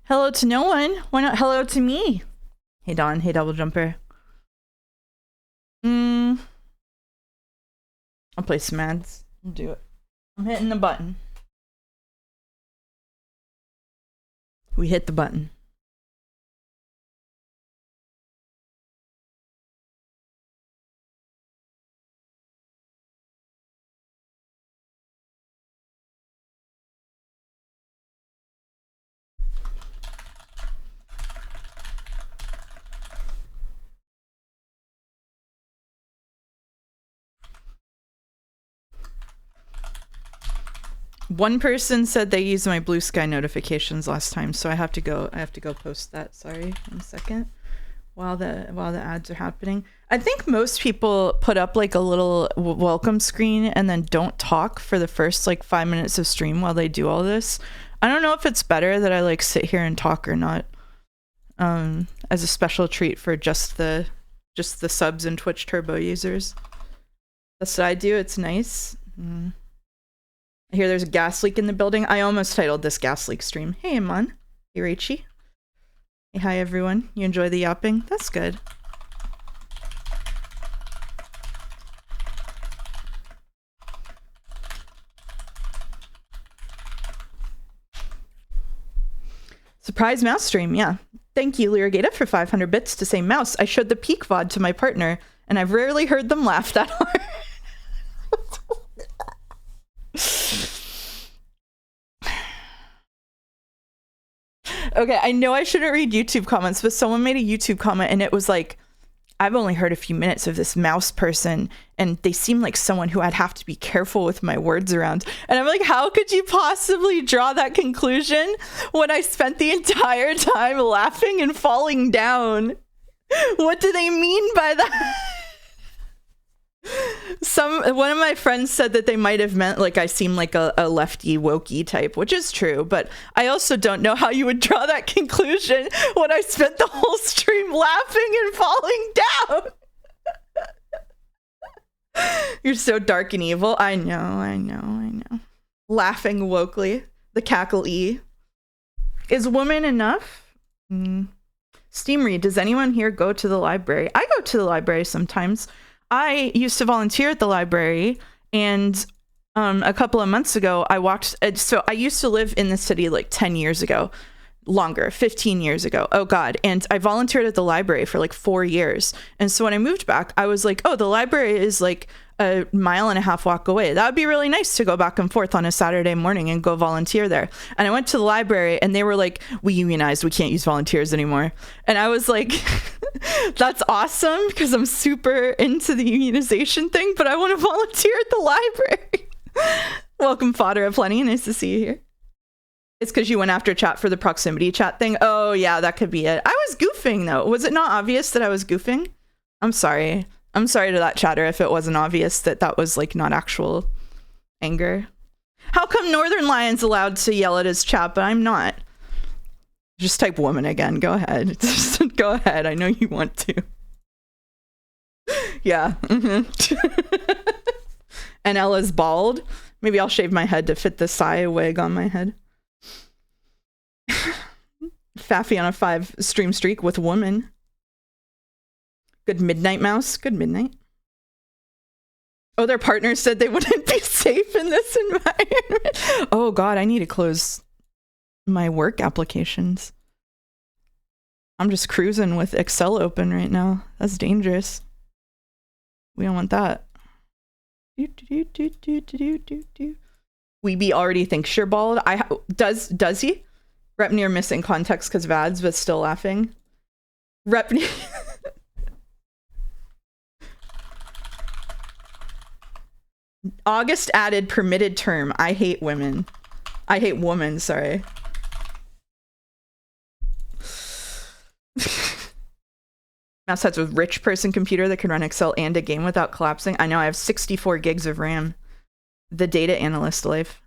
Hello to no one. Why not hello to me? Hey Don, hey Double Jumper. I'll play some ads. I'll do it. I'm hitting the button. We hit the button. One person said they used my Blue Sky notifications last time, so I have to go post that. Sorry, 1 second. While the ads are happening. I think most people put up like a little welcome screen and then don't talk for the first like 5 minutes of stream while they do all this. I don't know if it's better that I like sit here and talk or not. As a special treat for just the subs and Twitch Turbo users. That's what I do. It's nice. I hear there's a gas leak in the building. I almost titled this gas leak stream. Hey, Amon. Hey, Rachie. Hey, hi, everyone. You enjoy the yapping? That's good. Surprise mouse stream, yeah. Thank you, Lyrigata, for 500 bits to say mouse. I showed the peak VOD to my partner, and I've rarely heard them laugh that hard. Okay, I know I shouldn't read YouTube comments, but someone made a YouTube comment and it was like, I've only heard a few minutes of this mouse person and they seem like someone who I'd have to be careful with my words around. And I'm like, how could you possibly draw that conclusion when I spent the entire time laughing and falling down? What do they mean by that? One of my friends said that they might have meant like I seem like a lefty wokey type, which is true, but I also don't know how you would draw that conclusion when I spent the whole stream laughing and falling down. You're so dark and evil. I know. Laughing wokely. The cackle E. Is woman enough? Steam Read, does anyone here go to the library? I go to the library sometimes. I used to volunteer at the library, and a couple of months ago, I walked. So I used to live in the city like 10 years ago, longer, 15 years ago. Oh God. And I volunteered at the library for like 4 years. And so when I moved back, I was like, oh, the library is like a 1.5 mile walk away. That would be really nice to go back and forth on a Saturday morning and go volunteer there. And I went to the library and they were like, we unionized, we can't use volunteers anymore. And I was like, that's awesome because I'm super into the unionization thing, but I want to volunteer at the library. Welcome, Fodder Aplenty. Nice to see you here. It's because you went after chat for the proximity chat thing. Oh yeah, that could be it. I was goofing though. Was it not obvious that I was goofing? I'm sorry. I'm sorry to that chatter if it wasn't obvious that that was like not actual anger. How come Northern Lion's allowed to yell at his chat, but I'm not? Just type woman again. Go ahead. Just go ahead. I know you want to. Yeah. And Ella's bald. Maybe I'll shave my head to fit the Sai wig on my head. Faffy on a 5 stream streak with woman. Good midnight, mouse. Good midnight. Oh, their partners said they wouldn't be safe in this environment. Oh God, I need to close my work applications. I'm just cruising with Excel open right now. That's dangerous. We don't want that. Weeby already thinks you're bald. Does he? Rep near missing context because of ads, but still laughing. Rep. August added permitted term. I hate women. I hate women, sorry. Mouse heads with rich person computer that can run Excel and a game without collapsing. I know I have 64 gigs of RAM. The data analyst life.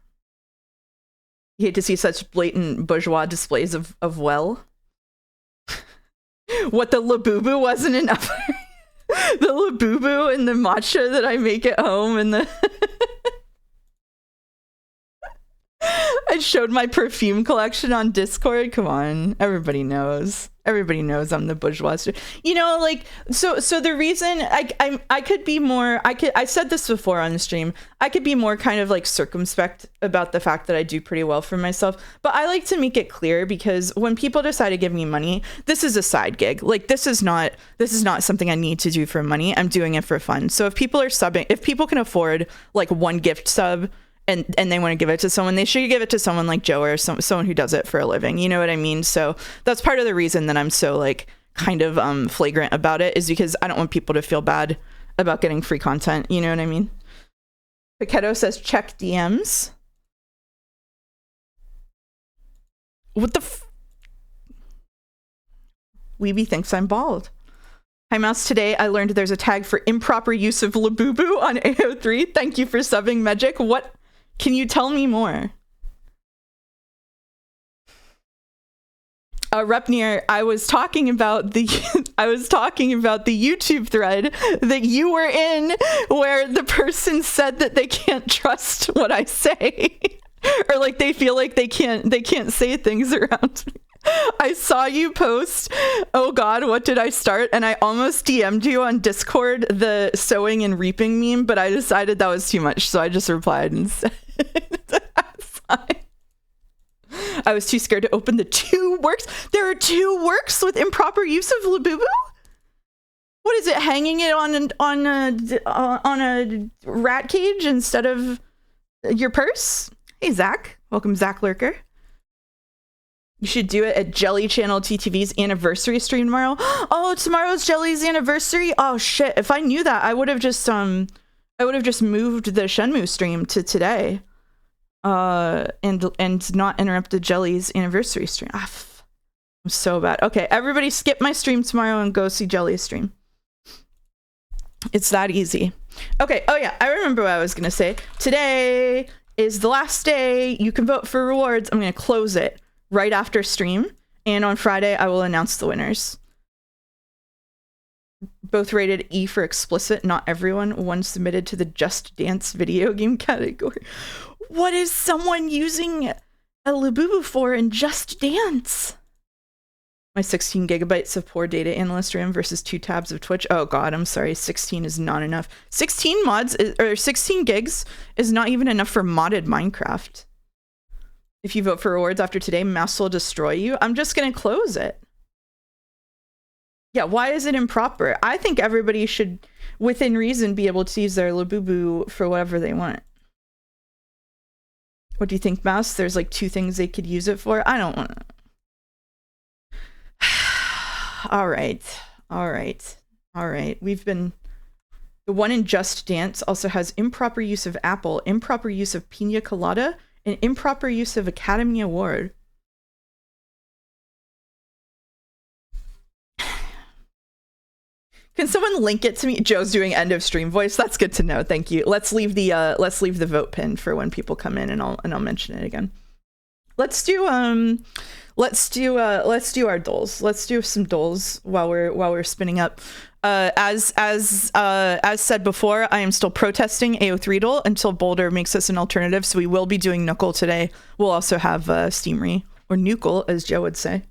You hate to see such blatant bourgeois displays of well. What, the Labubu wasn't enough? The Labubu and the matcha that I make at home and the... I showed my perfume collection on Discord. Come on, everybody knows. Everybody knows I'm the bourgeois. You know, like, so the reason I could be more, I said this before on the stream, I could be more kind of like circumspect about the fact that I do pretty well for myself, but I like to make it clear, because when people decide to give me money, this is a side gig. Like, this is not something I need to do for money. I'm doing it for fun. So if people are subbing, if people can afford like one gift sub, and they want to give it to someone, they should give it to someone like Joe, or someone who does it for a living. You know what I mean? So that's part of the reason that I'm so like kind of flagrant about it, is because I don't want people to feel bad about getting free content. You know what I mean? Paquetto says check DMs. What the Weeby thinks I'm bald. Hi Mouse, today I learned there's a tag for improper use of Labubu on AO3. Thank you for subbing, Magic. What? Can you tell me more? Repnir, I was talking about the YouTube thread that you were in, where the person said that they can't trust what I say, or like they feel like they can't say things around me. I saw you post, oh god, what did I start? And I almost DM'd you on Discord the sowing and reaping meme, but I decided that was too much, so I just replied and said I was too scared to open the 2 works. There are 2 works with improper use of Labubu? What is it, hanging it on a rat cage instead of your purse? Hey Zach, welcome Zach Lurker. You should do it at Jelly Channel TTV's anniversary stream tomorrow. Oh, tomorrow's Jelly's anniversary. Oh shit! If I knew that, I would have just moved the Shenmue stream to today, and not interrupted Jelly's anniversary stream. I'm so bad. Okay, everybody, skip my stream tomorrow and go see Jelly's stream. It's that easy. Okay. Oh yeah, I remember what I was gonna say. Today is the last day you can vote for rewards. I'm gonna close it right after stream, and on Friday I will announce the winners. Both rated E for explicit, not everyone. One submitted to the Just Dance video game category. What is someone using a Labubu for in Just Dance? My 16 gigabytes of poor data analyst RAM versus 2 tabs of Twitch. Oh god, I'm sorry, 16 is not enough. 16 mods, or 16 gigs is not even enough for modded Minecraft. If you vote for rewards after today, Mouse will destroy you. I'm just gonna close it. Yeah, why is it improper? I think everybody should, within reason, be able to use their Labubu for whatever they want. What do you think, Mouse? There's like 2 things they could use it for? I don't want to. All right. We've been... The one in Just Dance also has improper use of apple, improper use of pina colada, and improper use of Academy Award. Can someone link it to me? Joe's doing end of stream voice. That's good to know. Thank you. Let's leave the vote pin for when people come in, and I'll mention it again. Let's do our doles. Let's do some doles while we're spinning up. As said before, I am still protesting AO3 dole until Boulder makes us an alternative. So we will be doing Nuckle today. We'll also have Steamery, or Nuckle, as Joe would say.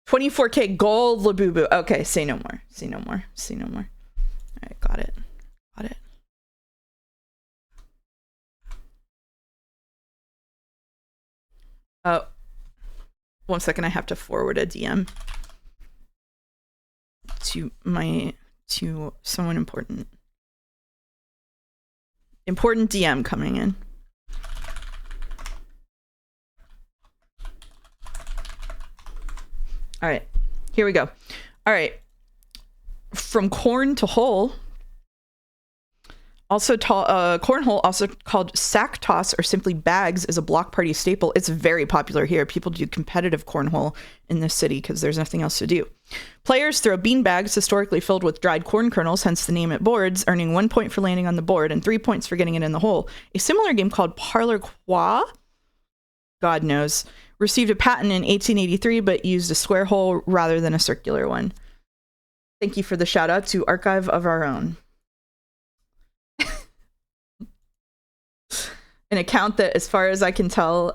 24K gold Labubu. Okay, say no more. Say no more. Say no more. All right, got it. Got it. Oh, 1 second. I have to forward a DM to someone important. Important DM coming in. All right, here we go. All right, from corn to hole. Also, cornhole, also called sack toss or simply bags, is a block party staple. It's very popular here. People do competitive cornhole in this city because there's nothing else to do. Players throw bean bags historically filled with dried corn kernels, hence the name at boards, earning 1 point for landing on the board and 3 points for getting it in the hole. A similar game called Parlor Quoi, God knows, received a patent in 1883, but used a square hole rather than a circular one. Thank you for the shout out to Archive of Our Own. An account that, as far as I can tell,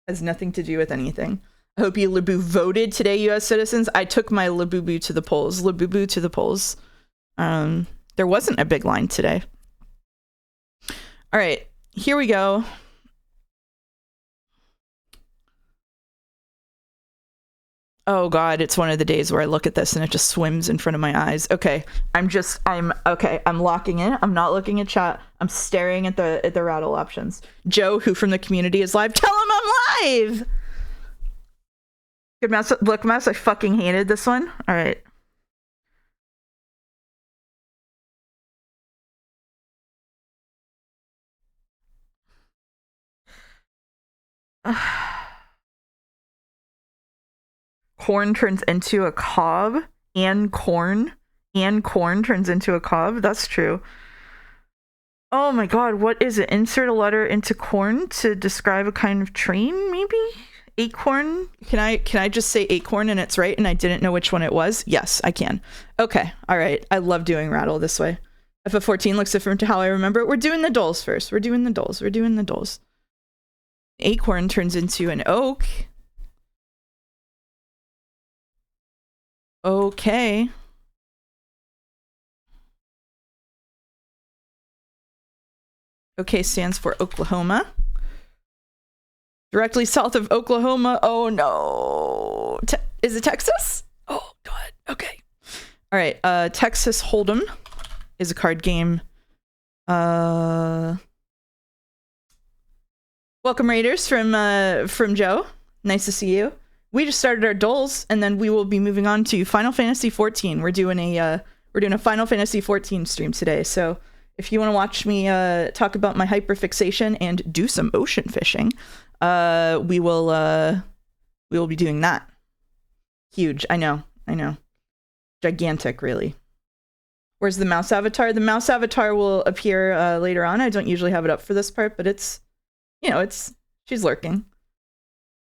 has nothing to do with anything. I hope you Labubu voted today, U.S. citizens. I took my Labubu to the polls. Labubu to the polls. There wasn't a big line today. All right, here we go. Oh God, it's one of the days where I look at this and it just swims in front of my eyes. Okay, I'm locking in. I'm not looking at chat. I'm staring at the rattle options. Joe, who from the community is live, tell him I'm live. Good mouse, look mouse, I fucking hated this one. All right. Corn turns into a cob, and corn turns into a cob. That's true. Oh my God, what is it? Insert a letter into corn to describe a kind of train, maybe? Acorn? Can I just say acorn and it's right and I didn't know which one it was? Yes, I can. Okay, all right. I love doing rattle this way. FF14 looks different to how I remember it. We're doing the Dles first. We're doing the Dles. Acorn turns into an oak. Okay. Okay stands for Oklahoma. Directly south of Oklahoma. Oh no. Is it Texas? Oh God. Okay. All right. Texas Hold'em is a card game. Welcome Raiders from Joe. Nice to see you. We just started our Dles, and then we will be moving on to Final Fantasy XIV. We're doing a Final Fantasy XIV stream today. So if you want to watch me talk about my hyperfixation and do some ocean fishing, we will be doing that. Huge. I know. Gigantic, really. Where's the mouse avatar? The mouse avatar will appear later on. I don't usually have it up for this part, but it's, she's lurking.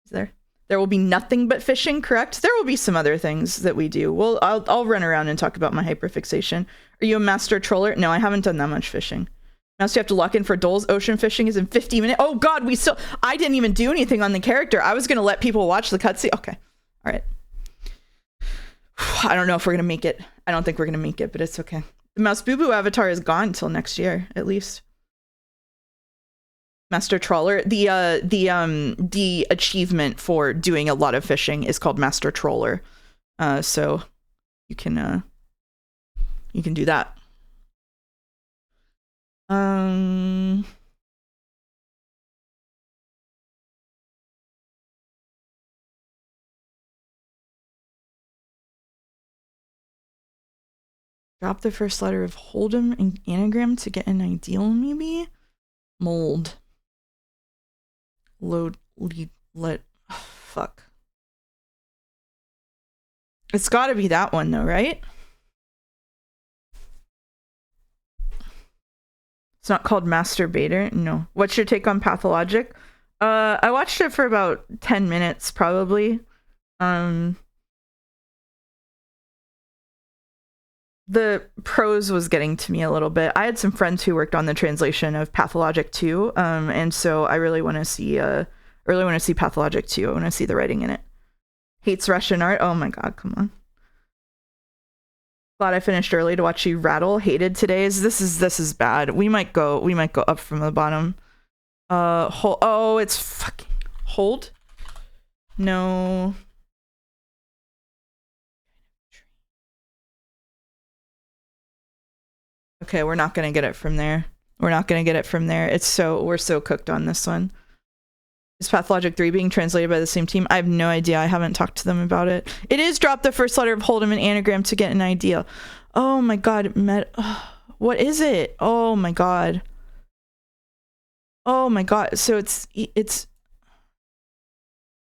Is there? There will be nothing but fishing, correct? There will be some other things that we do. Well, I'll run around and talk about my hyperfixation. Are you a master troller? No, I haven't done that much fishing. Now so you have to lock in for Dles. Ocean fishing is in 50 minutes. Oh God, I didn't even do anything on the character. I was gonna let people watch the cutscene. Okay, all right. I don't know if we're gonna make it. I don't think we're gonna make it, but it's okay. The Mouse Boo Boo avatar is gone until next year, at least. Master Trawler. The achievement for doing a lot of fishing is called Master Troller. So you can do that. Drop the first letter of Hold'em and anagram to get an ideal, maybe? Mold. Load, lead, let, oh, fuck. It's gotta be that one though, right? It's not called Masturbator? No. What's your take on Pathologic? I watched it for about 10 minutes, probably. The prose was getting to me a little bit. I had some friends who worked on the translation of Pathologic 2, and so I really want to see Pathologic 2. I want to see the writing in it. Hates Russian art. Oh my God, come on. Glad I finished early to watch you rattle. Hated today's. This is bad. We might go up from the bottom. Hold. Oh, it's fucking hold. No. Okay, we're not gonna get it from there. We're so cooked on this one. Is Pathologic 3 being translated by the same team? I have no idea. I haven't talked to them about it. It is drop the first letter of Hold'em and anagram to get an idea. Oh my God. What is it? Oh my God. Oh my God. So it's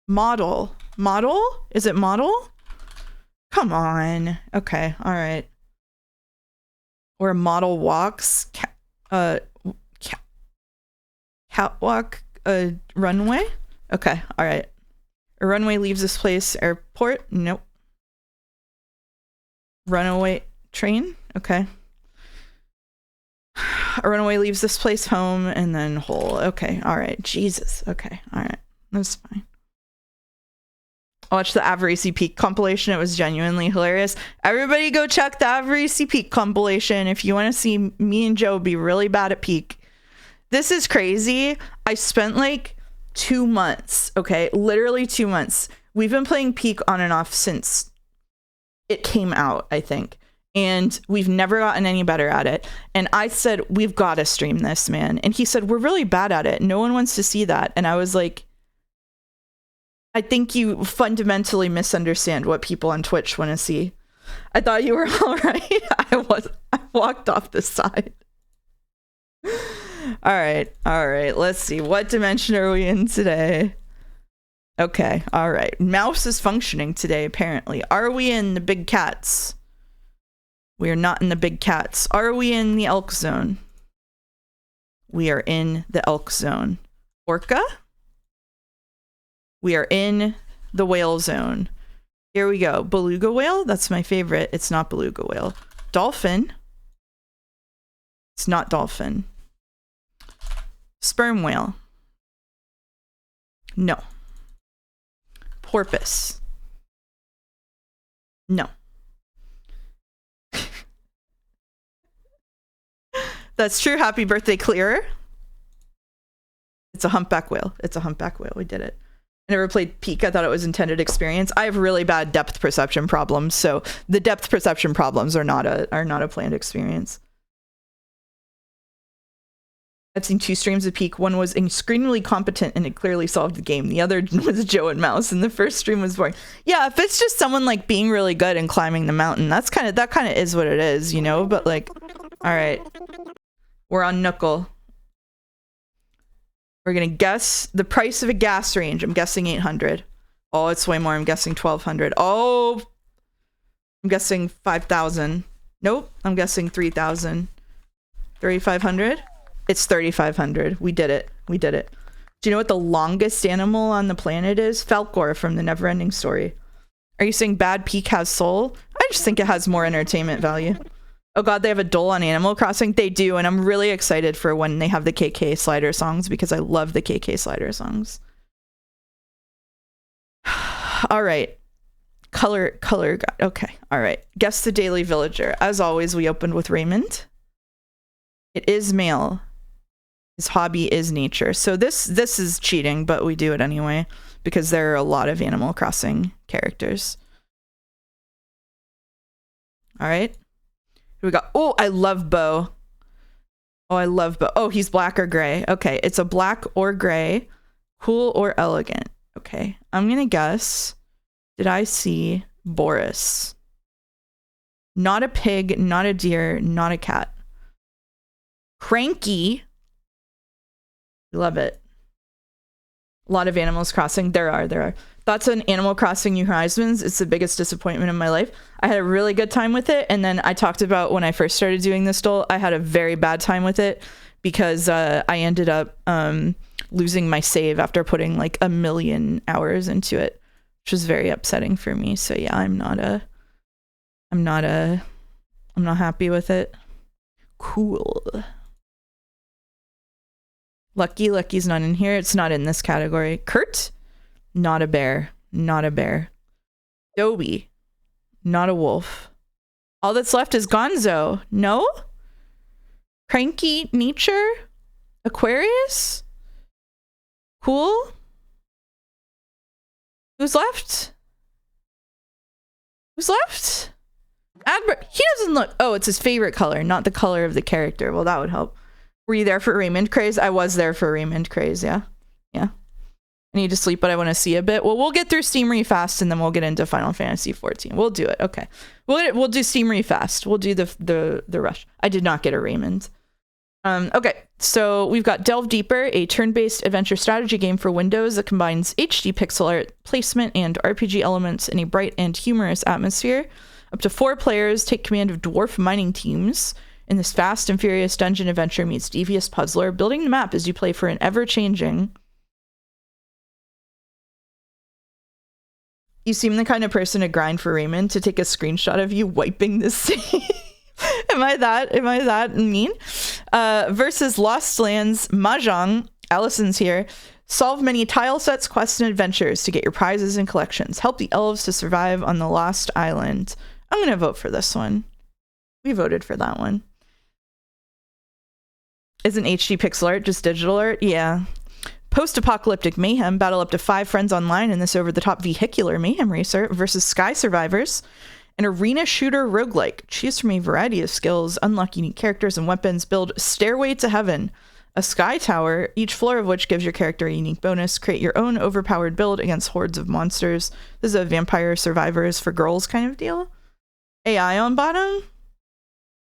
model. Model? Is it model? Come on. Okay. All right. Or a model walks, catwalk, runway. Okay, all right. A runway leaves this place. Airport. Nope. Runaway train. Okay. A runaway leaves this place home and then whole. Okay, all right. Jesus. Okay, all right. That's fine. I watched the Avarisi Peak compilation. It was genuinely hilarious. Everybody go check the Avarisi Peak compilation if you want to see me and Joe be really bad at Peak. This is crazy. I spent like 2 months, okay? Literally 2 months. We've been playing Peak on and off since it came out, I think. And we've never gotten any better at it. And I said, we've got to stream this, man. And he said, we're really bad at it. No one wants to see that. And I was like, I think you fundamentally misunderstand what people on Twitch want to see. I thought you were all right. I walked off the side. All right. Let's see. What dimension are we in today? Okay. All right. Mouse is functioning today, apparently. Are we in the big cats? We are not in the big cats. Are we in the elk zone? We are in the elk zone. Orca? We are in the whale zone. Here we go. Beluga whale? That's my favorite. It's not beluga whale. Dolphin? It's not dolphin. Sperm whale? No. Porpoise? No. That's true. Happy birthday, Clearer. It's a humpback whale. It's a humpback whale. We did it. I never played Peak. I thought it was intended experience. I have really bad depth perception problems, so the depth perception problems are not a planned experience. I've seen 2 streams of Peak. One was extremely competent and it clearly solved the game. The other was Joe and Mouse, and the first stream was boring. Yeah, if it's just someone like being really good and climbing the mountain, that kind of is what it is, you know. But like, all right, we're on Knuckle. We're gonna guess the price of a gas range. I'm guessing 800. Oh, it's way more. I'm guessing 1200. Oh, I'm guessing 5000. Nope, I'm guessing 3000. 3500. It's 3500. We did it. We did it. Do you know what the longest animal on the planet is? Falcor from the Neverending Story. Are you saying bad Peak has soul? I just think it has more entertainment value. Oh god, they have a dole on Animal Crossing? They do, and I'm really excited for when they have the KK Slider songs because I love the KK Slider songs. All right. Color guide. Okay. All right. Guess the daily villager. As always, we opened with Raymond. It is male. His hobby is nature. So this is cheating, but we do it anyway because there are a lot of Animal Crossing characters. All right. Here we go. Oh, I love Bo. Oh, I love Bo. Oh, he's black or gray. Okay, it's a black or gray. Cool or elegant. Okay, I'm gonna guess. Did I see Boris? Not a pig, not a deer, not a cat. Cranky. Love it. A lot of Animals Crossing. There are. Thoughts on Animal Crossing New Horizons? It's the biggest disappointment in my life. I had a really good time with it, and then I talked about when I first started doing this dole, I had a very bad time with it because I ended up losing my save after putting like 1 million hours into it, which was very upsetting for me. So yeah, I'm not happy with it. Cool. Lucky's not in here. It's not in this category. Kurt? Not a bear. Not a bear. Dobie? Not a wolf. All that's left is Gonzo. No? Cranky nature? Aquarius? Cool? Who's left? Who's left? Adbert. He doesn't look... Oh, it's his favorite color, not the color of the character. Well, that would help. Were you there for Raymond Craze? I was there for Raymond Craze, yeah. Yeah. I need to sleep, but I want to see a bit. Well, we'll get through Steam Refast and then we'll get into Final Fantasy 14. We'll do it. Okay. We'll do Steam Refast. We'll do the rush. I did not get a Raymond. Okay. So we've got Delve Deeper, a turn-based adventure strategy game for Windows that combines HD pixel art, placement, and RPG elements in a bright and humorous atmosphere. Up to 4 players take command of dwarf mining teams in this fast and furious dungeon adventure meets devious puzzler, building the map as you play for an ever-changing... You seem the kind of person to grind for Raymond to take a screenshot of you wiping the save. Am I that mean? Versus Lost Lands Mahjong. Allison's here. Solve many tile sets, quests, and adventures to get your prizes and collections. Help the elves to survive on the Lost Island. I'm going to vote for this one. We voted for that one. Isn't HD pixel art just digital art? Yeah. Post-apocalyptic mayhem. Battle up to 5 friends online in this over-the-top vehicular mayhem racer versus Sky Survivors. An arena shooter roguelike. Choose from a variety of skills, unlock unique characters and weapons, build Stairway to Heaven, a sky tower, each floor of which gives your character a unique bonus. Create your own overpowered build against hordes of monsters. This is a Vampire Survivors for girls kind of deal. AI on bottom?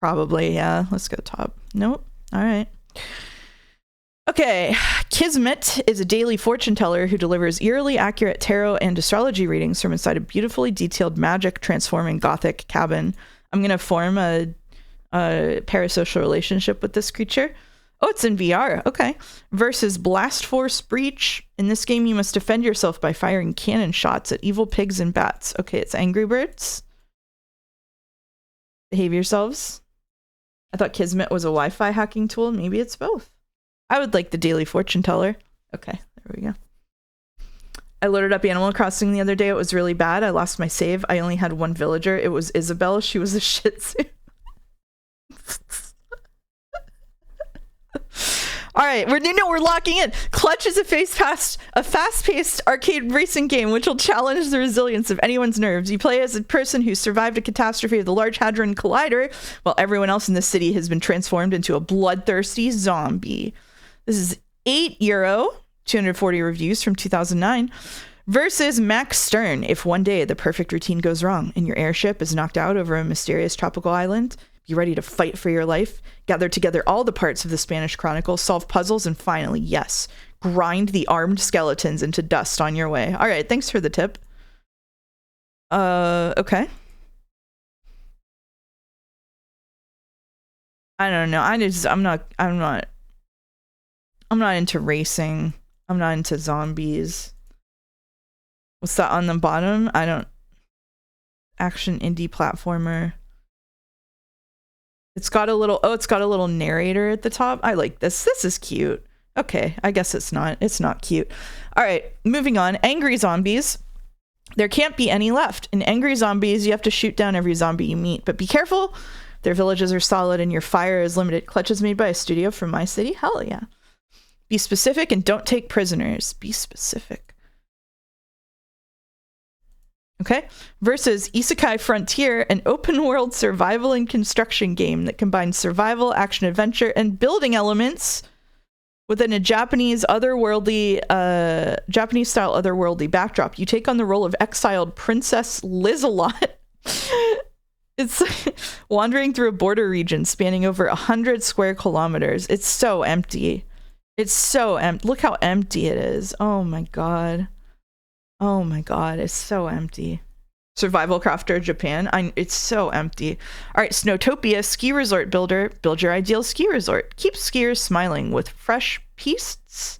Probably, yeah. Let's go top. Nope. All right. Okay, Kismet is a daily fortune teller who delivers eerily accurate tarot and astrology readings from inside a beautifully detailed magic transforming gothic cabin. I'm going to form a parasocial relationship with this creature. Oh, it's in VR. Okay. Versus Blast Force Breach. In this game, you must defend yourself by firing cannon shots at evil pigs and bats. Okay, it's Angry Birds. Behave yourselves. I thought Kismet was a Wi-Fi hacking tool. Maybe it's both. I would like the daily fortune teller. Okay, there we go. I loaded up Animal Crossing the other day. It was really bad. I lost my save. I only had one villager. It was Isabel. She was a Shih Tzu. All right, we're locking in. Clutch is a fast-paced arcade racing game which will challenge the resilience of anyone's nerves. You play as a person who survived a catastrophe of the Large Hadron Collider, while everyone else in the city has been transformed into a bloodthirsty zombie. This is €8, 240 reviews from 2009. Versus Max Stern. If one day the perfect routine goes wrong and your airship is knocked out over a mysterious tropical island, be ready to fight for your life, gather together all the parts of the Spanish Chronicle, solve puzzles, and finally, yes, grind the armed skeletons into dust on your way. All right, thanks for the tip. Okay. I don't know. I'm not into racing. I'm not into zombies. What's that on the bottom? Action indie platformer. It's got a little narrator at the top. I like this. This is cute. Okay, I guess it's not cute. All right, moving on. Angry zombies. There can't be any left. In Angry Zombies, you have to shoot down every zombie you meet, but be careful. Their villages are solid and your fire is limited. Clutch is made by a studio from my city. Hell yeah. Be specific and don't take prisoners. Be specific. Okay, versus Isekai Frontier, an open-world survival and construction game that combines survival, action-adventure, and building elements within a Japanese-style otherworldly backdrop. You take on the role of exiled Princess Lizelot. It's wandering through a border region spanning over 100 square kilometers. It's so empty. It's so empty. Look how empty it is. Oh my god. Oh my god, it's so empty. Survival Crafter Japan. It's so empty. All right, Snowtopia Ski Resort Builder. Build your ideal ski resort. Keep skiers smiling with fresh pistes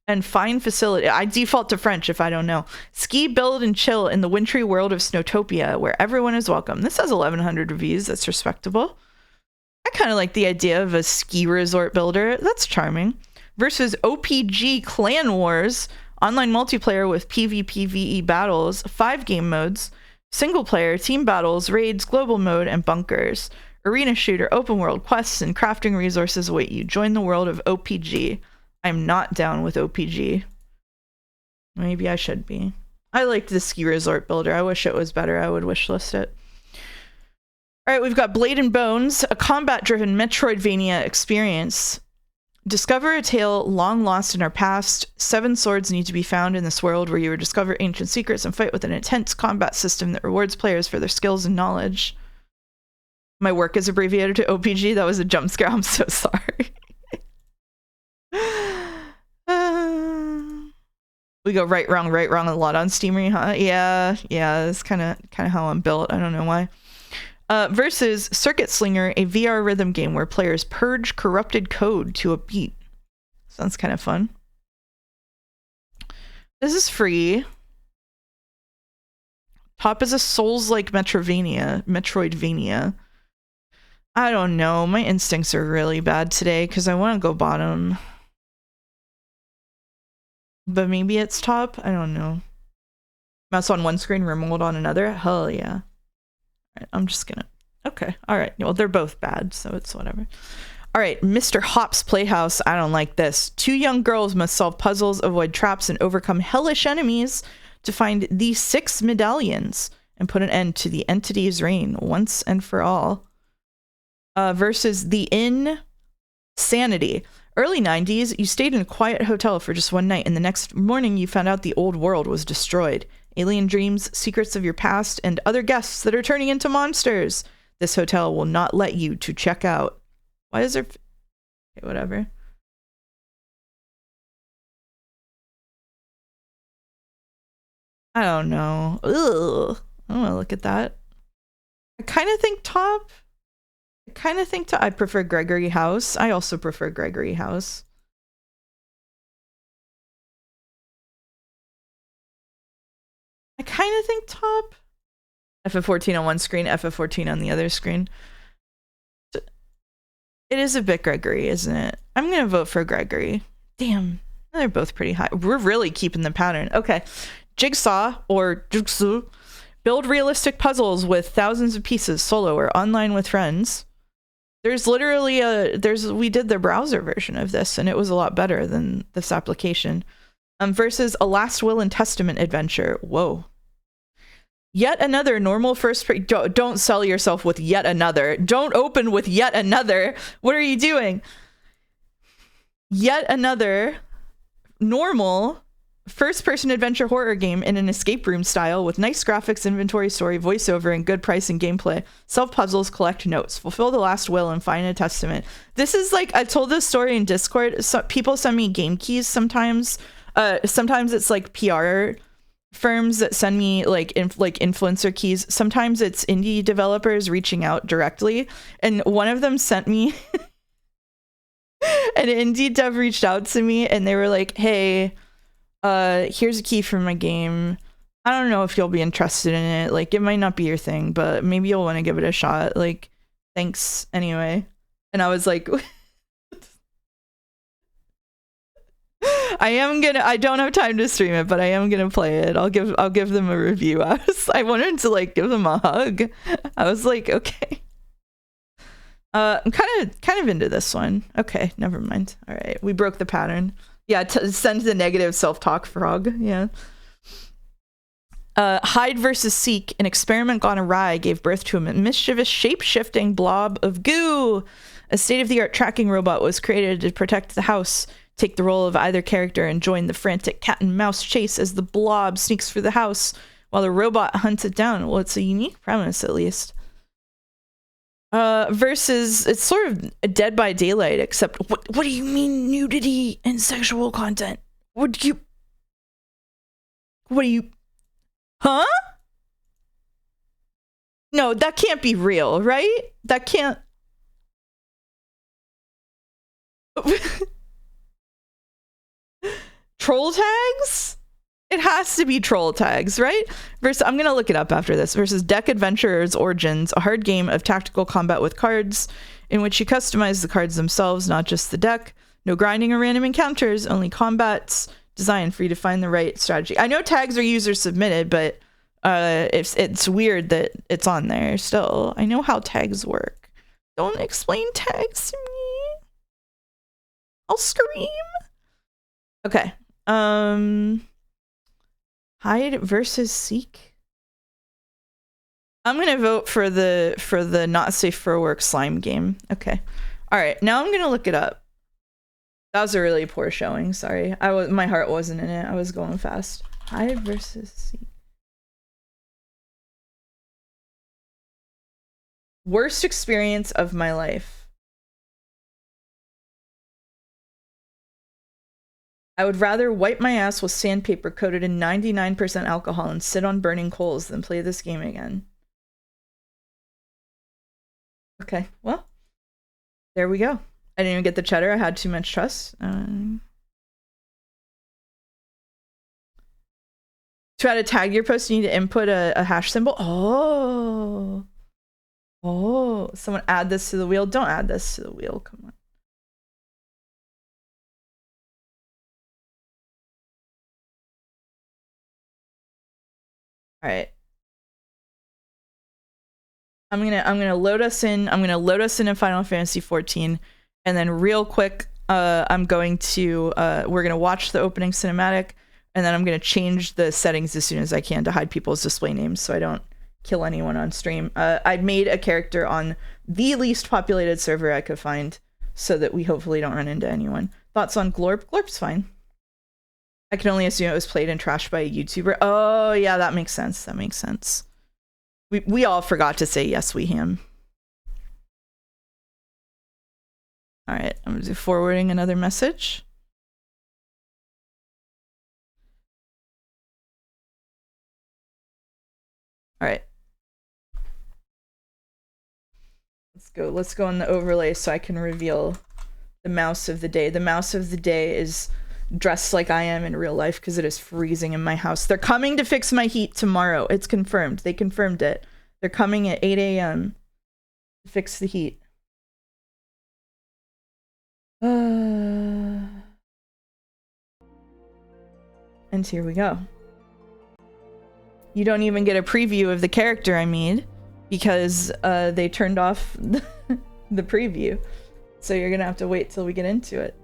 and fine facility. I default to French if I don't know. Ski, build, and chill in the wintry world of Snowtopia, where everyone is welcome. This has 1,100 reviews. That's respectable. I kind of like the idea of a ski resort builder. That's charming. Versus OPG Clan Wars. Online multiplayer with PvPvE battles, 5 game modes, single player, team battles, raids, global mode, and bunkers. Arena shooter, open world, quests, and crafting resources await you. Join the world of OPG. I'm not down with OPG. Maybe I should be. I liked the ski resort builder. I wish it was better. I would wishlist it. All right, we've got Blade and Bones, a combat-driven Metroidvania experience. Discover a tale long lost in our past. 7 swords need to be found in this world where you will discover ancient secrets and fight with an intense combat system that rewards players for their skills and knowledge. My work is abbreviated to OPG. That was a jump scare. I'm so sorry. We go right, wrong a lot on Steamery, huh? Yeah, that's kind of how I'm built. I don't know why. Versus Circuit Slinger, a VR rhythm game where players purge corrupted code to a beat. Sounds kind of fun. This is free. Top is a Souls-like Metroidvania. I don't know. My instincts are really bad today because I want to go bottom. But maybe it's top? I don't know. Mouse on one screen, remote on another? Hell yeah. All right, I'm just gonna... Okay, all right. Well, they're both bad, so it's whatever. All right, Mr. Hop's Playhouse. I don't like this. 2 young girls must solve puzzles, avoid traps, and overcome hellish enemies to find the 6 medallions and put an end to the entity's reign once and for all. Versus the Insanity. Early 90s, you stayed in a quiet hotel for just one night, and the next morning you found out the old world was destroyed. Alien dreams, secrets of your past, and other guests that are turning into monsters. This hotel will not let you to check out. Why is there... Okay, whatever. I don't know. Ugh. I don't want to look at that. I kind of think top... I prefer Gregory House. I also prefer Gregory House. I kind of think top. FF14 on one screen, FF14 on the other screen. It is a bit Gregory, isn't it? I'm going to vote for Gregory. Damn. They're both pretty high. We're really keeping the pattern. Okay. Jigsaw, or Jigsaw. Build realistic puzzles with thousands of pieces, solo or online with friends. There's literally we did the browser version of this and it was a lot better than this application. Versus a Last Will and Testament adventure. Whoa. Yet another normal don't sell yourself with yet another. Don't open with yet another. What are you doing? Yet another normal first-person adventure horror game in an escape room style with nice graphics, inventory, story, voiceover, and good price and gameplay. Solve puzzles, collect notes, fulfill the last will, and find a testament. This is like, I told this story in Discord. So people send me game keys sometimes. Sometimes it's like PR firms that send me like influencer keys. Sometimes it's indie developers reaching out directly. And one of them sent me... an indie dev reached out to me and they were like, hey... here's a key for my game. I don't know if you'll be interested in it. Like, it might not be your thing, but maybe you'll want to give it a shot. Like, thanks anyway. And I was like, I don't have time to stream it, but I am gonna play it. I'll give them a review. I wanted to like give them a hug. I was like, okay. I'm kind of into this one. Okay, never mind. All right, we broke the pattern. Yeah, send the negative self-talk frog. Yeah. Hide versus Seek. An experiment gone awry gave birth to a mischievous shape-shifting blob of goo. A state-of-the-art tracking robot was created to protect the house. Take the role of either character and join the frantic cat and mouse chase as the blob sneaks through the house while the robot hunts it down. Well, it's a unique premise, at least. Versus, it's sort of a Dead by Daylight, except what do you mean nudity and sexual content? Huh? No, that can't be real, right? That can't. Troll tags? It has to be troll tags, right? Versus, I'm gonna look it up after this. Versus Deck Adventurers Origins, a hard game of tactical combat with cards, in which you customize the cards themselves, not just the deck. No grinding or random encounters, only combats designed for you to find the right strategy. I know tags are user submitted, but it's weird that it's on there still. I know how tags work. Don't explain tags to me. I'll scream. Okay. Hide versus Seek. I'm gonna vote for the not safe for work slime game. Okay. All right. Now I'm gonna look it up. That was a really poor showing. Sorry. My heart wasn't in it. I was going fast. Hide versus Seek. Worst experience of my life. I would rather wipe my ass with sandpaper coated in 99% alcohol and sit on burning coals than play this game again. Okay, well, there we go. I didn't even get the cheddar. I had too much trust. To add a tag to your post, you need to input a hash symbol. Oh. Oh, someone add this to the wheel. Don't add this to the wheel. Come on. All right. I'm gonna load us in. I'm gonna load us in Final Fantasy 14, and then real quick, I'm going to we're gonna watch the opening cinematic, and then I'm gonna change the settings as soon as I can to hide people's display names so I don't kill anyone on stream. I made a character on the least populated server I could find, so that we hopefully don't run into anyone. Thoughts on Glorp? Glorp's fine. I can only assume it was played and trashed by a YouTuber. Oh yeah, that makes sense. That makes sense. We all forgot to say yes, we him. All right, I'm gonna do forwarding another message. All right. Let's go on the overlay so I can reveal the mouse of the day. The mouse of the day is dressed like I am in real life because it is freezing in my house. They're coming to fix my heat tomorrow. It's confirmed. They confirmed it. They're coming at 8 a.m. to fix the heat. And here we go. You don't even get a preview of the character I made because they turned off the preview. So you're gonna have to wait till we get into it.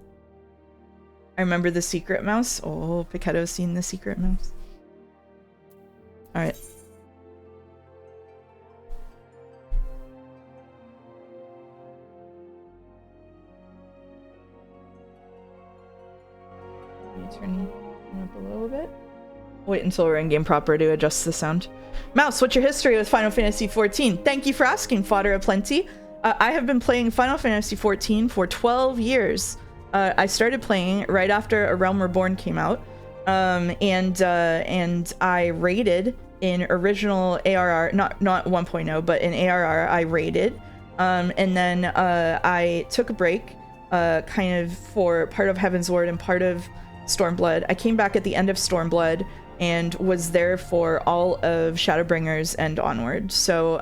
I remember the secret mouse. Oh, Pichetto's seen the secret mouse. All right. Let me turn up a little bit. Wait until we're in game proper to adjust the sound. Mouse, what's your history with Final Fantasy XIV? Thank you for asking, Fodder Aplenty. I have been playing Final Fantasy XIV for 12 years. I started playing right after A Realm Reborn came out, and I raided in original ARR, not 1.0, but in ARR I raided, and then I took a break, kind of for part of Heaven's Ward and part of Stormblood. I came back at the end of Stormblood and was there for all of Shadowbringers and onward. So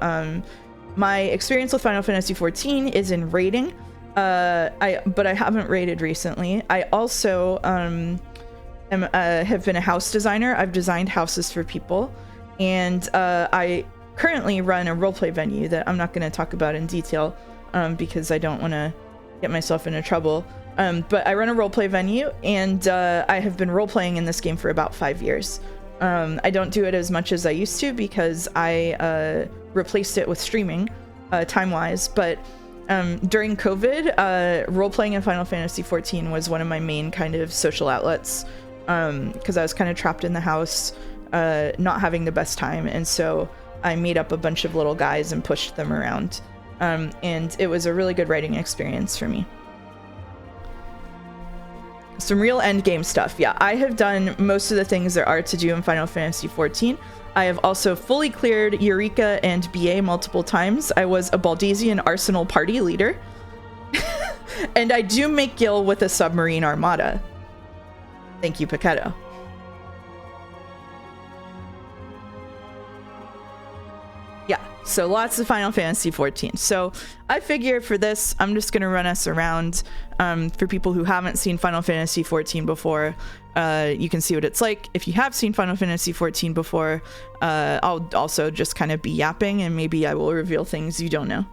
my experience with Final Fantasy XIV is in raiding. But I haven't raided recently. I also have been a house designer. I've designed houses for people, and I currently run a roleplay venue that I'm not going to talk about in detail because I don't want to get myself into trouble. But I run a roleplay venue, and I have been roleplaying in this game for about 5 years. I don't do it as much as I used to because I replaced it with streaming time-wise, but during COVID, role-playing in Final Fantasy XIV was one of my main kind of social outlets, because I was kind of trapped in the house, not having the best time, and so I made up a bunch of little guys and pushed them around, and it was a really good writing experience for me. Some real endgame stuff. Yeah, I have done most of the things there are to do in Final Fantasy XIV. I have also fully cleared Eureka and BA multiple times. I was a Baldesian Arsenal party leader. And I do make Gil with a submarine armada. Thank you, Pichetto. Yeah, so lots of Final Fantasy XIV. So I figure for this, I'm just going to run us around. For people who haven't seen Final Fantasy XIV before, you can see what it's like. If you have seen Final Fantasy XIV before, I'll also just kind of be yapping, and maybe I will reveal things you don't know.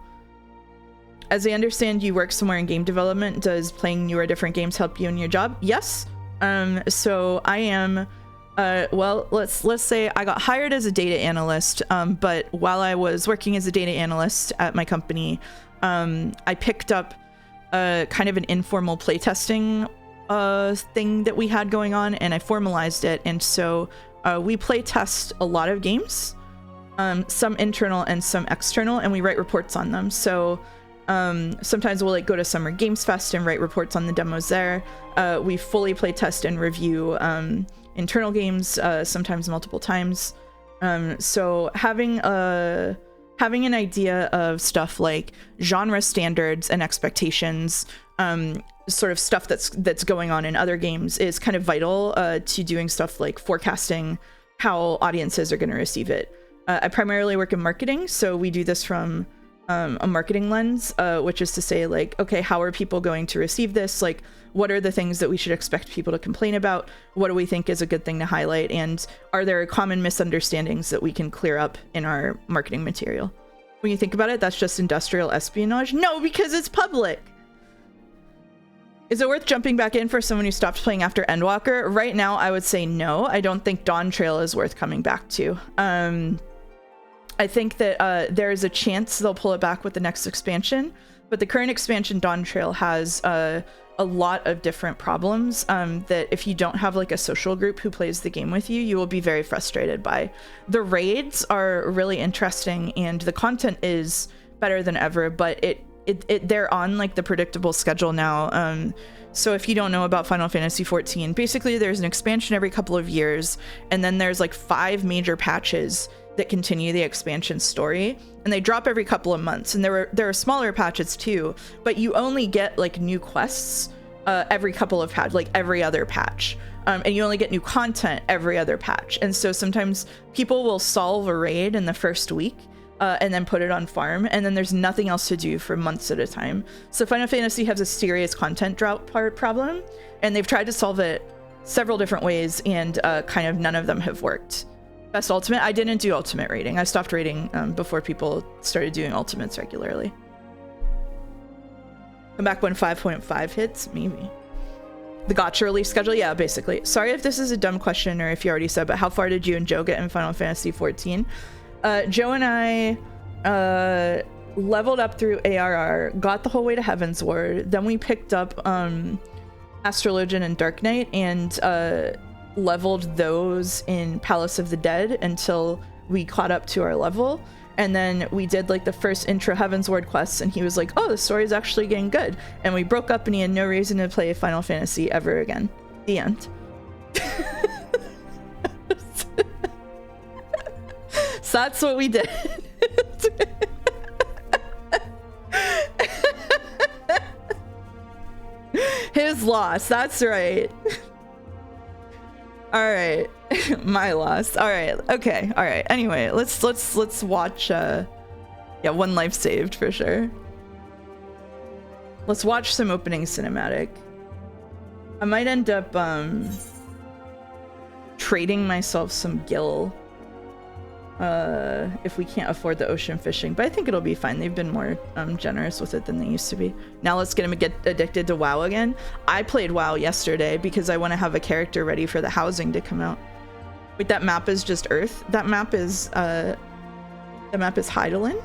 As I understand, you work somewhere in game development. Does playing newer different games help you in your job? Yes. So I am, well, let's say I got hired as a data analyst, but while I was working as a data analyst at my company, I picked up kind of an informal playtesting thing that we had going on, and I formalized it. And so we playtest a lot of games, some internal and some external, and we write reports on them. So sometimes we'll like go to Summer Games Fest and write reports on the demos there. We fully playtest and review internal games, sometimes multiple times. So having an idea of stuff like genre standards and expectations, sort of stuff that's going on in other games is kind of vital to doing stuff like forecasting how audiences are going to receive it. I primarily work in marketing, so we do this from a marketing lens, which is to say, like, okay, how are people going to receive this? Like, what are the things that we should expect people to complain about? What do we think is a good thing to highlight? And are there common misunderstandings that we can clear up in our marketing material? When you think about it, that's just industrial espionage. No, because it's public. Is it worth jumping back in for someone who stopped playing after Endwalker? Right now, I would say no. I don't think Dawn Trail is worth coming back to. I think that there is a chance they'll pull it back with the next expansion, but the current expansion, Dawn Trail, has a lot of different problems that if you don't have like a social group who plays the game with you, you will be very frustrated by. The raids are really interesting and the content is better than ever, but they're on like the predictable schedule now. So if you don't know about Final Fantasy XIV, basically there's an expansion every couple of years, and then there's like 5 major patches that continue the expansion story, and they drop every couple of months. And there are smaller patches too, but you only get like new quests every couple of patch, like every other patch, and you only get new content every other patch. And so sometimes people will solve a raid in the first week and then put it on farm, and then there's nothing else to do for months at a time. So Final Fantasy has a serious content drought problem, and they've tried to solve it several different ways, and kind of none of them have worked. Best Ultimate? I didn't do Ultimate raiding. I stopped raiding before people started doing Ultimates regularly. Come back when 5.5 hits? Maybe. The gacha release schedule? Yeah, basically. Sorry if this is a dumb question or if you already said, but how far did you and Joe get in Final Fantasy XIV? Joe and I leveled up through ARR, got the whole way to Heaven's Ward, then we picked up Astrologian and Dark Knight, and leveled those in Palace of the Dead until we caught up to our level. And then we did like the first intro Heaven's Ward quests, and he was like, oh, the story's actually getting good. And we broke up and he had no reason to play Final Fantasy ever again. The end. So that's what we did. His loss, that's right. All right. My loss. All right. Okay. All right. Anyway, let's watch yeah, one life saved for sure. Let's watch some opening cinematic. I might end up trading myself some gil if we can't afford the ocean fishing, but I think it'll be fine. They've been more generous with it than they used to be. Now let's get him get addicted to WoW again. I played WoW yesterday because I want to have a character ready for the housing to come out. Wait, that map is just Earth? That map is Hydaelyn?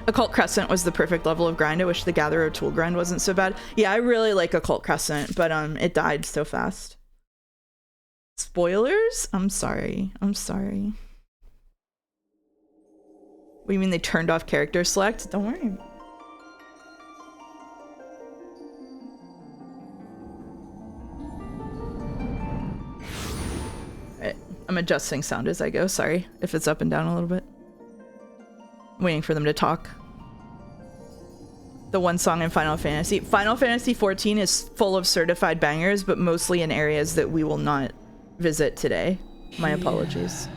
Occult Crescent was the perfect level of grind. I wish the Gatherer tool grind wasn't so bad. Yeah, I really like Occult Crescent, but it died so fast. Spoilers? I'm sorry. I'm sorry. What do you mean they turned off character select? Don't worry. Right. I'm adjusting sound as I go. Sorry if it's up and down a little bit. I'm waiting for them to talk. The one song in Final Fantasy. Final Fantasy XIV is full of certified bangers, but mostly in areas that we will not visit today. My apologies.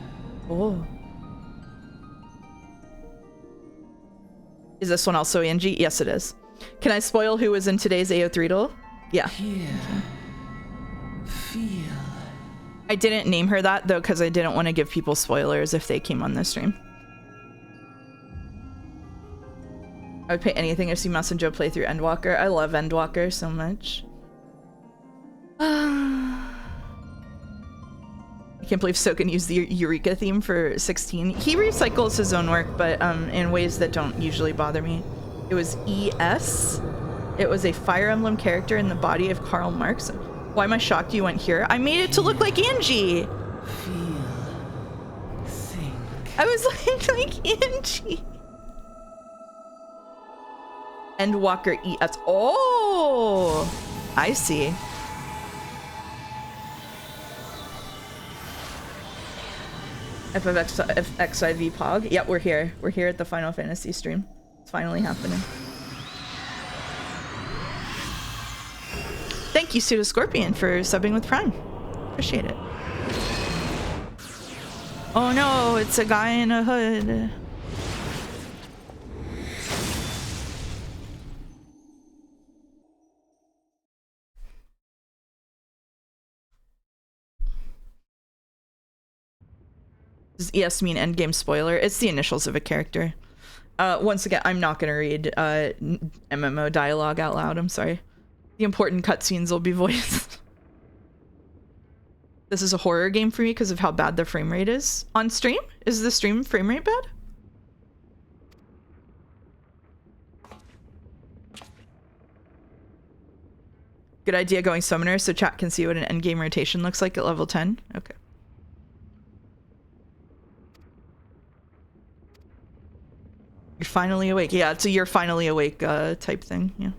Oh. Is this one also Angie? Yes, it is. Can I spoil who was in today's AO3 Yeah. Feel. I didn't name her that, though, because I didn't want to give people spoilers if they came on this stream. I would pay anything to see Mouse and Joe play through Endwalker. I love Endwalker so much. I can't believe Soken used the Eureka theme for 16. He recycles his own work, but in ways that don't usually bother me. It was ES. It was a Fire Emblem character in the body of Karl Marx. Why am I shocked you went here? I made it to look like Angie. Feel. Think. I was like Angie. Endwalker ES. Oh, I see. FFXIV Pog. Yep, we're here. We're here at the Final Fantasy stream. It's finally happening. Thank you, Pseudo Scorpion, for subbing with Prime. Appreciate it. Oh no, it's a guy in a hood. Does ES mean endgame spoiler? It's the initials of a character. Once again, I'm not gonna read MMO dialogue out loud, I'm sorry. The important cutscenes will be voiced. This is a horror game for me because of how bad the frame rate is. On stream? Is the stream frame rate bad? Good idea going summoner so chat can see what an endgame rotation looks like at level 10. Okay. You're finally awake. Yeah, it's a you're finally awake type thing. Yeah.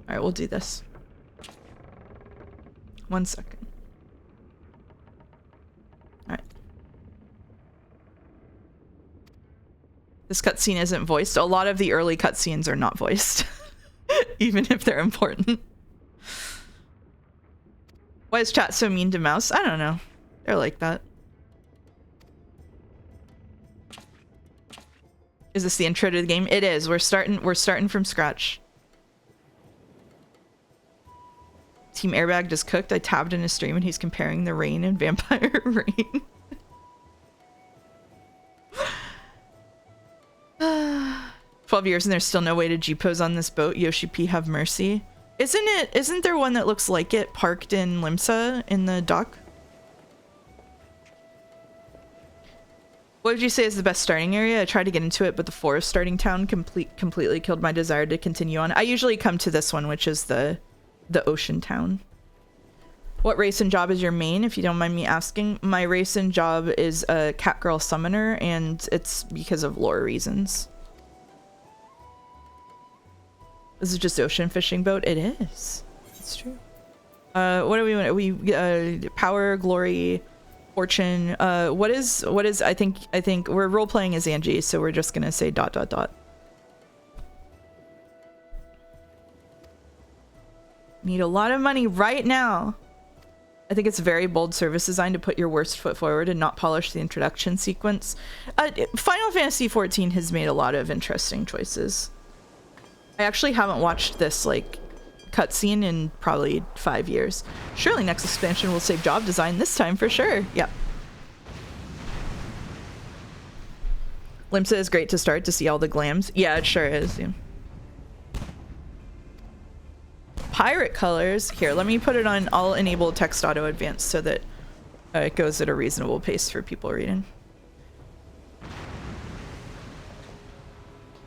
Alright, we'll do this. 1 second. Alright. This cutscene isn't voiced. A lot of the early cutscenes are not voiced. Even if they're important. Why is chat so mean to Mouse? I don't know. They're like that. Is this the intro to the game? It is. We're starting from scratch. Team Airbag just cooked. I tabbed in his stream and he's comparing the rain and Vampire Rain. 12 years and there's still no way to G-pose on this boat. Yoshi P, have mercy. Isn't there one that looks like it parked in Limsa in the dock? What would you say is the best starting area? I tried to get into it, but the forest starting town completely killed my desire to continue on. I usually come to this one, which is the ocean town. What race and job is your main, if you don't mind me asking? My race and job is a catgirl summoner, and it's because of lore reasons. This is just ocean fishing boat. It is. It's true. What do we want? We power, glory, fortune. What is I think we're role playing as Angie, so we're just gonna say ... Need a lot of money right now. I think it's a very bold service design to put your worst foot forward and not polish the introduction sequence. Final Fantasy XIV has made a lot of interesting choices. I actually haven't watched this like cutscene in probably 5 years. Surely next expansion will save job design this time for sure. Yep. Limsa is great to start to see all the glams. Yeah, it sure is. Yeah. Pirate colors. Here, let me put it on. I'll enable text auto advance so that it goes at a reasonable pace for people reading.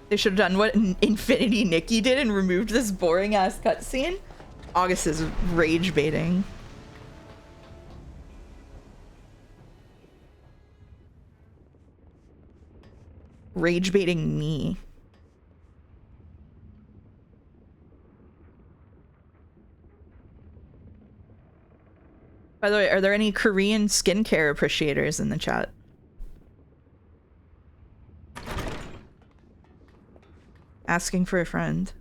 They should have done what Infinity Nikki did and removed this boring ass cutscene. August is rage baiting. Rage baiting me. By the way, are there any Korean skincare appreciators in the chat? Asking for a friend.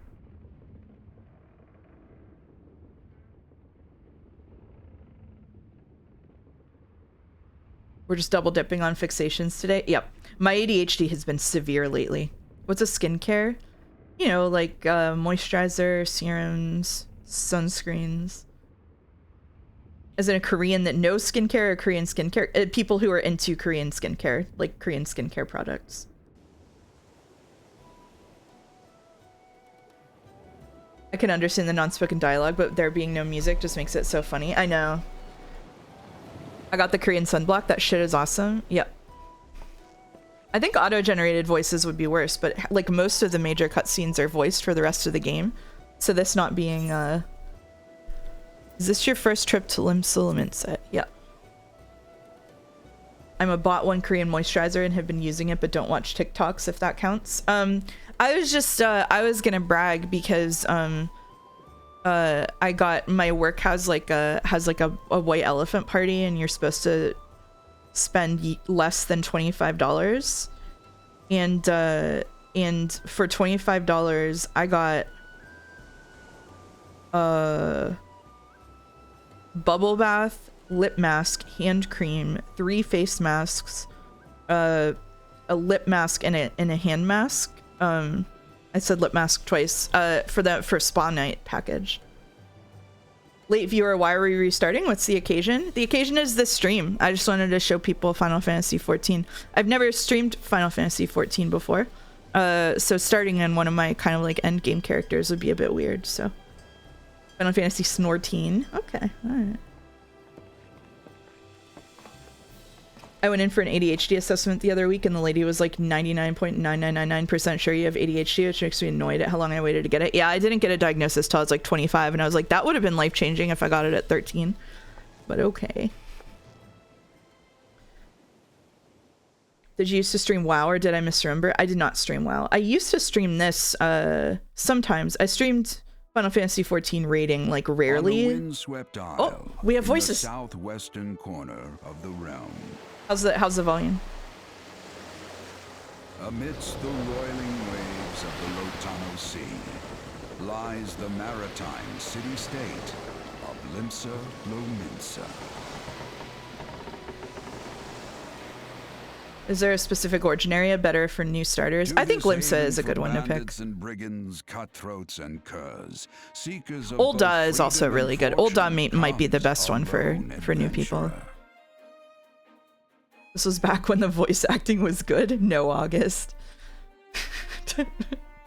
We're just double dipping on fixations today. Yep. My ADHD has been severe lately. What's a skincare? You know, like moisturizer, serums, sunscreens. Is it a Korean that knows skincare or Korean skincare? People who are into Korean skincare, like Korean skincare products. I can understand the non-spoken dialogue, but there being no music just makes it so funny. I know. I got the Korean sunblock. That shit is awesome. Yep. I think auto-generated voices would be worse, but like most of the major cutscenes are voiced for the rest of the game. So this not being Is this your first trip to Limsa set? Yep. I'm a bought one Korean moisturizer and have been using it, but don't watch TikToks if that counts. I was just I was gonna brag because I got my work has like a white elephant party and you're supposed to spend less than $25 and for $25 I got bubble bath, lip mask, hand cream, 3 face masks, a lip mask and a hand mask. I said lip mask twice, for spa night package. Late viewer, why are we restarting? What's the occasion? The occasion is this stream. I just wanted to show people Final Fantasy XIV. I've never streamed Final Fantasy XIV before. So starting in one of my kind of like end game characters would be a bit weird, so. Final Fantasy Snorteen. Okay, alright. I went in for an ADHD assessment the other week and the lady was like 99.9999% sure you have ADHD, which makes me annoyed at how long I waited to get it. Yeah, I didn't get a diagnosis till I was like 25 and I was like, that would have been life-changing if I got it at 13. But okay. Did you used to stream WoW or did I misremember? I did not stream WoW. I used to stream this sometimes. I streamed Final Fantasy XIV raiding like rarely. Oh, we have voices. In the southwestern corner of the realm. How's the volume? Amidst the roiling waves of the Lotano Sea lies the maritime city-state of Limsa Lominsa. Is there a specific origin area better for new starters? I think Limsa is a good one to pick. And brigands, cutthroats, and curs, seekers of Ul'dah is also really good. Ul'dah might be the best one for new people. This was back when the voice acting was good. No, August.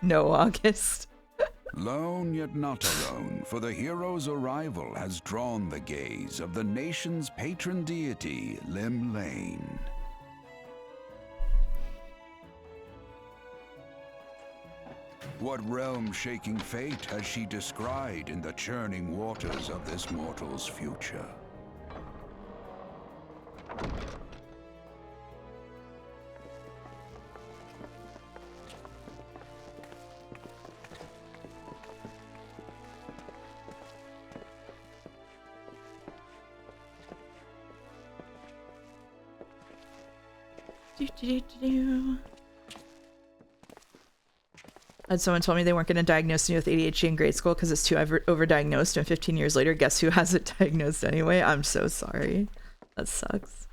No, August. Lone yet not alone, for the hero's arrival has drawn the gaze of the nation's patron deity, Lim Lane. What realm-shaking fate has she descried in the churning waters of this mortal's future? Someone told me they weren't going to diagnose me with ADHD in grade school because it's too overdiagnosed, and 15 years later, guess who has it diagnosed anyway? I'm so sorry. That sucks.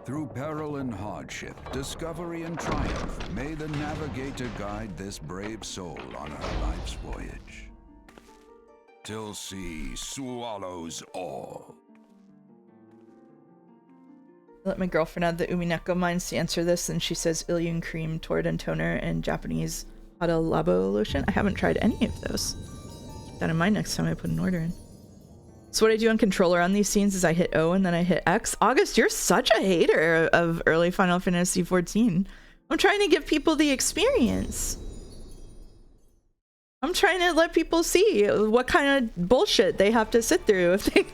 Through peril and hardship, discovery and triumph, may the navigator guide this brave soul on her life's voyage. Till sea swallows all. I let my girlfriend add the Umineko mines to answer this, and she says Ilyun cream, Toradon toner, and Japanese Hada Labo lotion. I haven't tried any of those. Keep that in mind next time I put an order in. So what I do on controller on these scenes is I hit O and then I hit X. August, you're such a hater of early Final Fantasy XIV. I'm trying to give people the experience. I'm trying to let people see what kind of bullshit they have to sit through if they...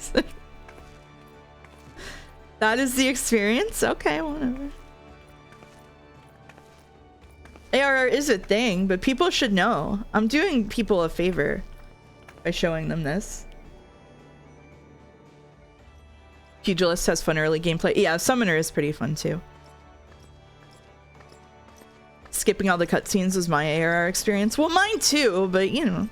That is the experience? Okay, whatever. ARR is a thing, but people should know. I'm doing people a favor by showing them this. Pugilist has fun early gameplay. Yeah, Summoner is pretty fun too. Skipping all the cutscenes was my ARR experience. Well, mine too, but you know.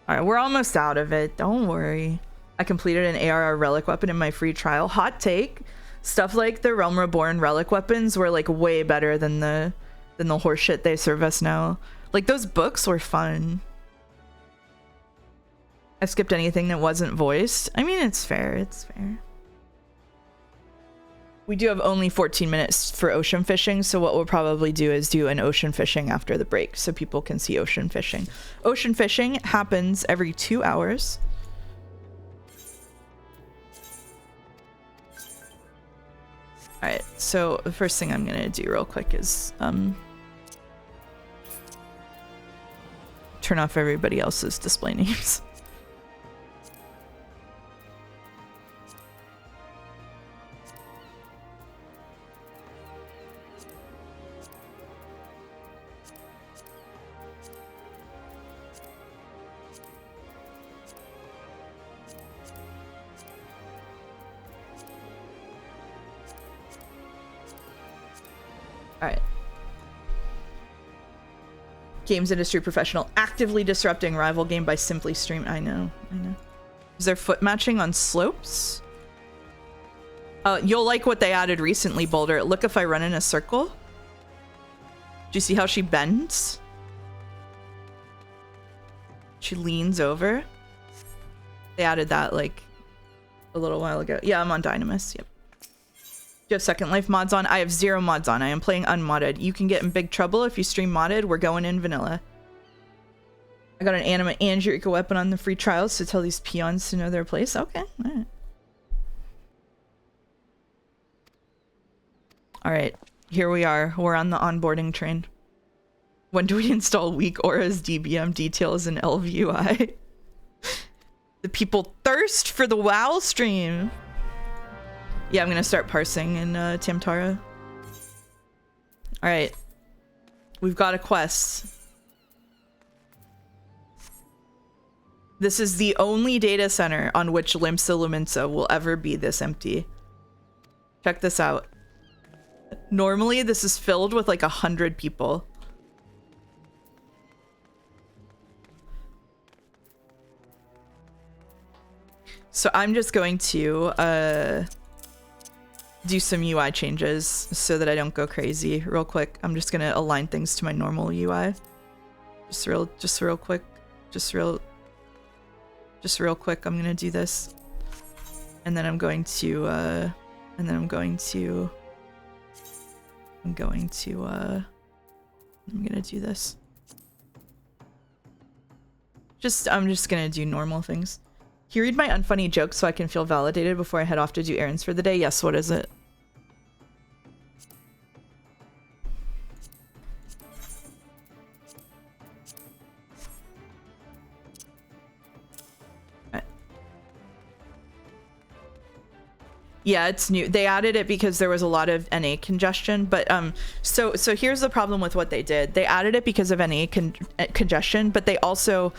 Alright, we're almost out of it. Don't worry. I completed an ARR relic weapon in my free trial. Hot take. Stuff like the Realm Reborn relic weapons were like way better than the horseshit they serve us now. Like, those books were fun. I skipped anything that wasn't voiced. I mean, it's fair. It's fair. We do have only 14 minutes for ocean fishing, so what we'll probably do is do an ocean fishing after the break so people can see ocean fishing. Ocean fishing happens every 2 hours. Alright, so the first thing I'm gonna do real quick is turn turn off everybody else's display names. Alright. Games industry professional actively disrupting rival game by simply stream. I know. Is there foot matching on slopes? You'll like what they added recently, Boulder. Look if I run in a circle. Do you see how she bends? She leans over. They added that like a little while ago. Yeah, I'm on Dynamis. Yep. Do you have Second Life mods on? I have 0 mods on. I am playing unmodded. You can get in big trouble if you stream modded. We're going in vanilla. I got an anima and Eureka weapon on the free trials to tell these peons to know their place. Okay, alright. Alright, here we are. We're on the onboarding train. When do we install weak auras, DBM details, and LVUI? The people thirst for the WoW stream. Yeah, I'm gonna start parsing in Tamtara. Alright. We've got a quest. This is the only data center on which Limsa Lumensa will ever be this empty. Check this out. Normally, this is filled with like 100 people. So I'm just going to do some UI changes so that I don't go crazy real quick. I'm just gonna align things to my normal UI. Just real quick. I'm gonna do this. And then I'm going to do this. I'm just gonna do normal things. Can you read my unfunny joke so I can feel validated before I head off to do errands for the day? Yes, what is it? Yeah, it's new. They added it because there was a lot of NA congestion, but so here's the problem with what they did. They added it because of NA congestion, but they also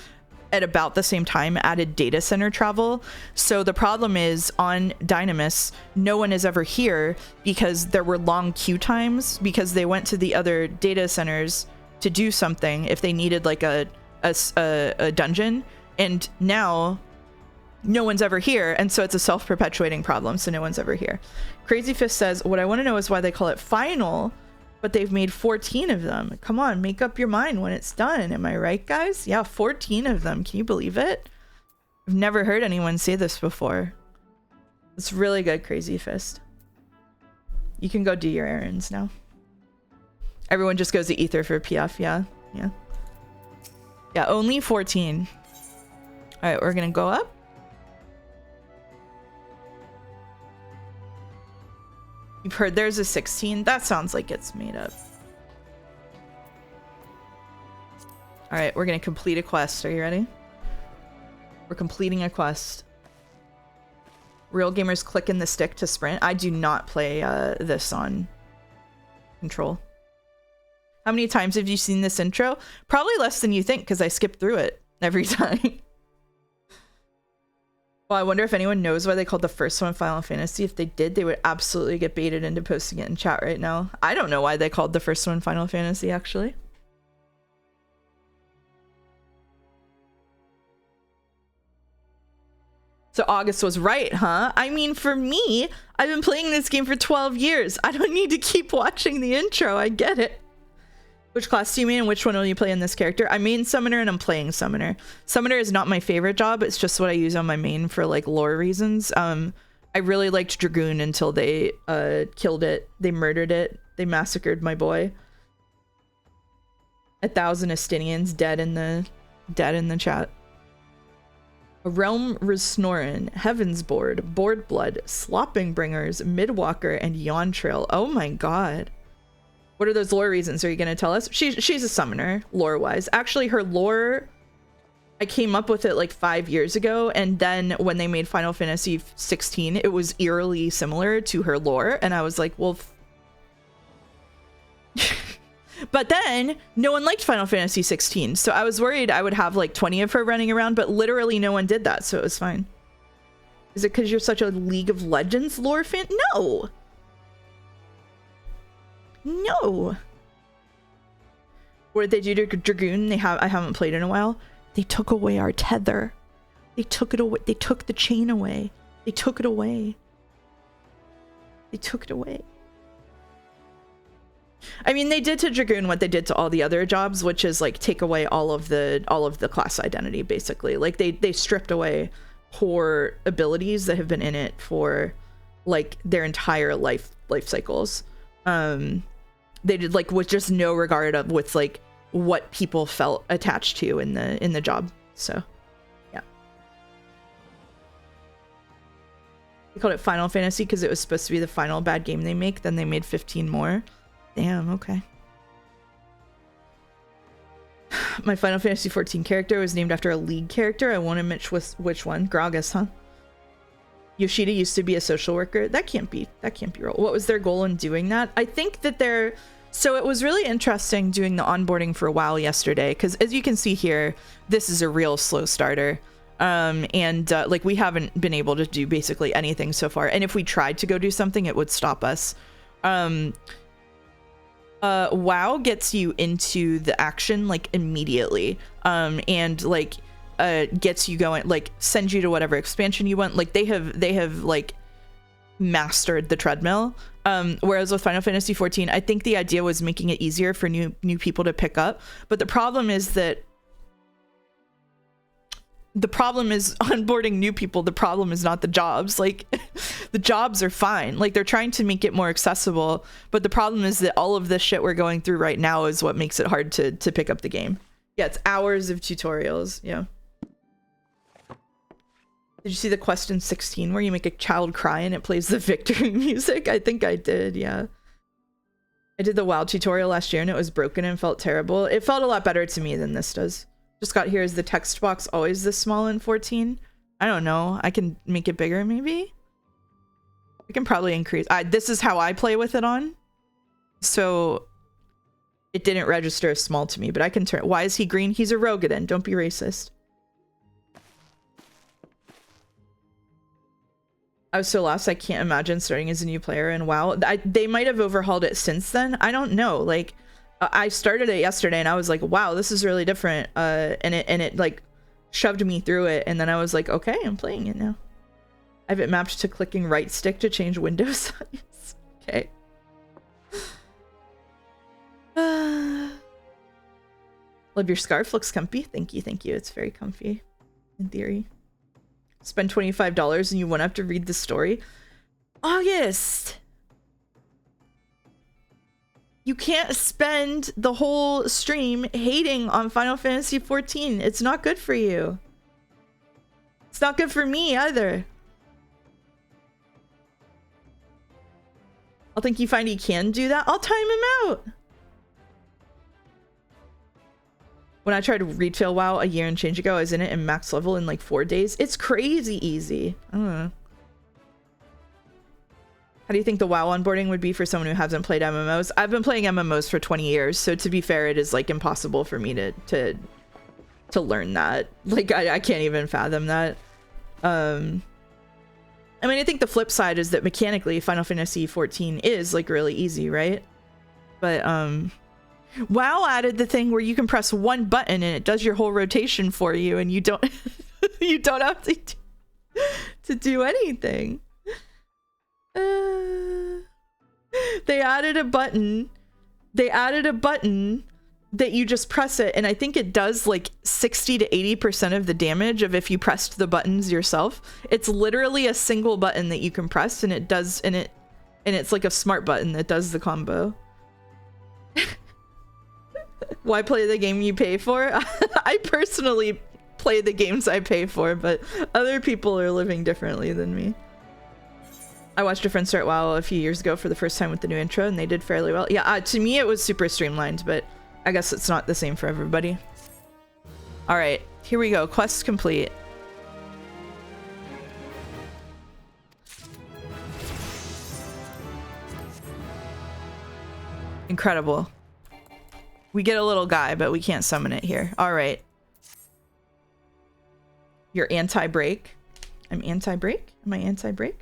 at about the same time added data center travel. So the problem is on Dynamis, no one is ever here because there were long queue times because they went to the other data centers to do something if they needed like a dungeon, and now no one's ever here, and so it's a self-perpetuating problem, so no one's ever here. Crazy Fist says, what I want to know is why they call it final, but they've made 14 of them. Come on, make up your mind when it's done. Am I right, guys? Yeah, 14 of them. Can you believe it? I've never heard anyone say this before. It's really good, Crazy Fist. You can go do your errands now. Everyone just goes to Ether for PF, yeah. Yeah, only 14. All right, we're gonna go up. You've heard there's a 16. That sounds like it's made up. All right, we're gonna complete a quest. Are you ready? We're completing a quest. Real gamers clicking the stick to sprint. I do not play this on control. How many times have you seen this intro? Probably less than you think because I skip through it every time. Well, I wonder if anyone knows why they called the first one Final Fantasy. If they did, they would absolutely get baited into posting it in chat right now. I don't know why they called the first one Final Fantasy, actually. So August was right, huh? I mean, for me, I've been playing this game for 12 years. I don't need to keep watching the intro. I get it. Which class do you main and which one will you play in this character? I main Summoner and I'm playing Summoner. Summoner is not my favorite job. It's just what I use on my main for like lore reasons. I really liked Dragoon until they killed it. They murdered it. They massacred my boy. 1,000 Estinians dead in the chat. A Realm Resnoran, Heaven's Board, Board Blood, Slopping Bringers, Midwalker, and Yawn Trail. Oh my god. What are those lore reasons? Are you going to tell us? She's a summoner, lore-wise. Actually, her lore I came up with it like 5 years ago, and then when they made Final Fantasy 16, it was eerily similar to her lore, and I was like, well, but then no one liked Final Fantasy 16, so I was worried I would have like 20 of her running around, but literally no one did that, so it was fine. Is it because you're such a League of Legends lore fan? No. No. What did they do to Dragoon? I haven't played in a while. They took away our tether. They took it away. They took the chain away. They took it away. They took it away. I mean, they did to Dragoon what they did to all the other jobs, which is like take away all of the class identity, basically. Like they stripped away core abilities that have been in it for like their entire life cycles. They did like with just no regard of with like what people felt attached to in the job. So yeah, they called it Final Fantasy because it was supposed to be the final bad game they make. Then they made 15 more. Damn. Okay. My Final Fantasy 14 character was named after a League character. I won't admit which one. Gragas, huh? Yoshida used to be a social worker. That can't be real. What was their goal in doing that? I think that so it was really interesting doing the onboarding for WoW yesterday, because as you can see here, this is a real slow starter. Like we haven't been able to do basically anything so far. And if we tried to go do something, it would stop us. WoW gets you into the action like immediately. And like gets you going, like sends you to whatever expansion you want. Like they have like mastered the treadmill. Whereas with Final Fantasy 14, I think the idea was making it easier for new people to pick up. But the problem is onboarding new people. The problem is not the jobs. Like the jobs are fine. Like they're trying to make it more accessible. But the problem is that all of this shit we're going through right now is what makes it hard to pick up the game. Yeah, it's hours of tutorials. Yeah. Did you see the quest in 16 where you make a child cry and it plays the victory music? I think I did, yeah. I did the WoW tutorial last year and it was broken and felt terrible. It felt a lot better to me than this does. Just got here, is the text box always this small in 14? I don't know. I can make it bigger maybe? I can probably increase. This is how I play with it on. So it didn't register as small to me, but I can turn. Why is he green? He's a Rogadin. Don't be racist. I was so lost. I can't imagine starting as a new player in WoW. They might have overhauled it since then. I don't know. Like, I started it yesterday and I was like, wow, this is really different. And it like shoved me through it. And then I was like, okay, I'm playing it now. I have it mapped to clicking right stick to change window size. Okay. Love your scarf. Looks comfy. Thank you. Thank you. It's very comfy in theory. Spend $25 and you won't have to read the story. August! You can't spend the whole stream hating on Final Fantasy 14. It's not good for you. It's not good for me either. I'll think you find he can do that. I'll time him out. When I tried to retail WoW a year and change ago, I was in it in max level in like 4 days. It's crazy easy. I don't know. How do you think the WoW onboarding would be for someone who hasn't played MMOs? I've been playing MMOs for 20 years, so to be fair, it is like impossible for me to learn that. Like I can't even fathom that. I mean, I think the flip side is that mechanically Final Fantasy 14 is like really easy, right? But WoW added the thing where you can press one button and it does your whole rotation for you, and you don't you don't have to do anything. They added a button. They added a button that you just press it, and I think it does like 60 to 80% of the damage of if you pressed the buttons yourself. It's literally a single button that you can press, and it does, and it's like a smart button that does the combo. Why play the game you pay for? I personally play the games I pay for, but other people are living differently than me. I watched a friend start WoW a few years ago for the first time with the new intro, and they did fairly well. Yeah, to me it was super streamlined, but I guess it's not the same for everybody. All right, Here we go. Quest complete. Incredible. We get a little guy, but we can't summon it here. All right. You're anti-break. I'm anti-break. Am I anti-break?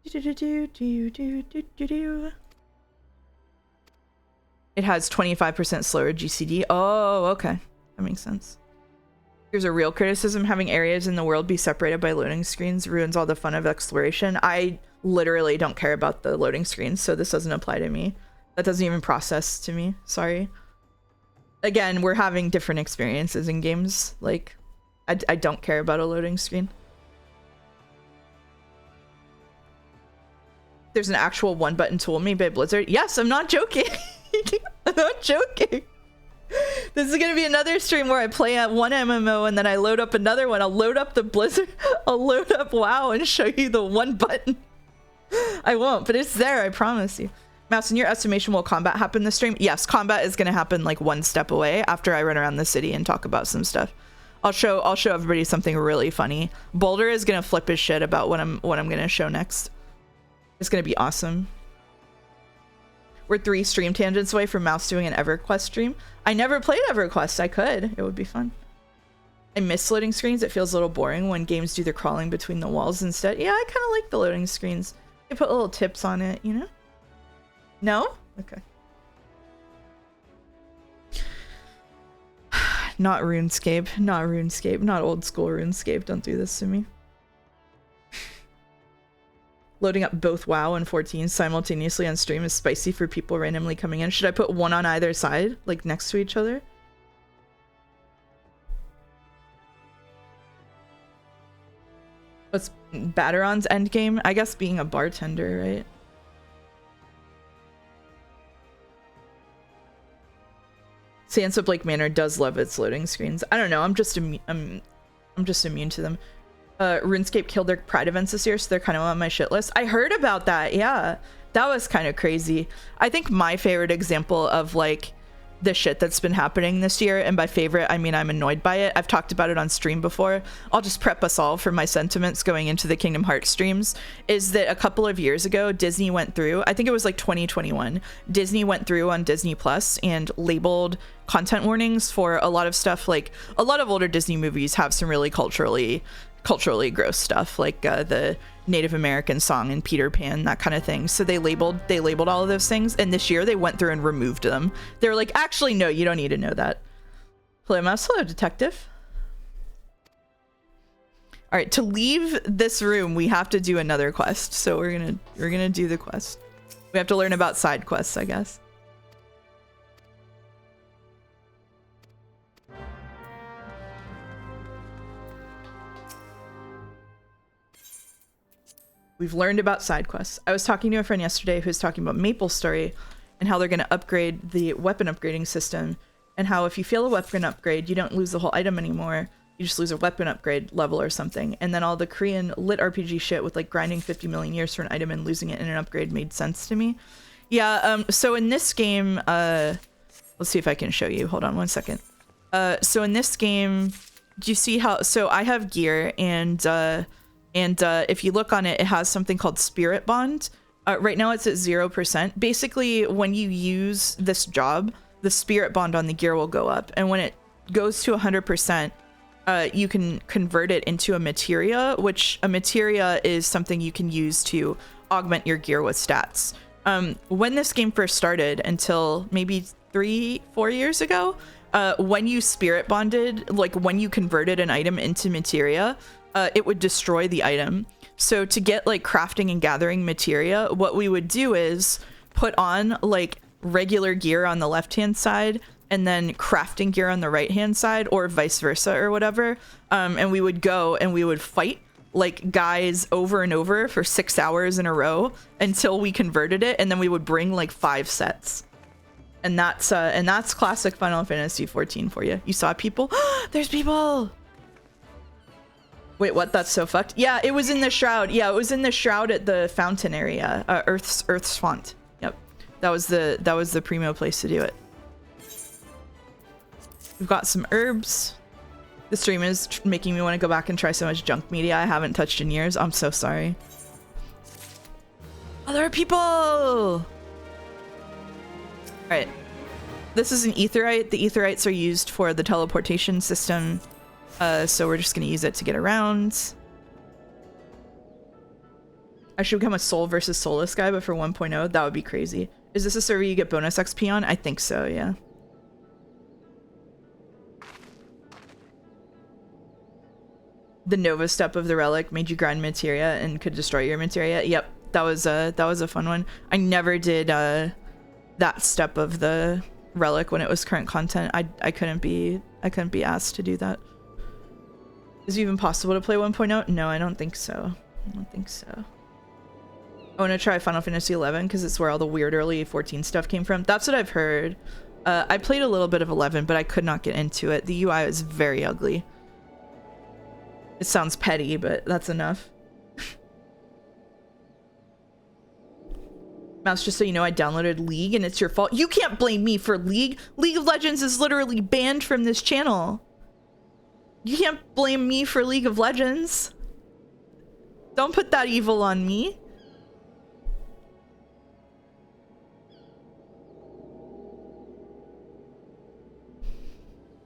It has 25% slower GCD. Oh, okay. That makes sense. Here's a real criticism. Having areas in the world be separated by loading screens ruins all the fun of exploration. I literally don't care about the loading screens, so this doesn't apply to me. That doesn't even process to me. Sorry. Again, we're having different experiences in games. Like, I don't care about a loading screen. There's an actual one-button tool made by Blizzard. Yes, I'm not joking. I'm not joking. This is gonna be another stream where I play at one MMO and then I load up another one. I'll load up the Blizzard. I'll load up WoW and show you the one button. I won't, but it's there. I promise you. Mouse, in your estimation, will combat happen this stream? Yes, combat is gonna happen like one step away after I run around the city and talk about some stuff. I'll show everybody something really funny. Boulder is gonna flip his shit about what I'm gonna show next. It's gonna be awesome. We're 3 stream tangents away from Mouse doing an EverQuest stream. I never played EverQuest. I could. It would be fun. I miss loading screens. It feels a little boring when games do the crawling between the walls instead. Yeah, I kind of like the loading screens. They put little tips on it, you know? No? Okay. Not RuneScape. Not RuneScape. Not old school RuneScape. Don't do this to me. Loading up both WoW and 14 simultaneously on stream is spicy for people randomly coming in. Should I put one on either side, like next to each other? What's Batteron's endgame? I guess being a bartender, right? Sansa Blake Manor does love its loading screens. I don't know. I'm just immune to them. RuneScape killed their Pride events this year, so they're kind of on my shit list. I heard about that. Yeah, that was kind of crazy. I think my favorite example of like the shit that's been happening this year, and by favorite I mean I'm annoyed by it. I've talked about it on stream before. I'll just prep us all for my sentiments going into the Kingdom Hearts streams. Is that a couple of years ago Disney went through, I think it was like 2021, Disney went through on Disney Plus and labeled content warnings for a lot of stuff. Like a lot of older Disney movies have some really culturally gross stuff, like the Native American song in Peter Pan, that kind of thing. So they labeled all of those things, and this year they went through and removed them. They were like, actually no, you don't need to know that. Hello Mouse. Hello Detective. All right, to leave this room we have to do another quest, so we're gonna do the quest. We have to learn about side quests, I guess. We've learned about side quests. I was talking to a friend yesterday who was talking about MapleStory and how they're going to upgrade the weapon upgrading system, and how if you fail a weapon upgrade, you don't lose the whole item anymore. You just lose a weapon upgrade level or something. And then all the Korean lit RPG shit with like grinding 50 million years for an item and losing it in an upgrade made sense to me. Yeah, so in this game, let's see if I can show you. Hold on one second. So in this game, do you see how, so I have gear, and if you look on it, it has something called Spirit Bond. Right now it's at 0%. Basically, when you use this job, the Spirit Bond on the gear will go up. And when it goes to 100%, you can convert it into a materia, which a materia is something you can use to augment your gear with stats. When this game first started, until maybe 3-4 years ago, when you Spirit Bonded, like when you converted an item into materia, it would destroy the item. So to get like crafting and gathering materia, what we would do is put on like regular gear on the left hand side and then crafting gear on the right hand side, or vice versa or whatever. And we would go and we would fight like guys over and over for 6 hours in a row until we converted it, and then we would bring like 5 sets. And that's classic Final Fantasy 14 for you. You saw people? There's people! Wait, what? That's so fucked. Yeah, it was in the shroud. Yeah, it was in the shroud at the fountain area. Earth's font. Yep. That was the primo place to do it. We've got some herbs. The stream is making me want to go back and try so much junk media I haven't touched in years. I'm so sorry. Other people! Alright. This is an aetheryte. The aetherites are used for the teleportation system. So we're just going to use it to get around. I should become a soul versus soulless guy, but for 1.0, that would be crazy. Is this a server you get bonus XP on? I think so, yeah. The Nova step of the relic made you grind materia and could destroy your materia. Yep, that was a fun one. I never did that step of the relic when it was current content. I couldn't be asked to do that. Is it even possible to play 1.0? No, I don't think so. I don't think so. I want to try Final Fantasy XI because it's where all the weird early 14 stuff came from. That's what I've heard. I played a little bit of 11, but I could not get into it. The UI is very ugly. It sounds petty, but that's enough. Mouse, just so you know, I downloaded League and it's your fault. You can't blame me for League. League of Legends is literally banned from this channel. You can't blame me for League of Legends. Don't put that evil on me.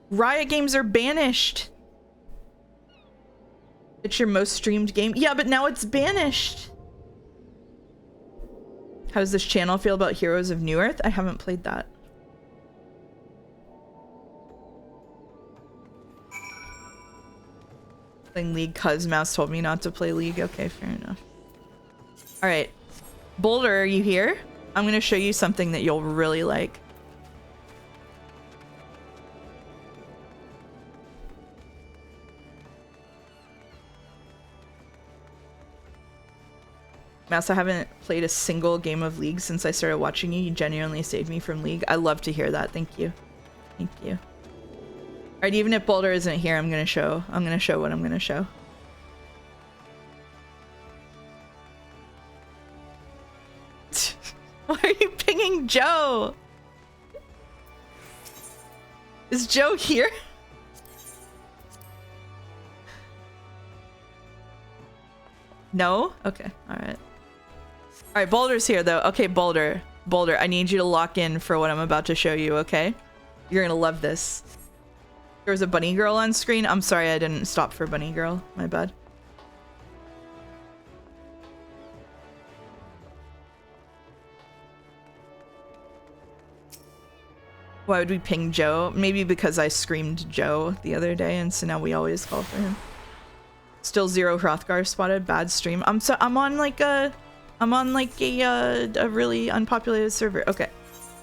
Riot games are banished. It's your most streamed game. Yeah, but now it's banished. How does this channel feel about Heroes of New Earth? I haven't played that. Playing League cuz Mouse told me not to play League. Okay, fair enough. Alright. Boulder, are you here? I'm gonna show you something that you'll really like. Mouse, I haven't played a single game of League since I started watching you. You genuinely saved me from League. I love to hear that. Thank you. Thank you. Alright, even if Boulder isn't here, I'm gonna show what I'm gonna show. Why are you pinging Joe? Is Joe here? No? Okay, alright. Alright, Boulder's here though. Okay, Boulder. Boulder, I need you to lock in for what I'm about to show you, okay? You're gonna love this. There was a bunny girl on screen. I'm sorry I didn't stop for bunny girl. My bad. Why would we ping Joe? Maybe because I screamed Joe the other day and so now we always call for him. Still 0 Hrothgar spotted. Bad stream. I'm on like a really unpopulated server. Okay.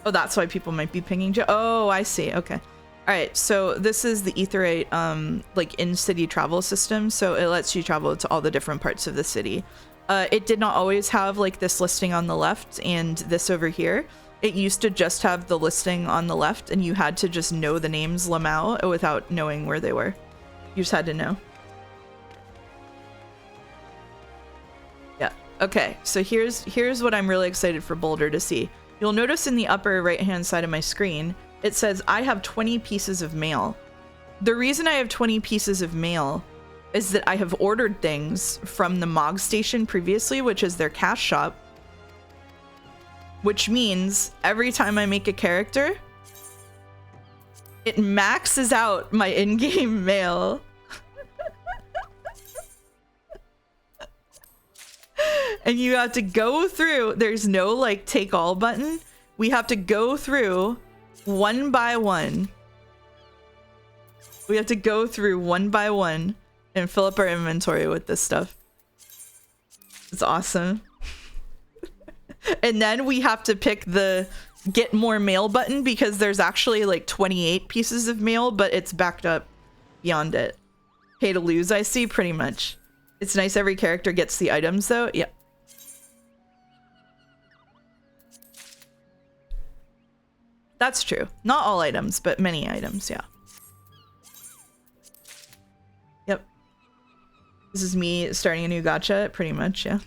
Oh, that's why people might be pinging Joe. Oh, I see. Okay. All right. So this is the Aetherite, like in-city travel system. So it lets you travel to all the different parts of the city. It did not always have like this listing on the left and this over here. It used to just have the listing on the left and you had to just know the names Lamau without knowing where they were. You just had to know. Yeah. Okay. So here's what I'm really excited for Boulder to see. You'll notice in the upper right-hand side of my screen, it says I have 20 pieces of mail. The reason I have 20 pieces of mail is that I have ordered things from the Mog station previously, which is their cash shop. Which means every time I make a character, it maxes out my in-game mail. And you have to go through, there's no like take all button. We have to go through one by one. We have to go through one by one and fill up our inventory with this stuff. It's awesome. And then we have to pick the get more mail button because there's actually like 28 pieces of mail, but it's backed up beyond it. Pay to lose, I see, pretty much. It's nice every character gets the items though. Yeah. That's true. Not all items, but many items, yeah. Yep. This is me starting a new gacha, pretty much, yeah.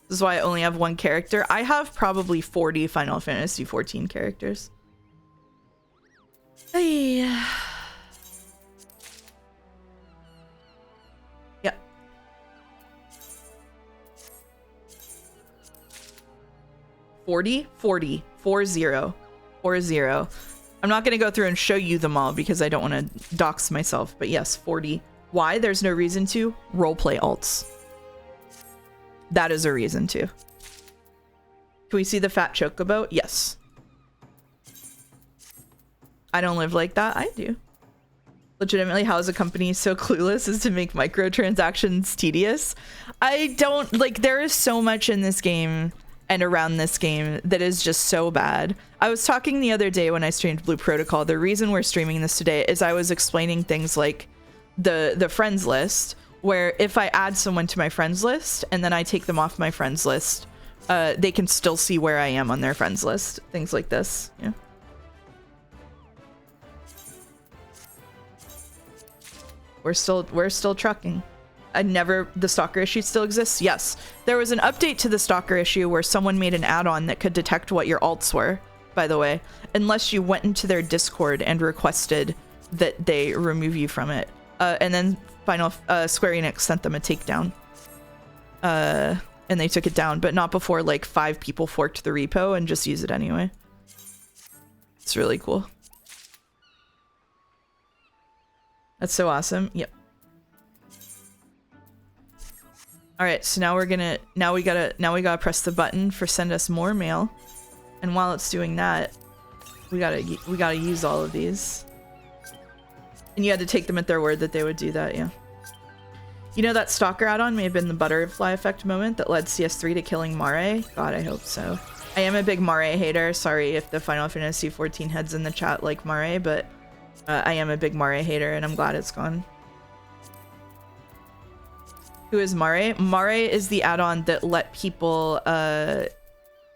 This is why I only have one character. I have probably 40 Final Fantasy XIV characters. Hey. 40, 40, 40, 40. I'm not going to go through and show you them all because I don't want to dox myself, but yes, 40. Why? There's no reason to. Roleplay alts. That is a reason to. Can we see the fat chocobo? Yes. I don't live like that. I do. Legitimately, how is a company so clueless as to make microtransactions tedious? I don't, like, there is so much in this game and around this game that is just so bad. I was talking the other day when I streamed Blue Protocol. The reason we're streaming this today is I was explaining things like the friends list, where if I add someone to my friends list and then I take them off my friends list, they can still see where I am on their friends list. Things like this. Yeah. We're still trucking. The stalker issue still exists. Yes, there was an update to the stalker issue where someone made an add-on that could detect what your alts were, by the way, unless you went into their Discord and requested that they remove you from it. And then Square Enix sent them a takedown. And they took it down, but not before like 5 people forked the repo and just use it anyway. It's really cool. That's so awesome. Yep. All right, so now we gotta press the button for send us more mail. And while it's doing that, we gotta use all of these. And you had to take them at their word that they would do that, yeah. You know, that stalker add-on may have been the butterfly effect moment that led CS3 to killing Mare? God, I hope so. I am a big Mare hater. Sorry if the Final Fantasy XIV heads in the chat like Mare, but I am a big Mare hater and I'm glad it's gone. Who is Mare? Mare is the add-on that let people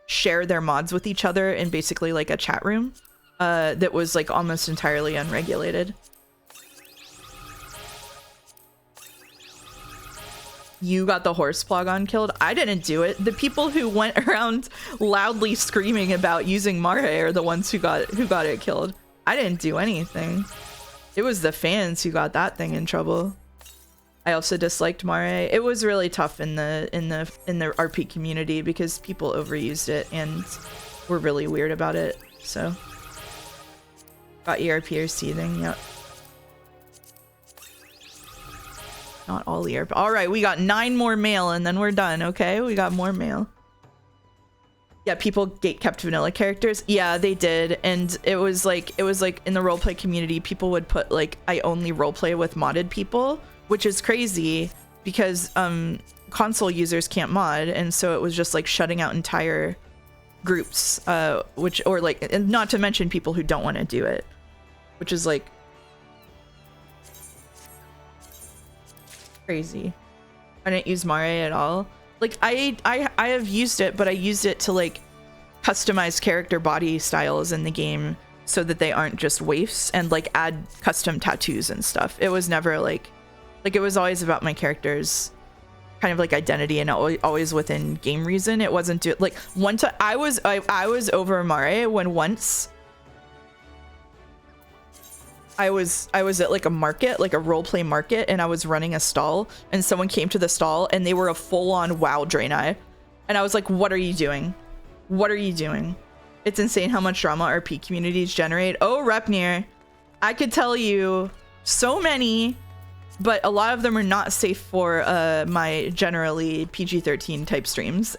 share their mods with each other in basically like a chat room that was like almost entirely unregulated. You got the horse Plogon killed? I didn't do it. The people who went around loudly screaming about using Mare are the ones who got it killed. I didn't do anything. It was the fans who got that thing in trouble. I also disliked Mare. It was really tough in the RP community because people overused it and were really weird about it. So got ERPers seething. Yep. Not all ERP. All right, we got 9 more mail and then we're done. Okay, we got more mail. Yeah, people kept vanilla characters. Yeah, they did. And it was like in the roleplay community, people would put like, I only roleplay with modded people, which is crazy because console users can't mod. And so it was just like shutting out entire groups, or not to mention people who don't want to do it, which is like crazy. I didn't use Mare at all. Like I have used it, but I used it to like customize character body styles in the game so that they aren't just waifs and like add custom tattoos and stuff. It was never like it was always about my character's kind of like identity and always within game reason. It wasn't like one time I was over Mare when once I was at like a market, like a roleplay market, and I was running a stall and someone came to the stall and they were a full-on WoW Draenei. And I was like, what are you doing? What are you doing? It's insane how much drama RP communities generate. Oh, Repnir, I could tell you so many, but a lot of them are not safe for my generally PG-13 type streams.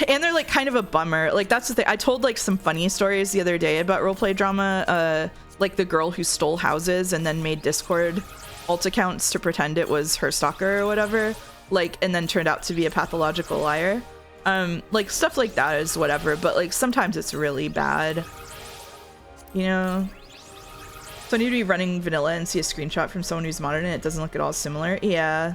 And they're like kind of a bummer. Like that's the thing. I told like some funny stories the other day about roleplay drama. Like the girl who stole houses and then made Discord alt accounts to pretend it was her stalker or whatever. Like, and then turned out to be a pathological liar. Like stuff like that is whatever, but like sometimes it's really bad. You know? So I need to be running vanilla and see a screenshot from someone who's modern and it doesn't look at all similar. Yeah.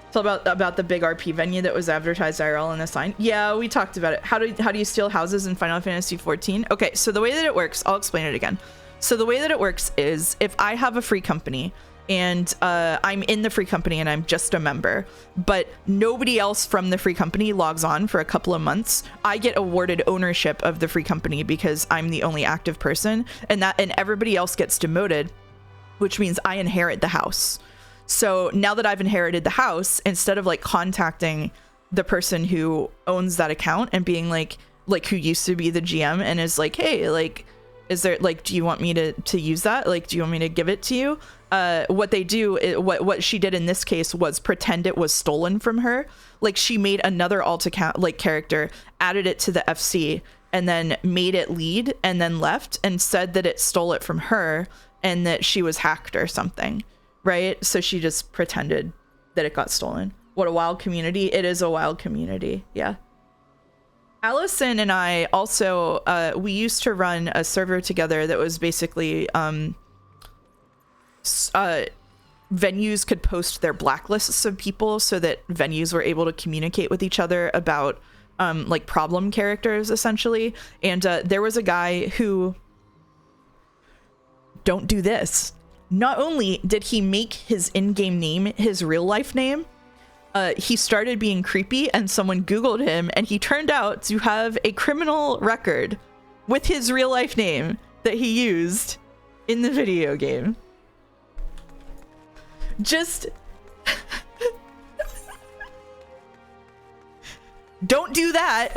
It's all about the big RP venue that was advertised IRL on the sign. Yeah, we talked about it. How do you steal houses in Final Fantasy XIV? Okay, so the way that it works, I'll explain it again. So the way that it works is if I have a free company and I'm in the free company and I'm just a member, but nobody else from the free company logs on for a couple of months, I get awarded ownership of the free company because I'm the only active person, and everybody else gets demoted, which means I inherit the house. So now that I've inherited the house, instead of like contacting the person who owns that account and being like who used to be the GM and is like, hey, like, is there like, do you want me to use that? Like, do you want me to give it to you? What they do, what she did in this case was pretend it was stolen from her. Like she made another alt account, like character, added it to the FC, and then made it lead and then left and said that it stole it from her and that she was hacked or something, right? So she just pretended that it got stolen. What a wild community. It is a wild community. Yeah. Allison and I also, we used to run a server together that was basically, venues could post their blacklists of people so that venues were able to communicate with each other about, like problem characters essentially. And, there was a guy who, don't do this. Not only did he make his in-game name his real life name, he started being creepy and someone Googled him and he turned out to have a criminal record with his real life name that he used in the video game. Just don't do that.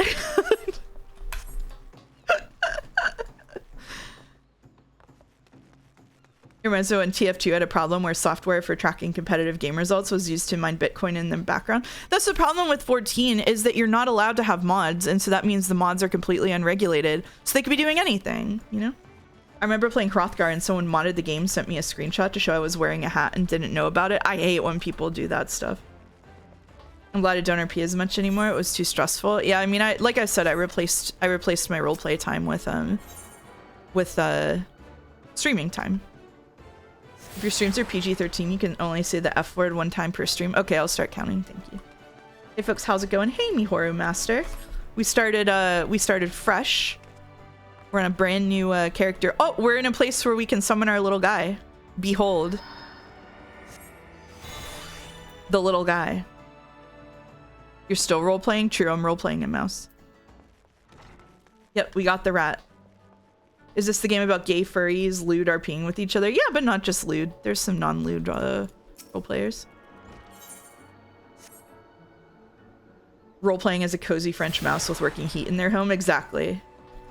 It reminds me when TF2 had a problem where software for tracking competitive game results was used to mine Bitcoin in the background. That's the problem with 14 is that you're not allowed to have mods. And so that means the mods are completely unregulated. So they could be doing anything, you know? I remember playing Hrothgar and someone modded the game, sent me a screenshot to show I was wearing a hat and didn't know about it. I hate when people do that stuff. I'm glad I don't RP as much anymore. It was too stressful. Yeah, I mean, like I said, I replaced my roleplay time with streaming time. If your streams are PG-13, you can only say the F word one time per stream. Okay, I'll start counting. Thank you. Hey folks, how's it going? Hey, Mihoru Master. We started fresh. We're on a brand new character. Oh, we're in a place where we can summon our little guy. Behold. The little guy. You're still role-playing? True, I'm role-playing a mouse. Yep, we got the rat. Is this the game about gay furries, lewd RPing with each other? Yeah, but not just lewd. There's some non-lewd role players. Role-playing as a cozy French mouse with working heat in their home. Exactly.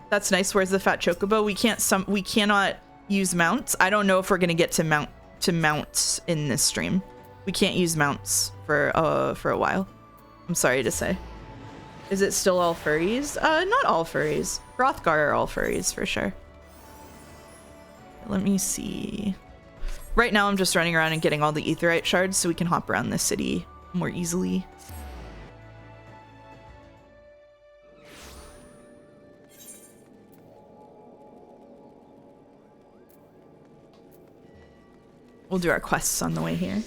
That's nice. Where's the fat chocobo? We cannot use mounts. I don't know if we're gonna get to mounts in this stream. We can't use mounts for a while. I'm sorry to say. Is it still all furries? Not all furries. Hrothgar are all furries for sure. Let me see. Right now I'm just running around and getting all the aetherite shards so we can hop around the city more easily. We'll do our quests on the way here.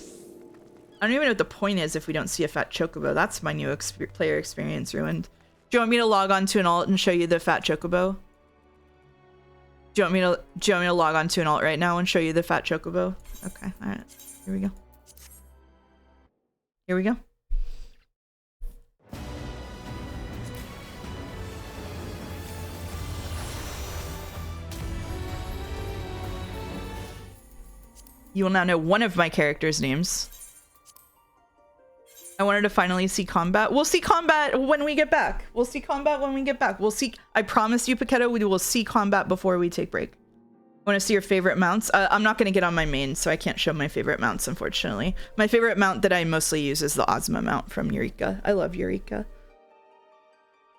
I don't even know what the point is if we don't see a fat chocobo. That's my new player experience ruined. Do you want me to log on to an alt and show you the fat chocobo? Do you want me to log on to an alt right now and show you the fat chocobo? Okay, all right. Here we go. Here we go. You will now know one of my characters' names. I wanted to finally see combat. We'll see combat when we get back. We'll see combat when we get back. We'll see. I promise you, Paquetto, we will see combat before we take break. Want to see your favorite mounts? I'm not going to get on my main, so I can't show my favorite mounts, unfortunately. My favorite mount that I mostly use is the Ozma mount from Eureka. I love Eureka.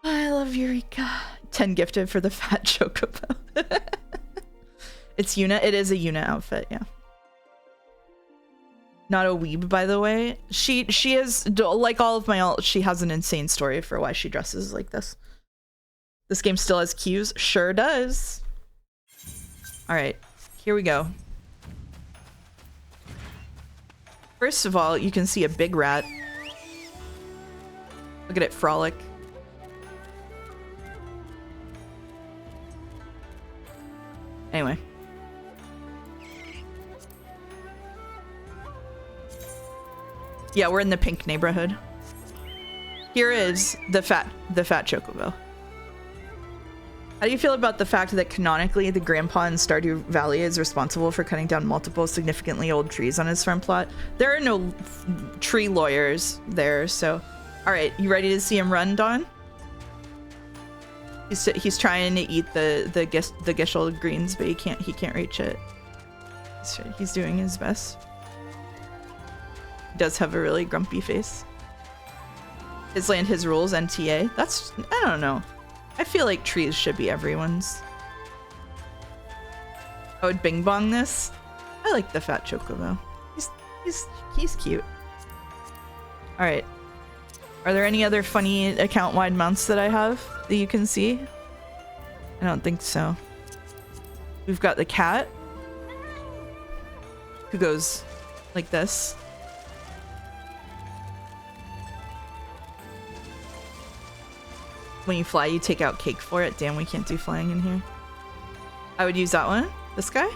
I love Eureka. 10 gifted for the fat chocobo. It's Yuna. It is a Yuna outfit, yeah. Not a weeb, by the way. She is, like all of my alts, she has an insane story for why she dresses like this. This game still has cues? Sure does. Alright, here we go. First of all, you can see a big rat. Look at it frolic. Anyway. Yeah, we're in the pink neighborhood. Here is the fat chocobo. How do you feel about the fact that canonically the grandpa in Stardew Valley is responsible for cutting down multiple significantly old trees on his farm plot? There are no tree lawyers there, so... Alright, you ready to see him run, Dawn? He's trying to eat the Gishel greens, but he can't reach it. He's doing his best. He does have a really grumpy face. His land, his rules, NTA. That's... I don't know. I feel like trees should be everyone's. I would bing bong this. I like the fat chocobo. He's cute. All right. Are there any other funny account-wide mounts that I have that you can see? I don't think so. We've got the cat, who goes like this. When you fly, you take out cake for it. Damn, we can't do flying in here. I would use that one. This guy.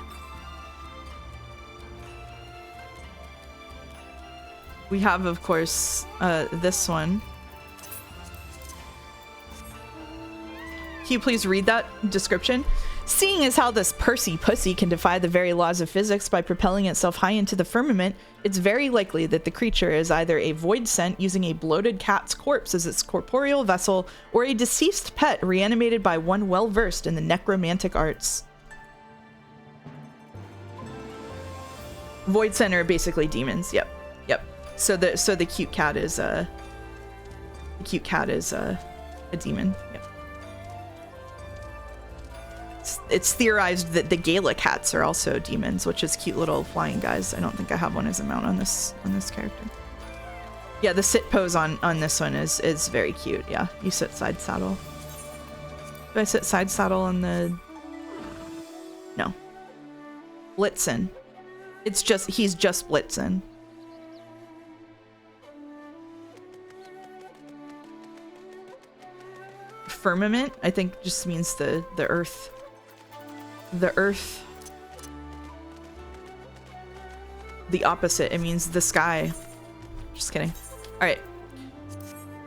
We have, of course, this one. Can you please read that description? Seeing as how this Percy pussy can defy the very laws of physics by propelling itself high into the firmament, it's very likely that the creature is either a void sent using a bloated cat's corpse as its corporeal vessel, or a deceased pet reanimated by one well-versed in the necromantic arts. Void sent are basically demons. Yep. So the cute cat is a demon. Yep. It's theorized that the Gala cats are also demons, which is cute little flying guys. I don't think I have one as a mount on this character. Yeah, the sit pose on this one is very cute. Yeah, you sit side saddle. Do I sit side saddle on the... No. Blitzen. He's just Blitzen. Firmament, I think, just means the earth. The earth. The opposite, it means the sky. Just kidding. Alright.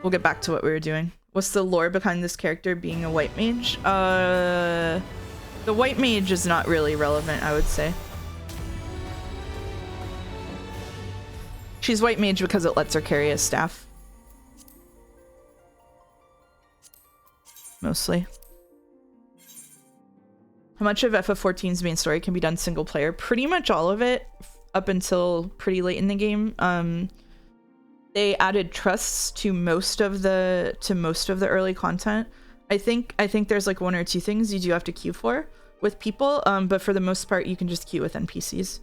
We'll get back to what we were doing. What's the lore behind this character being a white mage? The white mage is not really relevant, I would say. She's white mage because it lets her carry a staff. Mostly. How much of FF14's main story can be done single player? Pretty much all of it up until pretty late in the game. They added trusts to most of the early content. I think there's like one or two things you do have to queue for with people, but for the most part you can just queue with NPCs.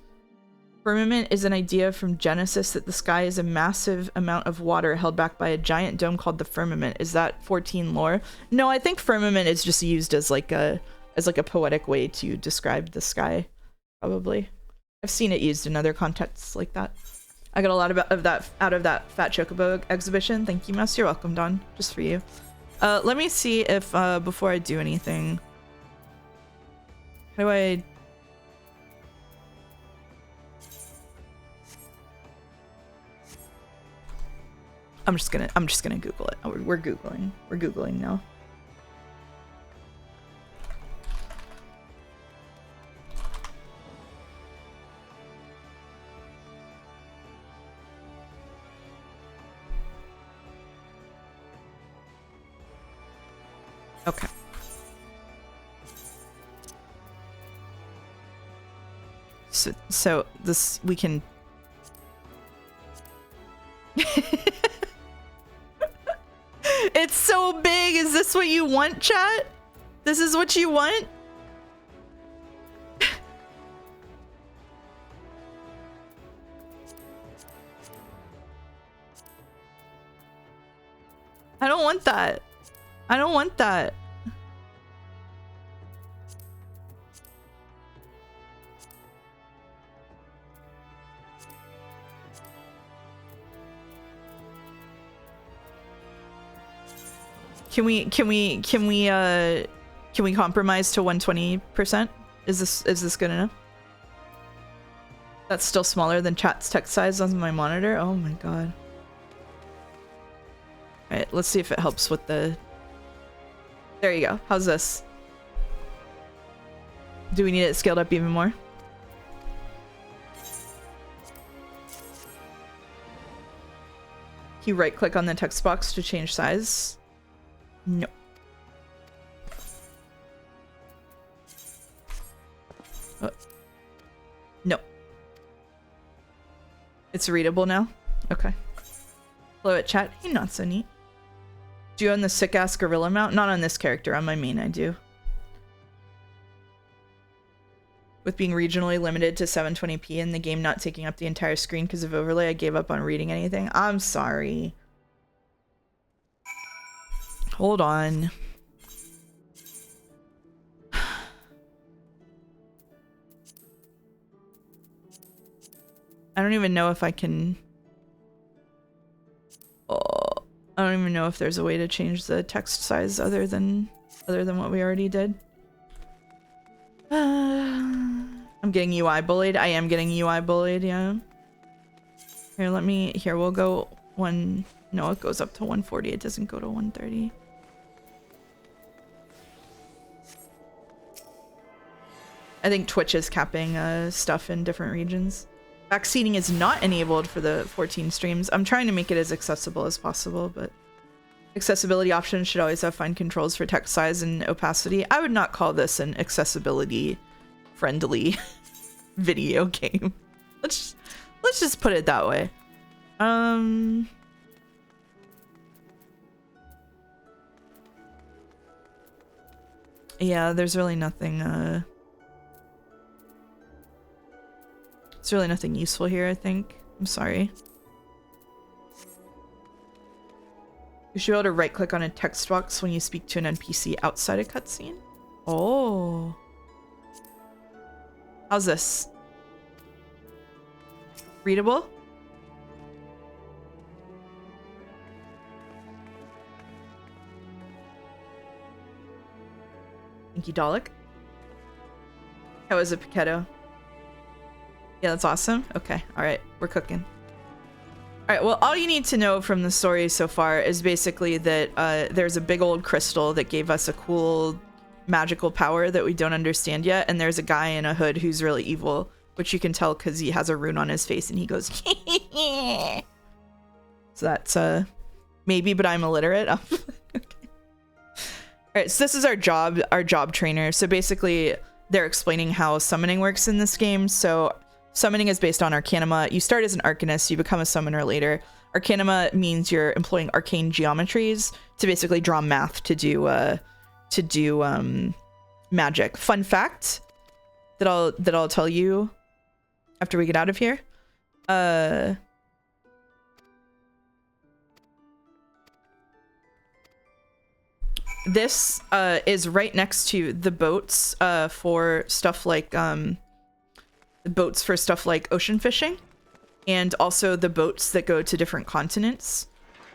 Firmament is an idea from Genesis that the sky is a massive amount of water held back by a giant dome called the firmament. Is that 14 lore? No, I think firmament is just used as like a poetic way to describe the sky, probably. I've seen it used in other contexts like that. I got a lot of that out of that Fat Chocobo exhibition. Thank you, Mouse. You're welcome, Don. Just for you. Let me see if before I do anything, how do I... I'm just gonna Google it. Oh, we're Googling now. Okay. So this we can. It's so big. Is this what you want, chat? This is what you want? I don't want that. I don't want that. Can we compromise to 120%? Is this good enough? That's still smaller than chat's text size on my monitor. Oh my god. Alright, let's see if it helps with the... There you go. How's this? Do we need it scaled up even more? Can you right click on the text box to change size? No. No. It's readable now? Okay. Hello at chat. Hey, not so neat. Do you own the sick ass gorilla mount? Not on this character. On my main, I do. With being regionally limited to 720p and the game not taking up the entire screen because of overlay, I gave up on reading anything. I'm sorry. Hold on. I don't even know if I can... Oh, I don't even know if there's a way to change the text size other than what we already did. I'm getting UI bullied. I am getting UI bullied, yeah. Here, we'll go one... No, it goes up to 140. It doesn't go to 130. I think Twitch is capping stuff in different regions. Backseating is not enabled for the 14 streams. I'm trying to make it as accessible as possible, but accessibility options should always have fine controls for text size and opacity. I would not call this an accessibility friendly video game. Let's just put it that way. Yeah, there's really nothing it's really nothing useful here, I think. I'm sorry. You should be able to right click on a text box when you speak to an NPC outside a cutscene. Oh. How's this? Readable? Thank you, Dalek. How is it, Paquetto? Yeah, that's awesome. Okay, alright, we're cooking. Alright, well, all you need to know from the story so far is basically that there's a big old crystal that gave us a cool magical power that we don't understand yet, and there's a guy in a hood who's really evil, which you can tell because he has a rune on his face and he goes So that's maybe, but I'm illiterate. Okay. Alright, so this is our job trainer. So basically they're explaining how summoning works in this game. So summoning is based on Arcanima. You start as an Arcanist, you become a summoner later. Arcanima means you're employing arcane geometries to basically draw math to do magic. Fun fact that I'll tell you after we get out of here. This is right next to the boats for stuff like ocean fishing, and also the boats that go to different continents.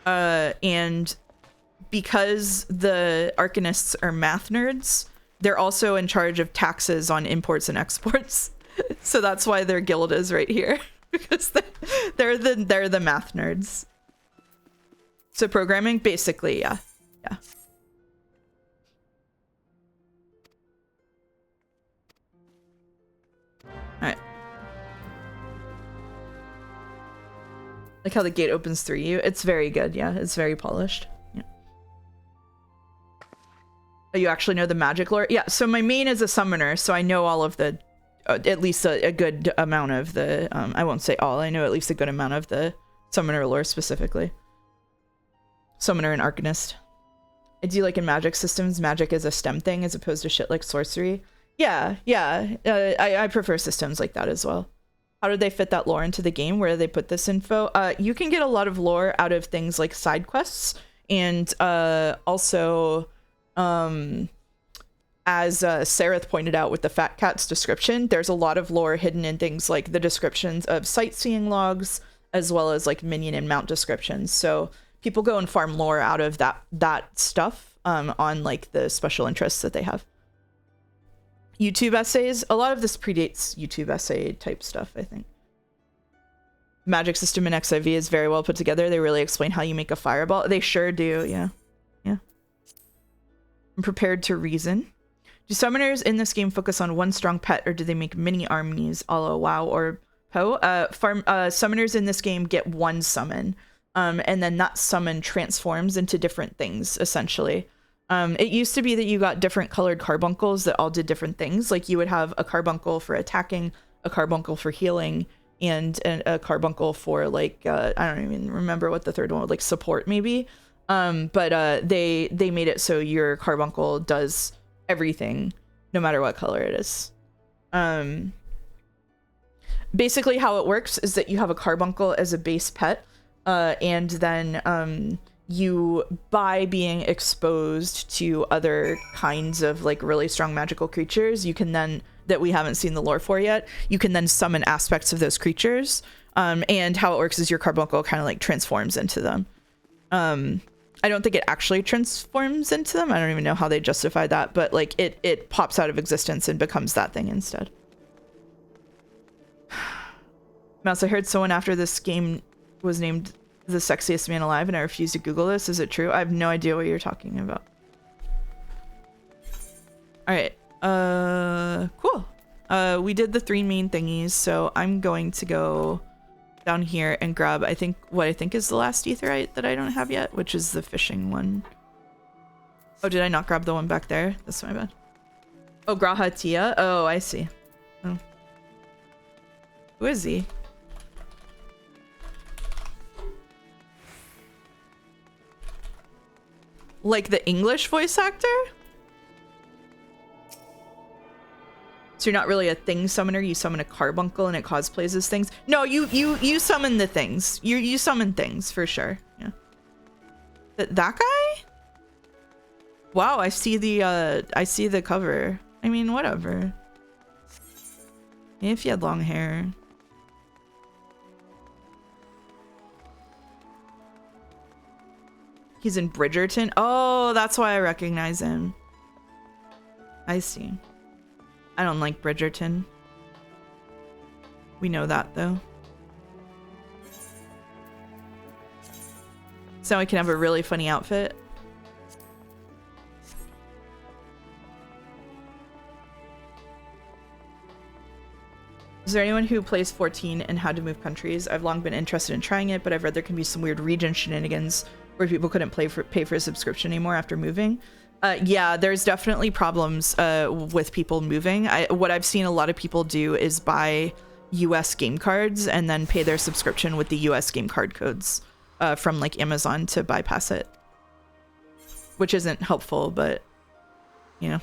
And because the Arcanists are math nerds, they're also in charge of taxes on imports and exports. So that's why their guild is right here, because they're the math nerds. So programming, basically, yeah. Alright. Like how the gate opens through you. It's very good, yeah. It's very polished. Yeah. Oh, you actually know the magic lore? Yeah, so my main is a summoner, so I know all of the... at least a good amount of the... I won't say all, I know at least a good amount of the summoner lore specifically. Summoner and Arcanist. I do like in magic systems, magic is a STEM thing as opposed to shit like sorcery. Yeah. I prefer systems like that as well. How did they fit that lore into the game? Where did they put this info? You can get a lot of lore out of things like side quests, and also, as Sareth pointed out with the Fat Cat's description, there's a lot of lore hidden in things like the descriptions of sightseeing logs, as well as like minion and mount descriptions. So people go and farm lore out of that stuff on like the special interests that they have. YouTube essays, a lot of this predates YouTube essay type stuff, I think. Magic system in XIV is very well put together. They really explain how you make a fireball. They sure do, yeah. I'm prepared to reason. Do summoners in this game focus on one strong pet, or do they make mini armies a la WoW or Poe? Summoners in this game get one summon, and then that summon transforms into different things, essentially. It used to be that you got different colored carbuncles that all did different things. Like you would have a carbuncle for attacking, a carbuncle for healing, and a carbuncle for like, I don't even remember what the third one was, like support maybe. But they made it so your carbuncle does everything no matter what color it is. Basically how it works is that you have a carbuncle as a base pet, and then you, by being exposed to other kinds of like really strong magical creatures, you can then, that we haven't seen the lore for yet, you can then summon aspects of those creatures, and how it works is your carbuncle kind of like transforms into them. I don't think it actually transforms into them. I don't even know how they justify that, but like it pops out of existence and becomes that thing instead. Mouse, I heard someone after this game was named the sexiest man alive, and I refuse to Google this. Is it true? I have no idea what you're talking about. All right. Cool. We did the 3 main thingies, so I'm going to go down here and grab, I think, what I think is the last aetherite that I don't have yet, which is the fishing one. Oh, did I not grab the one back there? That's my bad. Oh, Graha Tia? Oh, I see. Oh. Who is he? Like the English voice actor? So you're not really a thing summoner, you summon a carbuncle and it cosplays as things. No, you summon the things. You summon things for sure. Yeah. That guy? Wow, I see the cover. I mean, whatever. If you had long hair. He's in Bridgerton. Oh, that's why I recognize him. I see. I don't like Bridgerton. We know that, though. So I can have a really funny outfit. Is there anyone who plays 14 and how to move countries? I've long been interested in trying it, but I've read there can be some weird region shenanigans where people couldn't pay for a subscription anymore after moving. Yeah, there's definitely problems with people moving. What I've seen a lot of people do is buy US game cards and then pay their subscription with the US game card codes from like Amazon to bypass it, which isn't helpful, but you know,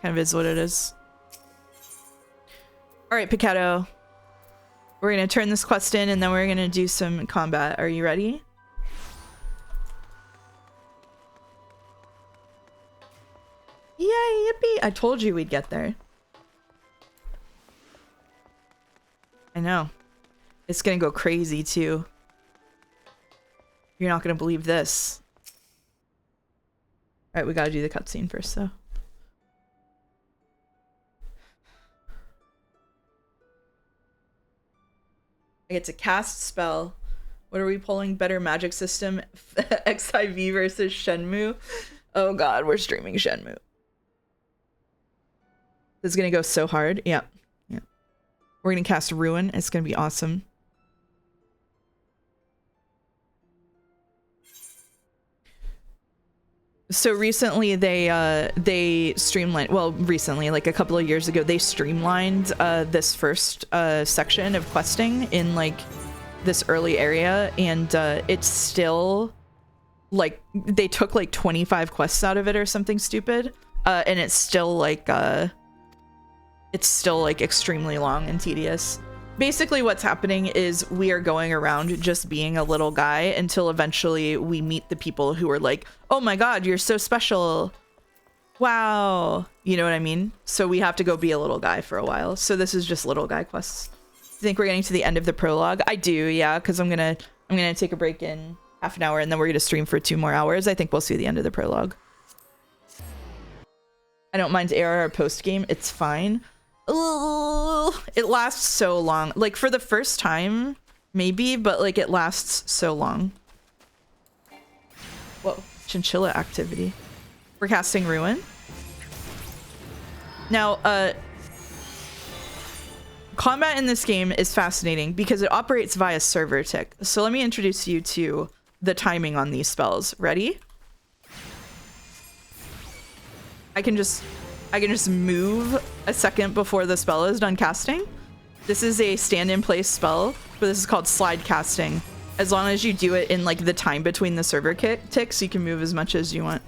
kind of is what it is. All right, Picado, we're gonna turn this quest in and then we're gonna do some combat. Are you ready? Yay, yippee! I told you we'd get there. I know. It's gonna go crazy too. You're not gonna believe this. Alright, we gotta do the cutscene first though. I get to cast spell. What are we pulling? Better magic system? FFXIV versus Shenmue? Oh god, we're streaming Shenmue. This is gonna go so hard. Yep. Yep. We're gonna cast Ruin. It's gonna be awesome. So recently they streamlined, well, recently, like a couple of years ago, they streamlined this first section of questing in like this early area, and it's still like they took like 25 quests out of it or something stupid, and it's still like extremely long and tedious. Basically what's happening is we are going around just being a little guy until eventually we meet the people who are like, oh my god, you're so special. Wow. You know what I mean? So we have to go be a little guy for a while. So this is just little guy quests. I think we're getting to the end of the prologue. I do, yeah, because I'm gonna take a break in half an hour and then we're gonna stream for 2 more hours. I think we'll see the end of the prologue. I don't mind ARR post game, it's fine. Ugh, it lasts so long. Like for the first time, maybe, but like it lasts so long. Whoa, chinchilla activity. We're casting Ruin. Now, combat in this game is fascinating because it operates via server tick. So let me introduce you to the timing on these spells. Ready? I can just move a second before the spell is done casting. This is a stand-in-place spell, but this is called slide casting. As long as you do it in like the time between the server ticks, you can move as much as you want.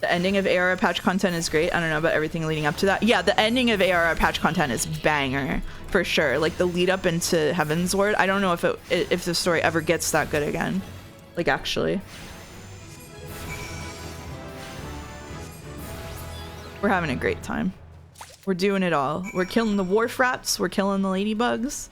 The ending of ARR patch content is great. I don't know about everything leading up to that. Yeah, the ending of ARR patch content is banger for sure. Like the lead up into Heaven's Ward. I don't know if the story ever gets that good again. Like actually. We're having a great time. We're doing it all. We're killing the wharf rats. We're killing the ladybugs.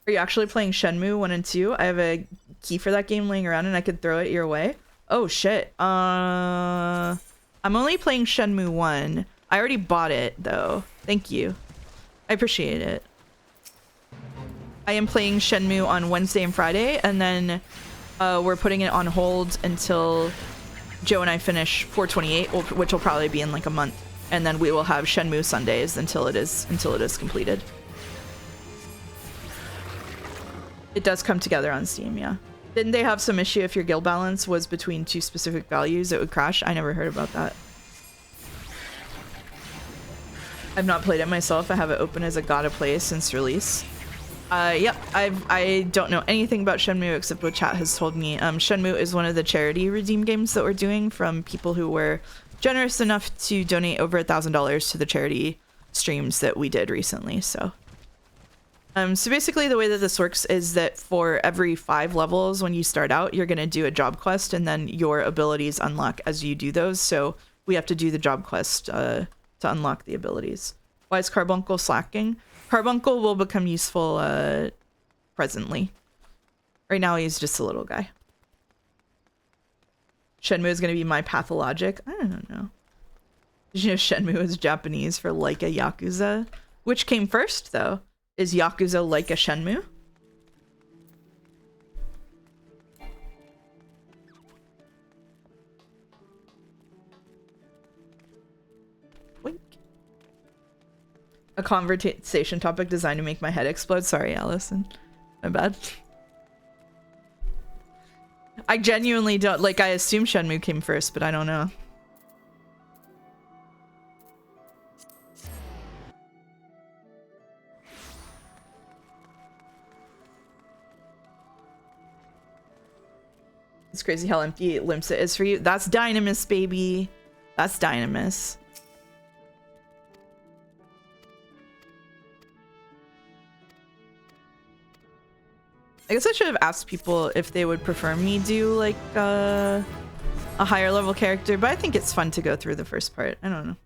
Are you actually playing Shenmue 1 and 2? I have a key for that game laying around and I could throw it your way. Oh shit. I'm only playing Shenmue 1. I already bought it though. Thank you. I appreciate it. I am playing Shenmue on Wednesday and Friday, and then we're putting it on hold until Joe and I finish 428, which will probably be in like a month, and then we will have Shenmue Sundays until it is completed. It does come together on Steam, yeah. Didn't they have some issue if your guild balance was between two specific values, it would crash? I never heard about that. I've not played it myself. I have it open as a gotta play since release. Yep, I don't know anything about Shenmue except what chat has told me. Shenmue is one of the charity redeem games that we're doing from people who were generous enough to donate over $1,000 to the charity streams that we did recently, so. So basically the way that this works is that for every 5 levels when you start out, you're going to do a job quest and then your abilities unlock as you do those. So we have to do the job quest to unlock the abilities. Why is Carbuncle slacking? Carbuncle will become useful presently. Right now he's just a little guy. Shenmue is going to be my pathologic. I don't know. Did you know Shenmue is Japanese for like a Yakuza? Which came first though? Is Yakuza like a Shenmue? Wink. A conversation topic designed to make my head explode. Sorry, Allison. My bad. I genuinely don't, like, I assume Shenmue came first, but I don't know. It's crazy how empty Limsa is for you. That's Dynamis, baby. That's Dynamis. I guess I should have asked people if they would prefer me do like a higher level character, but I think it's fun to go through the first part. I don't know.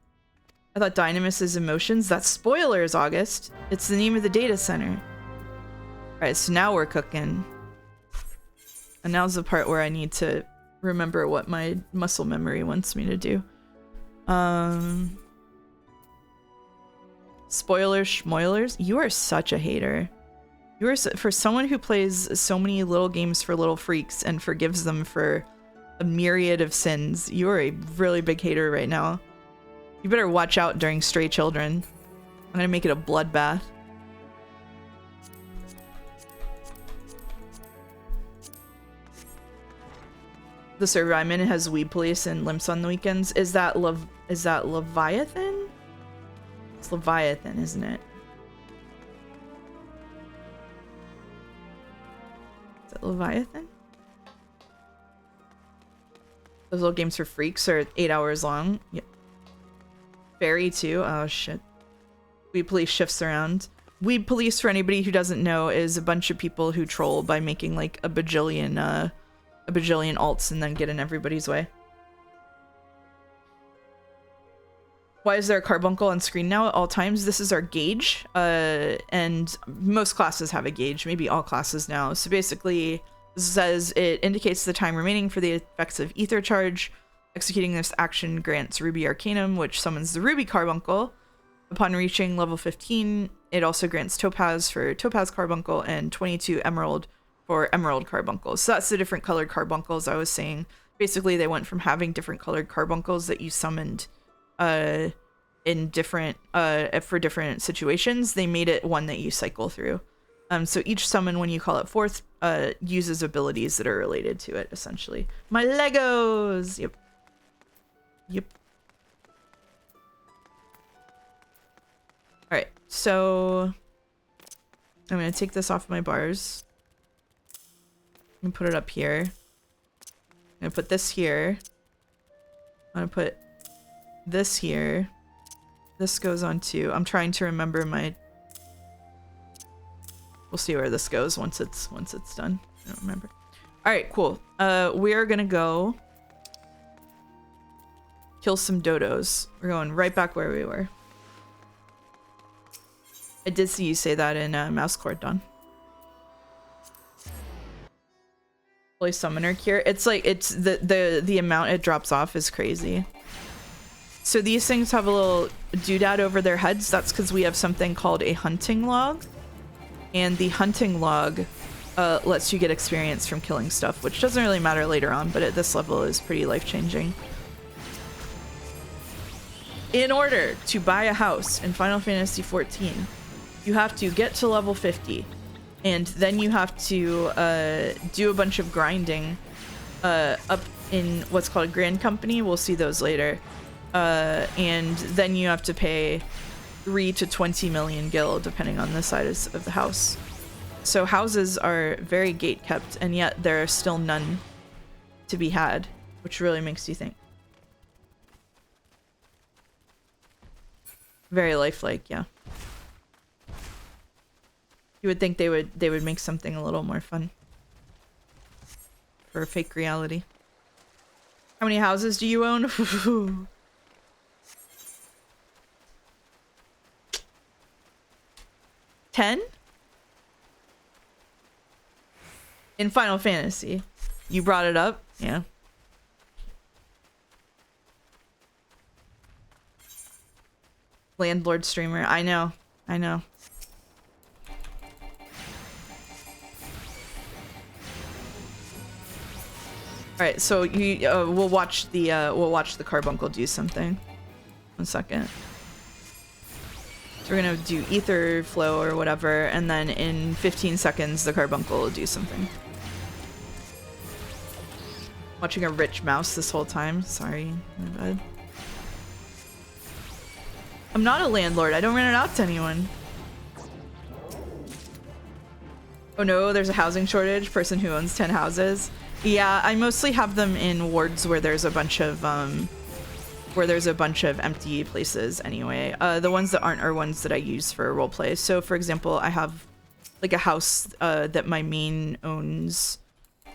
I thought Dynamis is emotions. That's spoilers, August. It's the name of the data center. All right, so now we're cooking. And now's the part where I need to remember what my muscle memory wants me to do. Spoilers, schmoilers. You are such a hater. You are for someone who plays so many little games for little freaks and forgives them for a myriad of sins. You are a really big hater right now. You better watch out during Stray Children. I'm gonna make it a bloodbath. The server I'm in has Weed Police and Limps on the weekends. Is that Leviathan? It's Leviathan, isn't it? Is it Leviathan? Those little games for freaks are 8 hours long. Yep. Fairy too. Oh shit. Weed Police shifts around. Weed Police, for anybody who doesn't know, is a bunch of people who troll by making like a bajillion alts and then get in everybody's way. Why is there a carbuncle on screen now at all times? This is our gauge, and most classes have a gauge, maybe all classes now. So basically, this says it indicates the time remaining for the effects of ether charge. Executing this action grants Ruby Arcanum, which summons the Ruby Carbuncle. Upon reaching level 15, it also grants topaz for topaz carbuncle and 22 emerald for emerald carbuncles. So that's the different colored carbuncles I was saying. Basically, they went from having different colored carbuncles that you summoned in different for different situations. They made it one that you cycle through. So each summon, when you call it forth, uses abilities that are related to it, essentially. My Legos! Yep. Yep. Alright, so I'm going to take this off my bars and put it up here. I'm going to put this here. I'm going to put this here. This goes on too. I'm trying to remember my... We'll see where this goes once it's done. I don't remember. Alright, cool. We are going to go kill some dodos. We're going right back where we were. I did see you say that in Mouse Court, Don. Holy Summoner Cure. It's like, it's the amount it drops off is crazy. So these things have a little doodad over their heads. That's because we have something called a hunting log. And the hunting log lets you get experience from killing stuff, which doesn't really matter later on, but at this level is pretty life-changing. In order to buy a house in Final Fantasy XIV, you have to get to level 50, and then you have to do a bunch of grinding up in what's called a Grand Company. We'll see those later. And then you have to pay 3 to 20 million gil, depending on the size of the house. So houses are very gate kept, and yet there are still none to be had, which really makes you think. Very lifelike, yeah. You would think they would make something a little more fun for fake reality. How many houses do you own? 10? In Final Fantasy. You brought it up? Yeah. Landlord streamer. I know. I know. Alright, so you we'll watch the carbuncle do something. 1 second. So we're gonna do ether flow or whatever, and then in 15 seconds the carbuncle will do something. Watching a rich mouse this whole time. Sorry, my bad. I'm not a landlord. I don't rent it out to anyone. Oh no, there's a housing shortage. Person who owns 10 houses. Yeah, I mostly have them in wards where there's a bunch of empty places anyway. The ones that aren't are ones that I use for roleplay. So for example, I have like a house that my main owns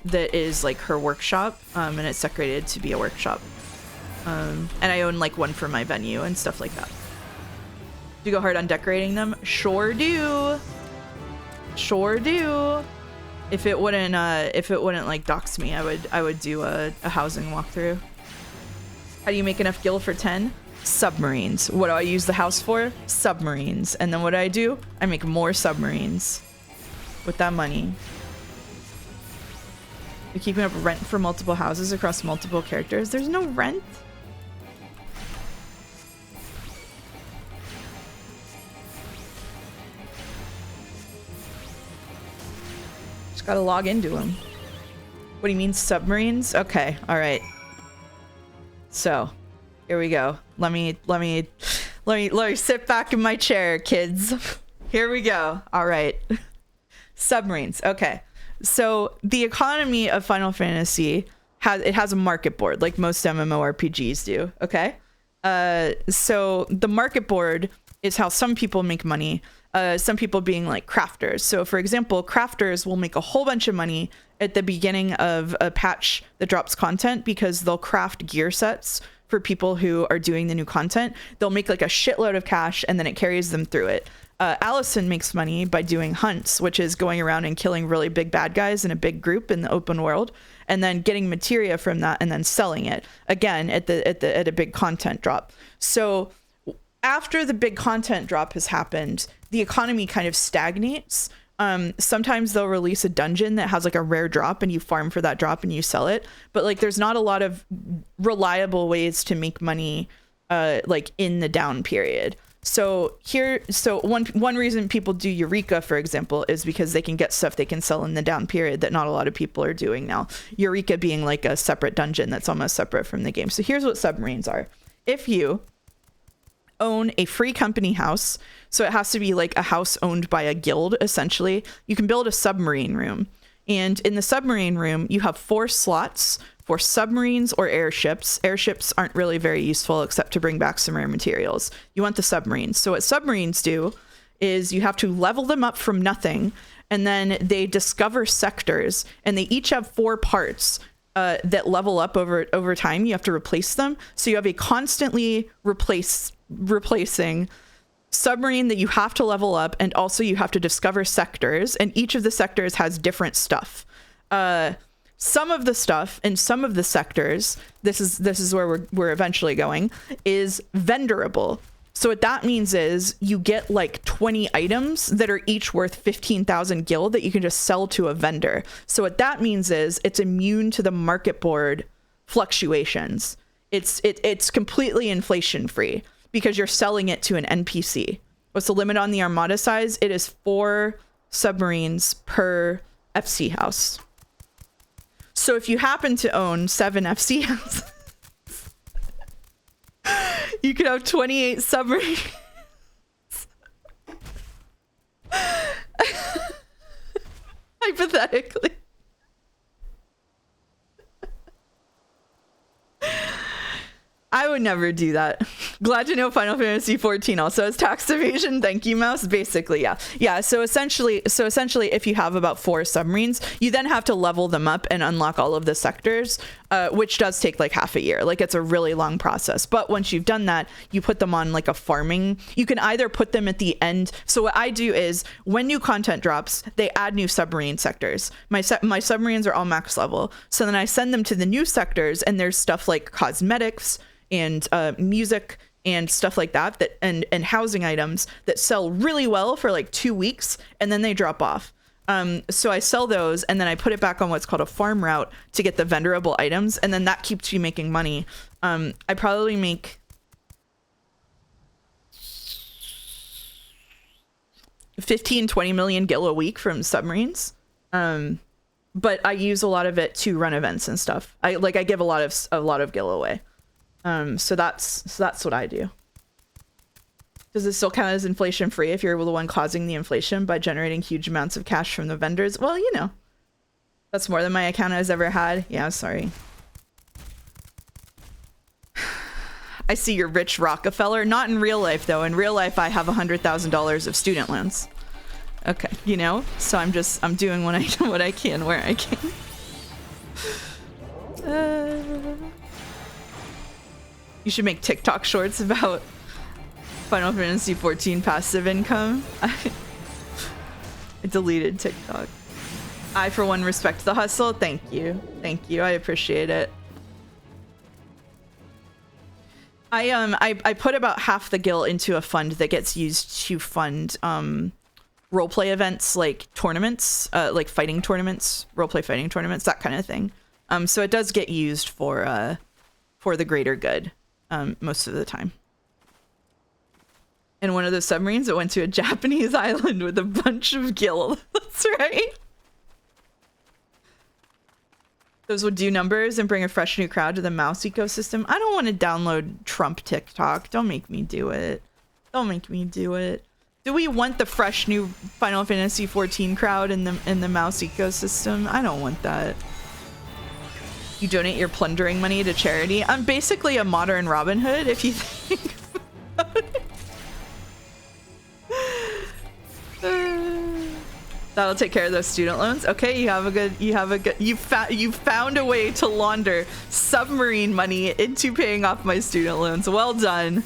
that is like her workshop, and it's decorated to be a workshop. And I own like one for my venue and stuff like that. Do you go hard on decorating them? Sure do. Sure do. If it wouldn't like dox me, I would do a housing walkthrough. How do you make enough gil for 10? Submarines. What do I use the house for? Submarines. And then what do? I make more submarines with that money. You're keeping up rent for multiple houses across multiple characters. There's no rent. Just gotta log into them. What do you mean submarines? Okay, all right. So, here we go. Let me sit back in my chair, kids. Here we go. All right. Submarines. Okay. So, the economy of Final Fantasy has a market board like most MMORPGs do, okay? So the market board is how some people make money. Some people being like crafters. So for example, crafters will make a whole bunch of money at the beginning of a patch that drops content because they'll craft gear sets for people who are doing the new content. They'll make like a shitload of cash and then it carries them through it. Allison makes money by doing hunts, which is going around and killing really big bad guys in a big group in the open world, and then getting materia from that and then selling it again at a big content drop. So after the big content drop has happened, the economy kind of stagnates. Sometimes they'll release a dungeon that has like a rare drop and you farm for that drop and you sell it. But like there's not a lot of reliable ways to make money like in the down period. So one reason people do Eureka, for example, is because they can get stuff they can sell in the down period that not a lot of people are doing now. Eureka being like a separate dungeon that's almost separate from the game. So here's what submarines are. If you own a free company house, so it has to be like a house owned by a guild, essentially, you can build a submarine room. And in the submarine room, you have 4 slots for submarines or airships. Airships aren't really very useful except to bring back some rare materials. You want the submarines. So what submarines do is you have to level them up from nothing, and then they discover sectors, and they each have 4 parts that level up over time. You have to replace them. So you have a constantly replacing submarine that you have to level up, and also you have to discover sectors, and each of the sectors has different stuff. Some of the stuff in some of the sectors, this is where we're eventually going, is vendorable. So what that means is you get like 20 items that are each worth 15,000 gil that you can just sell to a vendor. So what that means is it's immune to the market board fluctuations. It's completely inflation free because you're selling it to an NPC. What's the limit on the armada size? It is 4 submarines per FC house. So if you happen to own 7 FC houses, you could have 28 submarines. Hypothetically. I would never do that. Glad to know Final Fantasy XIV also has tax evasion. Thank you, Mouse. Basically, yeah. So essentially, if you have about 4 submarines, you then have to level them up and unlock all of the sectors, which does take like half a year. Like it's a really long process. But once you've done that, you put them on like a farming. You can either put them at the end. So what I do is when new content drops, they add new submarine sectors. My submarines are all max level. So then I send them to the new sectors, and there's stuff like cosmetics and music and stuff like that and housing items that sell really well for like 2 weeks, and then they drop off. So I sell those, and then I put it back on what's called a farm route to get the vendorable items, and then that keeps you making money. I probably make 15-20 million gil a week from submarines, but I use a lot of it to run events and stuff. I give a lot of gil away. So that's what I do. Does it still count as inflation free if you're the one causing the inflation by generating huge amounts of cash from the vendors? Well, you know, that's more than my account has ever had. Yeah, sorry. I see you're rich, Rockefeller. Not in real life, though. In real life, I have $100,000 of student loans. Okay, you know, so I'm doing what I can where I can. You should make TikTok shorts about Final Fantasy XIV passive income. I deleted TikTok. I, for one, respect the hustle. Thank you. Thank you. I appreciate it. I put about half the gil into a fund that gets used to fund roleplay events like tournaments, like fighting tournaments, roleplay fighting tournaments, that kind of thing. So it does get used for the greater good. Most of the time. And one of the submarines that went to a Japanese island with a bunch of gil. That's right. Those would do numbers and bring a fresh new crowd to the mouse ecosystem. I don't want to download Trump TikTok. Don't make me do it. Don't make me do it. Do we want the fresh new Final Fantasy XIV crowd in the mouse ecosystem? I don't want that. You donate your plundering money to charity. I'm basically a modern Robin Hood, if you think about it. That'll take care of those student loans. Okay, you found a way to launder submarine money into paying off my student loans. Well done.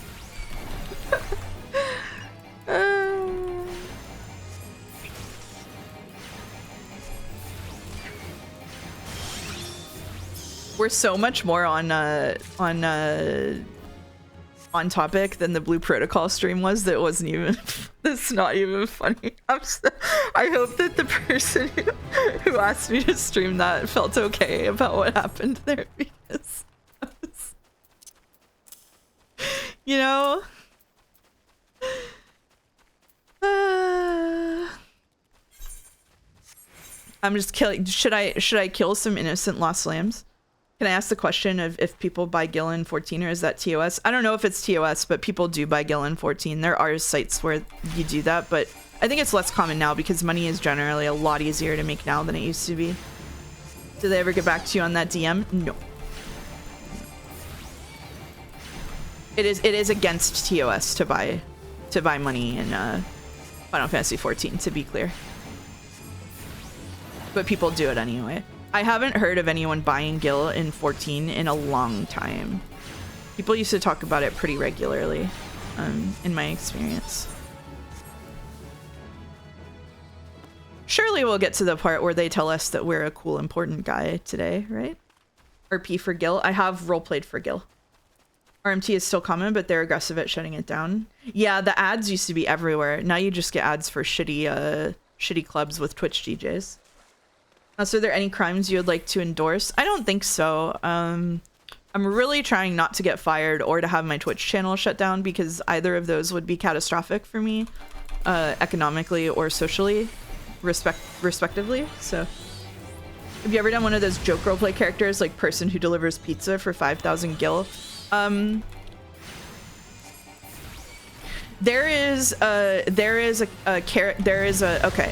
We're so much more on on topic than the Blue Protocol stream was. That wasn't even, that's not even funny. I hope that the person who asked me to stream that felt okay about what happened there, because you know, I'm just killing. Should I kill some innocent lost lambs? Can I ask the question of if people buy Gil in 14, or is that TOS? I don't know if it's TOS, but people do buy Gil in 14. There are sites where you do that, but I think it's less common now because money is generally a lot easier to make now than it used to be. Did they ever get back to you on that DM? No. It is against TOS to buy money in Final Fantasy 14, to be clear. But people do it anyway. I haven't heard of anyone buying Gil in 14 in a long time. People used to talk about it pretty regularly, in my experience. Surely we'll get to the part where they tell us that we're a cool, important guy today, right? RP for Gil. I have roleplayed for Gil. RMT is still common, but they're aggressive at shutting it down. Yeah, the ads used to be everywhere. Now you just get ads for shitty clubs with Twitch DJs. So are there any crimes you would like to endorse? I don't think so. I'm really trying not to get fired or to have my Twitch channel shut down, because either of those would be catastrophic for me, economically or socially, respectively. So have you ever done one of those joke roleplay characters, like person who delivers pizza for 5,000 Gil? Okay,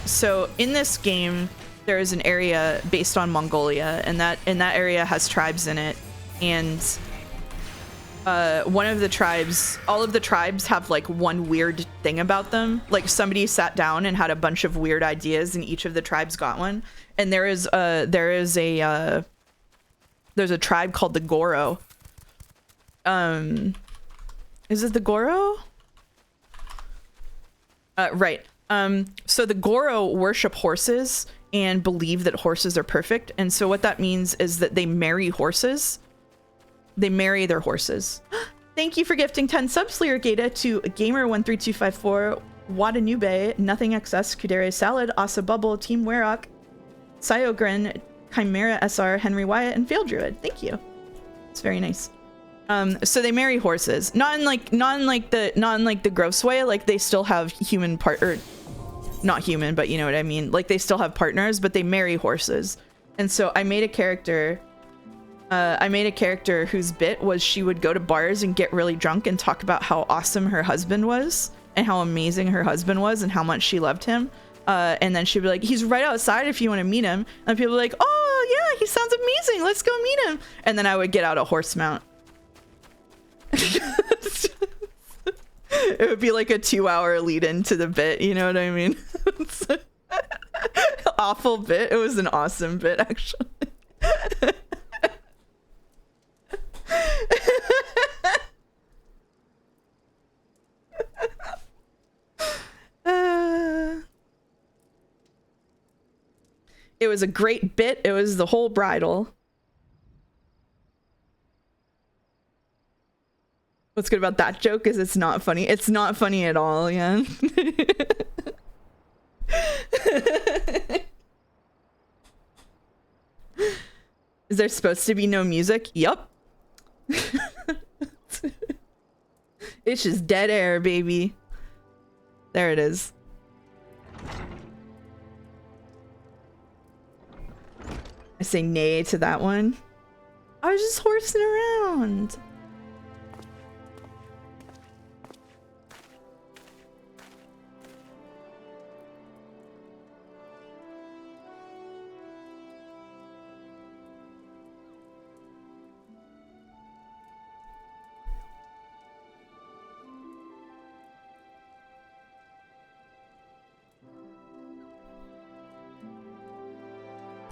so in this game there is an area based on Mongolia, and that area has tribes in it, and one of the tribes, all of the tribes have like one weird thing about them. Like somebody sat down and had a bunch of weird ideas, and each of the tribes got one. And there's a tribe called the Goro. Is it the Goro? Right. So the Goro worship horses and believe that horses are perfect. And so what that means is that they marry horses. They marry their horses. Thank you for gifting 10 subs, Lyricata, to Gamer13254, Wadanube, Nothing XS, Kudere Salad, Asa Bubble, Team Werok, Cyogren, Chimera SR, Henry Wyatt, and Fail Druid. Thank you. It's very nice. So they marry horses, not in like the gross way. Like they still have human not human, but you know what I mean. Like they still have partners, but they marry horses. And so I made a character. Whose bit was she would go to bars and get really drunk and talk about how awesome her husband was and how amazing her husband was and how much she loved him. And then she'd be like, he's right outside if you want to meet him. And people would be like, oh yeah, he sounds amazing. Let's go meet him. And then I would get out a horse mount. It would be like a 2-hour lead into the bit, you know what I mean? Awful bit. It was an awesome bit, actually. It was a great bit. It was the whole bridal. What's good about that joke is it's not funny. It's not funny at all, yeah. Is there supposed to be no music? Yup. It's just dead air, baby. There it is. I say nay to that one. I was just horsing around.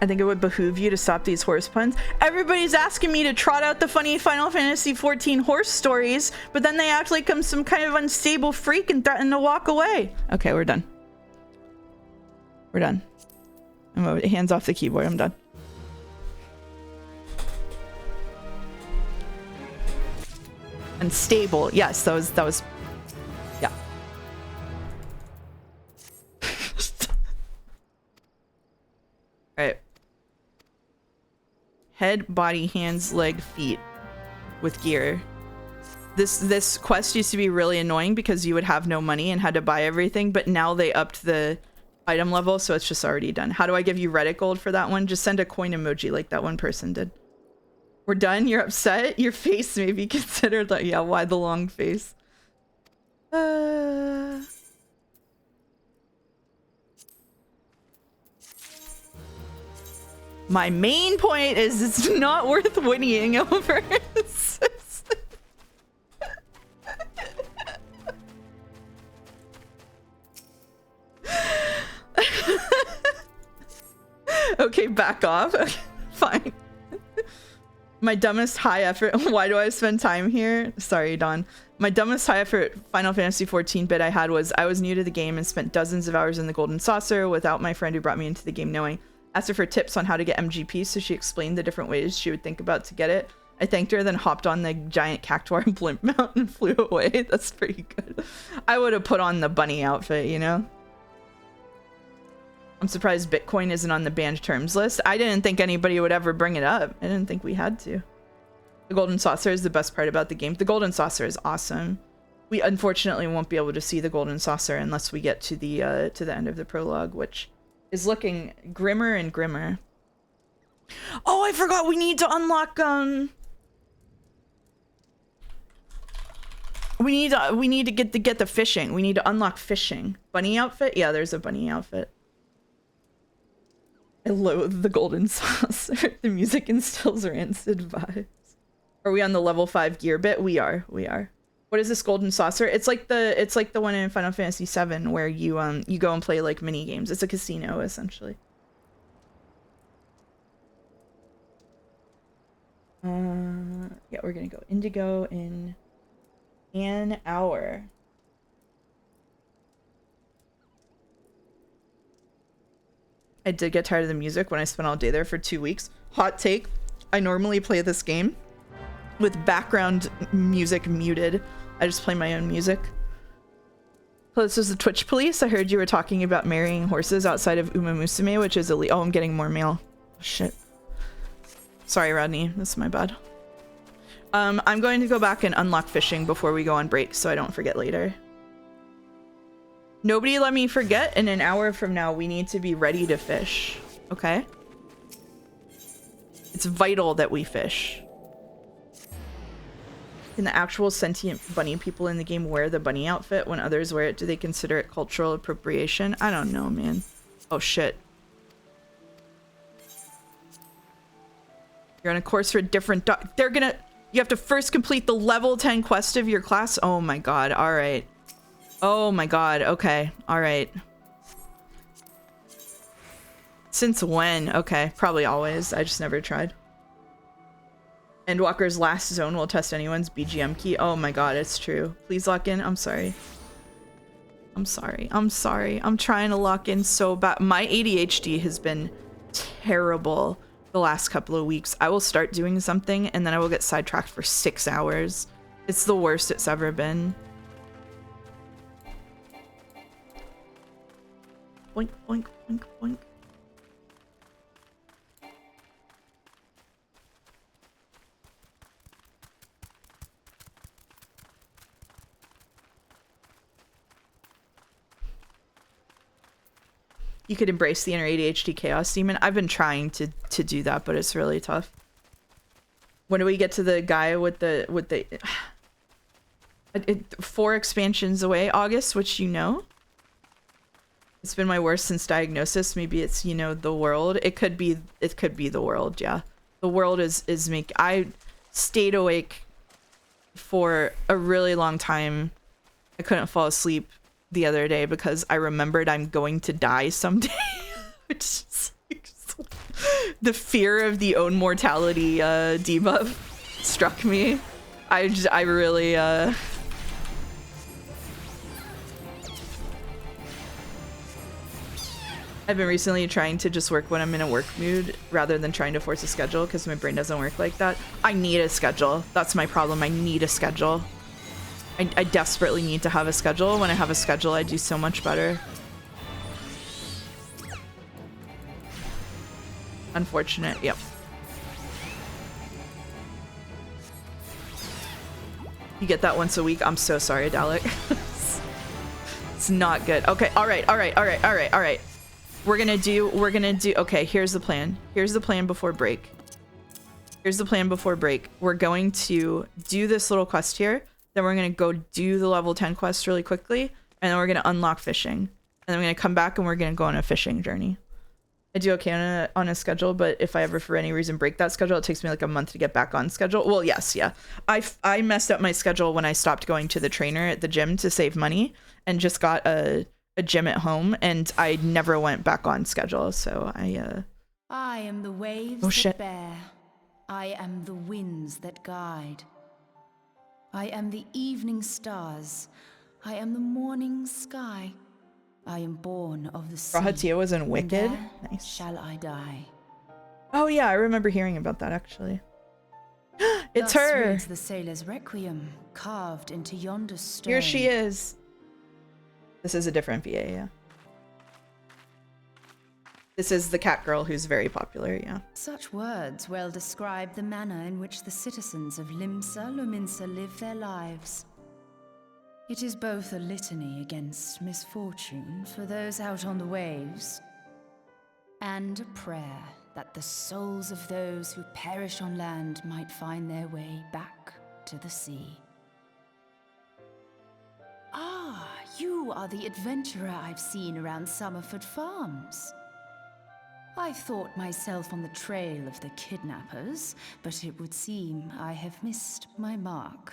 I think it would behoove you to stop these horse puns. Everybody's asking me to trot out the funny Final Fantasy XIV horse stories, but then they act like I'm some kind of unstable freak and threaten to walk away. Okay, we're done. We're done. Hands off the keyboard. I'm done. Unstable. Yes, that was yeah. All right. Head, body, hands, leg, feet with gear. This quest used to be really annoying because you would have no money and had to buy everything, but now they upped the item level, so it's just already done. How do I give you Reddit gold for that one? Just send a coin emoji like that one person did. We're done? You're upset? Your face may be considered like, yeah, why the long face? My main point is it's not worth whinnying over. Okay, back off. Okay, fine. My dumbest high effort. Why do I spend time here? Sorry, Don. My dumbest high effort Final Fantasy 14 bit I had was I was new to the game and spent dozens of hours in the Golden Saucer without my friend who brought me into the game knowing. Asked her for tips on how to get MGP, so she explained the different ways she would think about to get it. I thanked her, then hopped on the giant cactuar and blimp mount and flew away. That's pretty good. I would have put on the bunny outfit, you know? I'm surprised Bitcoin isn't on the banned terms list. I didn't think anybody would ever bring it up. I didn't think we had to. The Golden Saucer is the best part about the game. The Golden Saucer is awesome. We unfortunately won't be able to see the Golden Saucer unless we get to the end of the prologue, which is looking grimmer and grimmer. Oh, I forgot we need to unlock we need to get the fishing. We need to unlock fishing. Bunny outfit? Yeah, there's a bunny outfit. I loathe the Golden Saucer. The music instills rancid vibes. Are we on the level 5 gear bit? We are. What is this Golden Saucer? It's like the one in Final Fantasy VII where you go and play like mini games. It's a casino essentially. Yeah, we're gonna go Indigo in an hour. I did get tired of the music when I spent all day there for 2 weeks. Hot take. I normally play this game with background music muted. I just play my own music. Hello, this is the Twitch police. I heard you were talking about marrying horses outside of Uma Musume, which is illegal. Oh, I'm getting more mail. Oh, shit. Sorry, Rodney. That's my bad. I'm going to go back and unlock fishing before we go on break so I don't forget later. Nobody let me forget. In an hour from now, we need to be ready to fish. Okay? It's vital that we fish. Can the actual sentient bunny people in the game wear the bunny outfit when others wear it? Do they consider it cultural appropriation? I don't know, man. Oh, shit. You're on a course for a different dog. They're gonna... You have to first complete the level 10 quest of your class? Oh my god. All right. Oh my god. Okay. All right. Since when? Okay. Probably always. I just never tried. Endwalker's last zone will test anyone's BGM key. Oh my god, it's true. Please lock in. I'm sorry. I'm sorry. I'm sorry. I'm trying to lock in so bad. My ADHD has been terrible the last couple of weeks. I will start doing something and then I will get sidetracked for 6 hours. It's the worst it's ever been. Boink, boink, boink, boink. You could embrace the inner ADHD chaos demon. I've been trying to do that, but it's really tough. When do we get to the guy with the 4 expansions away? August, which you know. It's been my worst since diagnosis. Maybe it's, you know, the world. It could be the world, yeah. The world is I stayed awake for a really long time. I couldn't fall asleep the other day because I remembered I'm going to die someday. The fear of the own mortality debuff struck me. I really I've been recently trying to just work when I'm in a work mood rather than trying to force a schedule because my brain doesn't work like that. I need a schedule. That's my problem. I need a schedule. I desperately need to have a schedule. When I have a schedule, I do so much better. Unfortunate. Yep. You get that once a week. I'm so sorry, Dalek. It's not good. Okay. All right. We're gonna do, okay, here's the plan. Here's the plan before break. We're going to do this little quest here. Then we're gonna go do the level 10 quest really quickly. And then we're gonna unlock fishing. And then we're gonna come back and we're gonna go on a fishing journey. I do okay on a schedule, but if I ever for any reason break that schedule, it takes me like a month to get back on schedule. Well, yes, yeah. I messed up my schedule when I stopped going to the trainer at the gym to save money and just got a gym at home, and I never went back on schedule, so I am the waves that bear. I am the winds that guide. I am the evening stars. I am the morning sky. I am born of the sea. Rahatia was in Wicked. Nice. Shall I die? Oh yeah, I remember hearing about that actually. It's Thus her. reads the sailor's requiem, carved into yonder stone. Here she is. This is a different VA, yeah. This is the cat girl who's very popular, yeah. Such words well describe the manner in which the citizens of Limsa Lominsa live their lives. It is both a litany against misfortune for those out on the waves, and a prayer that the souls of those who perish on land might find their way back to the sea. Ah, you are the adventurer I've seen around Summerford Farms. I thought myself on the trail of the kidnappers, but it would seem I have missed my mark.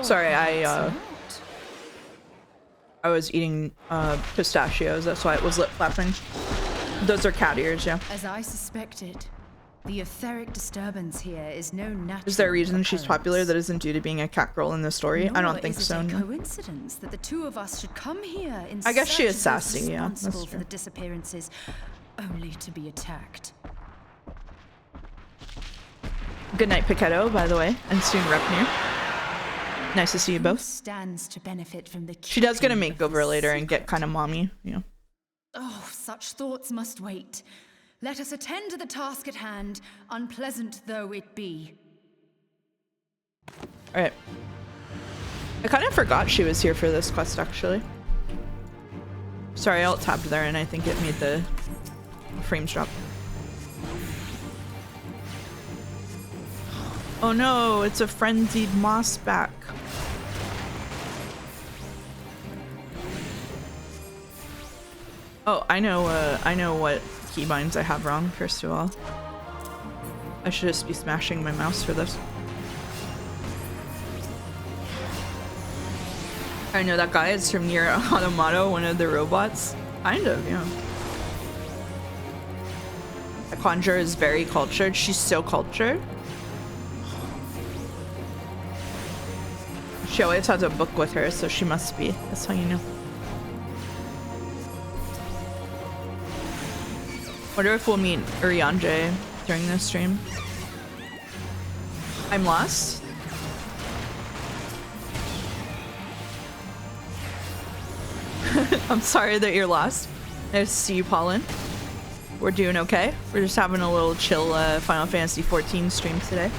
Sorry, I was eating pistachios, that's why it was lip flapping. Those are cat ears, yeah. As I suspected, the etheric disturbance here is no natural. Is there a reason she's occurrence. popular that isn't due to being a cat girl in the story? I don't think so. Nor is it a No. coincidence that the two of us should come here in I guess she search is of those sassy, yeah, that's responsible for true. the disappearances, only to be attacked. Good night, Pichetto, by the way, and soon Repnir. Nice to see you Who both. stands to benefit from the She does get a keeping of makeover this later and get secret? kind of mommy, you know. Oh, such thoughts must wait. Let us attend to the task at hand, unpleasant though it be. Alright. I kind of forgot she was here for this quest, actually. Sorry, I alt-tabbed there and I think it made the frames drop. Oh no, it's a frenzied mossback. Oh, I know what keybinds I have wrong, first of all. I should just be smashing my mouse for this. I know that guy is from Nier Automata, one of the robots. Kind of, yeah. The Conjure is very cultured. She's so cultured. She always has a book with her, so she must be. That's how you know. Wonder if we'll meet Urianje during this stream. I'm lost. I'm sorry that you're lost. Nice to see you, Pollen. We're doing okay. We're just having a little chill Final Fantasy XIV stream today.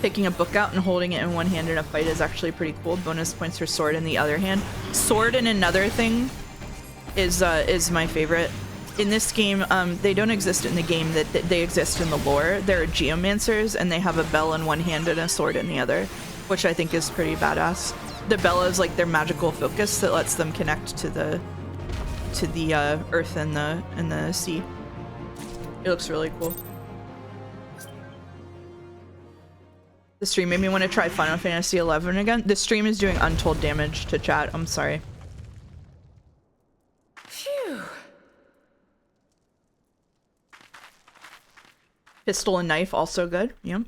Taking a book out and holding it in one hand in a fight is actually pretty cool. Bonus points for sword in the other hand. Sword in another thing is my favorite. In this game, they don't exist in the game, that they exist in the lore. They're geomancers and they have a bell in one hand and a sword in the other, which I think is pretty badass. The bell is like their magical focus that lets them connect to the earth and the sea. It looks really cool. The stream made me want to try Final Fantasy XI again. The stream is doing untold damage to chat. I'm sorry. Phew. Pistol and knife also good. Yeah.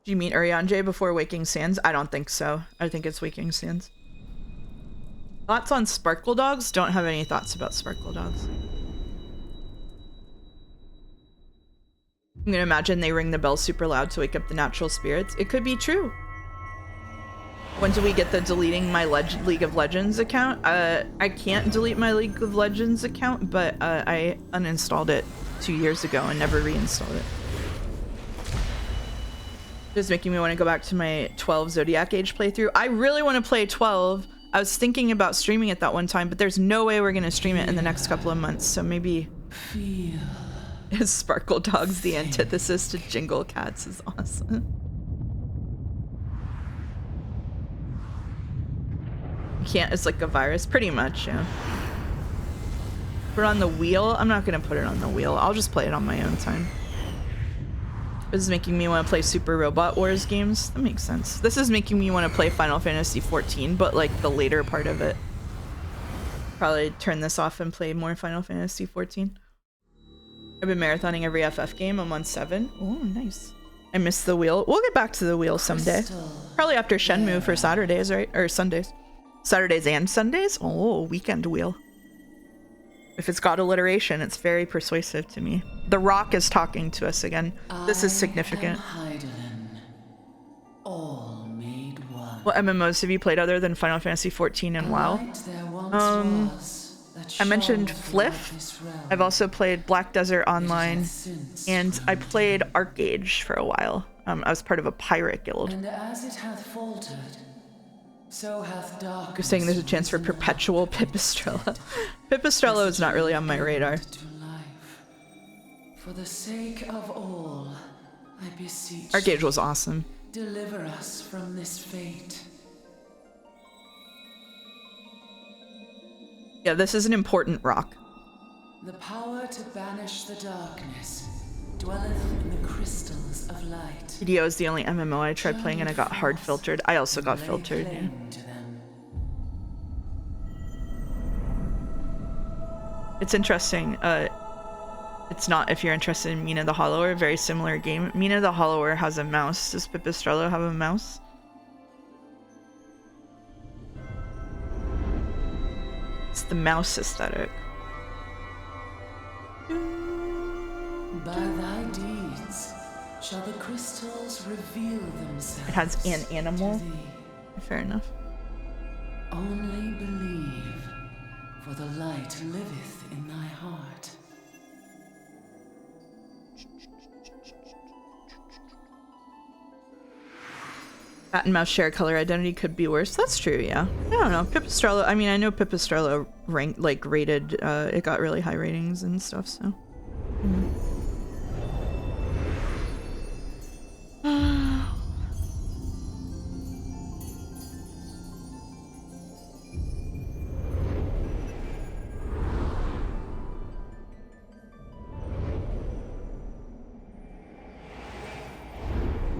Do you meet Urianger before Waking Sands? I don't think so. I think it's Waking Sands. Thoughts on Sparkle Dogs? Don't have any thoughts about Sparkle Dogs. I'm gonna imagine they ring the bell super loud to wake up the natural spirits. It could be true. When do we get the deleting my League of Legends account? I can't delete my League of Legends account, but I uninstalled it 2 years ago and never reinstalled it. Just making me want to go back to my 12 Zodiac Age playthrough. I really want to play 12. I was thinking about streaming it that one time, but there's no way we're going to stream it in the next couple of months, so maybe... Is Sparkle Dogs the antithesis to Jingle Cats is awesome. You can't, it's like a virus, pretty much, yeah. Put it on the wheel? I'm not going to put it on the wheel. I'll just play it on my own time. This is making me want to play Super Robot Wars games. That makes sense. This is making me want to play Final Fantasy XIV, but like the later part of it. Probably turn this off and play more Final Fantasy XIV. I've been marathoning every FF game. I'm on 7. Oh, nice. I missed the wheel. We'll get back to the wheel someday. Probably after Shenmue for Saturdays, right? Or Sundays. Saturdays and Sundays? Oh, weekend wheel. If it's got alliteration, it's very persuasive to me. The Rock is talking to us again. This is significant. All made one. What MMOs have you played other than Final Fantasy XIV and WoW? I mentioned Fliff. I've also played Black Desert Online, and I played Arcage for a while. I was part of a pirate guild. And as it hath faltered, so hath darkness. You're saying there's a chance for perpetual Pipistrella. Pipistrella is not really on my radar. For the sake of all, I beseech. Arcage was awesome. Deliver us from this fate. Yeah, this is an important rock. The power to banish the darkness dwelleth in the crystals of light. EDO is the only MMO I tried playing and I got hard filtered. I also got filtered, yeah. It's interesting. It's not if you're interested in Mina the Hollower, very similar game. Mina the Hollower has a mouse. Does Pipistrello have a mouse? It's the mouse aesthetic. By thy deeds shall the crystals reveal themselves. It has an animal. Fair enough. Only believe, for the light liveth in thy heart. Cat and mouse share color identity could be worse. That's true, yeah. I don't know. Pipistrello, I mean, I know Pipistrello ranked, like, rated, it got really high ratings and stuff, so.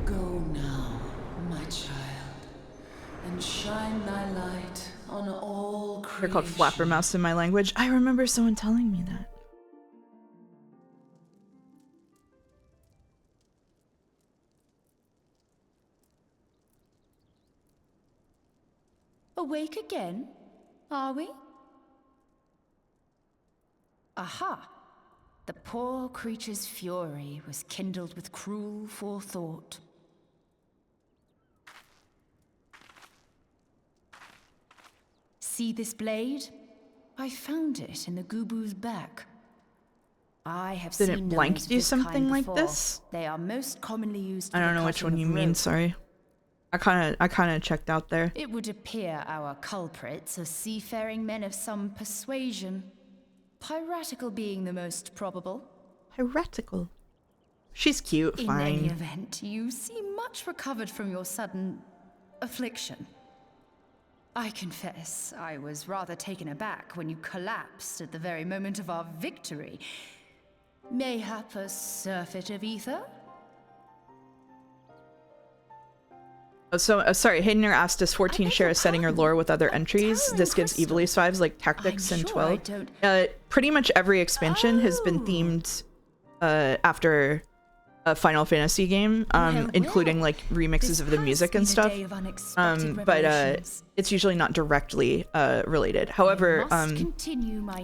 Go now, my child, and shine thy light on all creation. They're called flappermouse in my language. I remember someone telling me that. Awake again, are we? Aha! The poor creature's fury was kindled with cruel forethought. See this blade? I found it in the Gubu's back. I have seen Didn't Blank gnomes of do this kind something like before. this? They are most commonly used. I for don't the know which cutting one you of mean, rope. sorry. I kind of checked out there. It would appear our culprits are seafaring men of some persuasion. Piratical being the most probable. Piratical. She's cute, In any fine. event, you seem much recovered from your sudden affliction. I confess, I was rather taken aback when you collapsed at the very moment of our victory. Mayhap a surfeit of ether? So, sorry, Haydener asked, does 14 share a setting or lore with other entries? This gives Evilise vibes like Tactics and 12. Pretty much every expansion has been themed after Final Fantasy game, including like remixes of the music and stuff. But it's usually not directly related. However,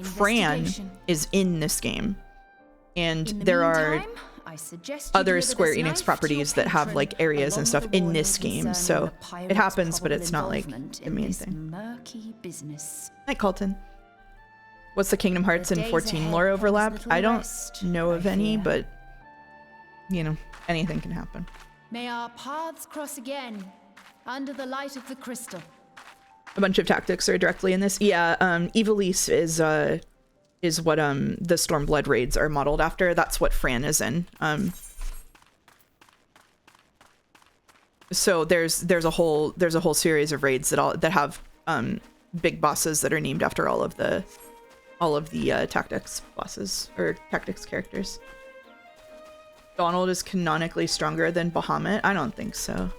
Fran is in this game, and there are other Square Enix properties that have like areas and stuff in this game, so it happens, but it's not like the main thing. Hi, Colton. What's the Kingdom Hearts and 14 lore overlap? I don't know of any, but you know, anything can happen. May our paths cross again under the light of the crystal. A bunch of tactics are directly in this. Yeah, Evilise is what the Stormblood raids are modeled after. That's what Fran is in. So there's a whole series of raids that have big bosses that are named after all of the tactics bosses or tactics characters. Donald is canonically stronger than Bahamut? I don't think so.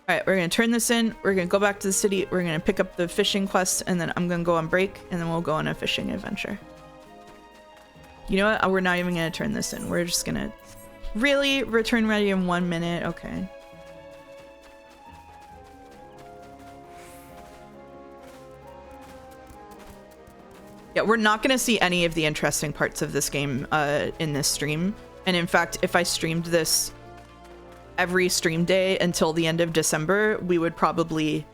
Alright, we're gonna turn this in. We're gonna go back to the city. We're gonna pick up the fishing quest, and then I'm gonna go on break, and then we'll go on a fishing adventure. You know what? We're not even gonna turn this in. We're just gonna... Really? Return ready in 1 minute? Okay. Yeah, we're not going to see any of the interesting parts of this game in this stream. And in fact, if I streamed this every stream day until the end of December, we would probably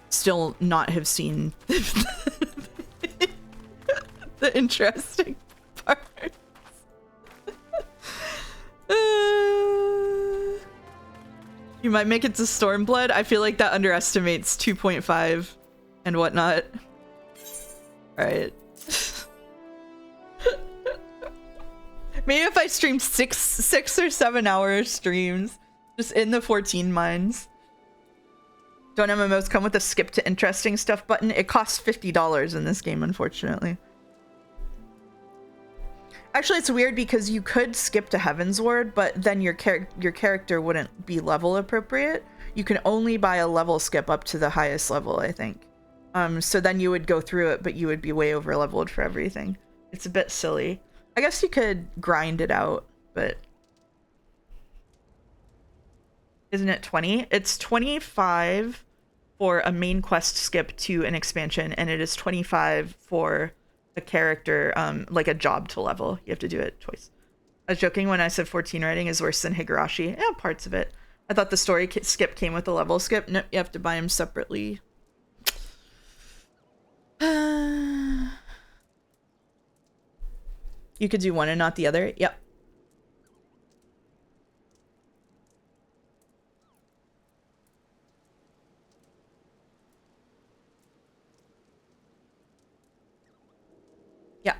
still not have seen the interesting parts. You might make it to Stormblood. I feel like that underestimates 2.5 and whatnot. All right. Maybe if I streamed six or 7 hour streams, just in the 14 mines. Don't MMOs come with a skip to interesting stuff button? It costs $50 in this game, unfortunately. Actually, it's weird because you could skip to Heavensward, but then your character wouldn't be level appropriate. You can only buy a level skip up to the highest level, I think. So then you would go through it, but you would be way over leveled for everything. It's a bit silly. I guess you could grind it out, but isn't it 20? It's 25 for a main quest skip to an expansion, and it is 25 for a character, like a job to level. You have to do it twice. I was joking when I said 14 writing is worse than Higurashi. Yeah, parts of it. I thought the story skip came with a level skip. No, you have to buy them separately. You could do one and not the other. Yep. Yeah.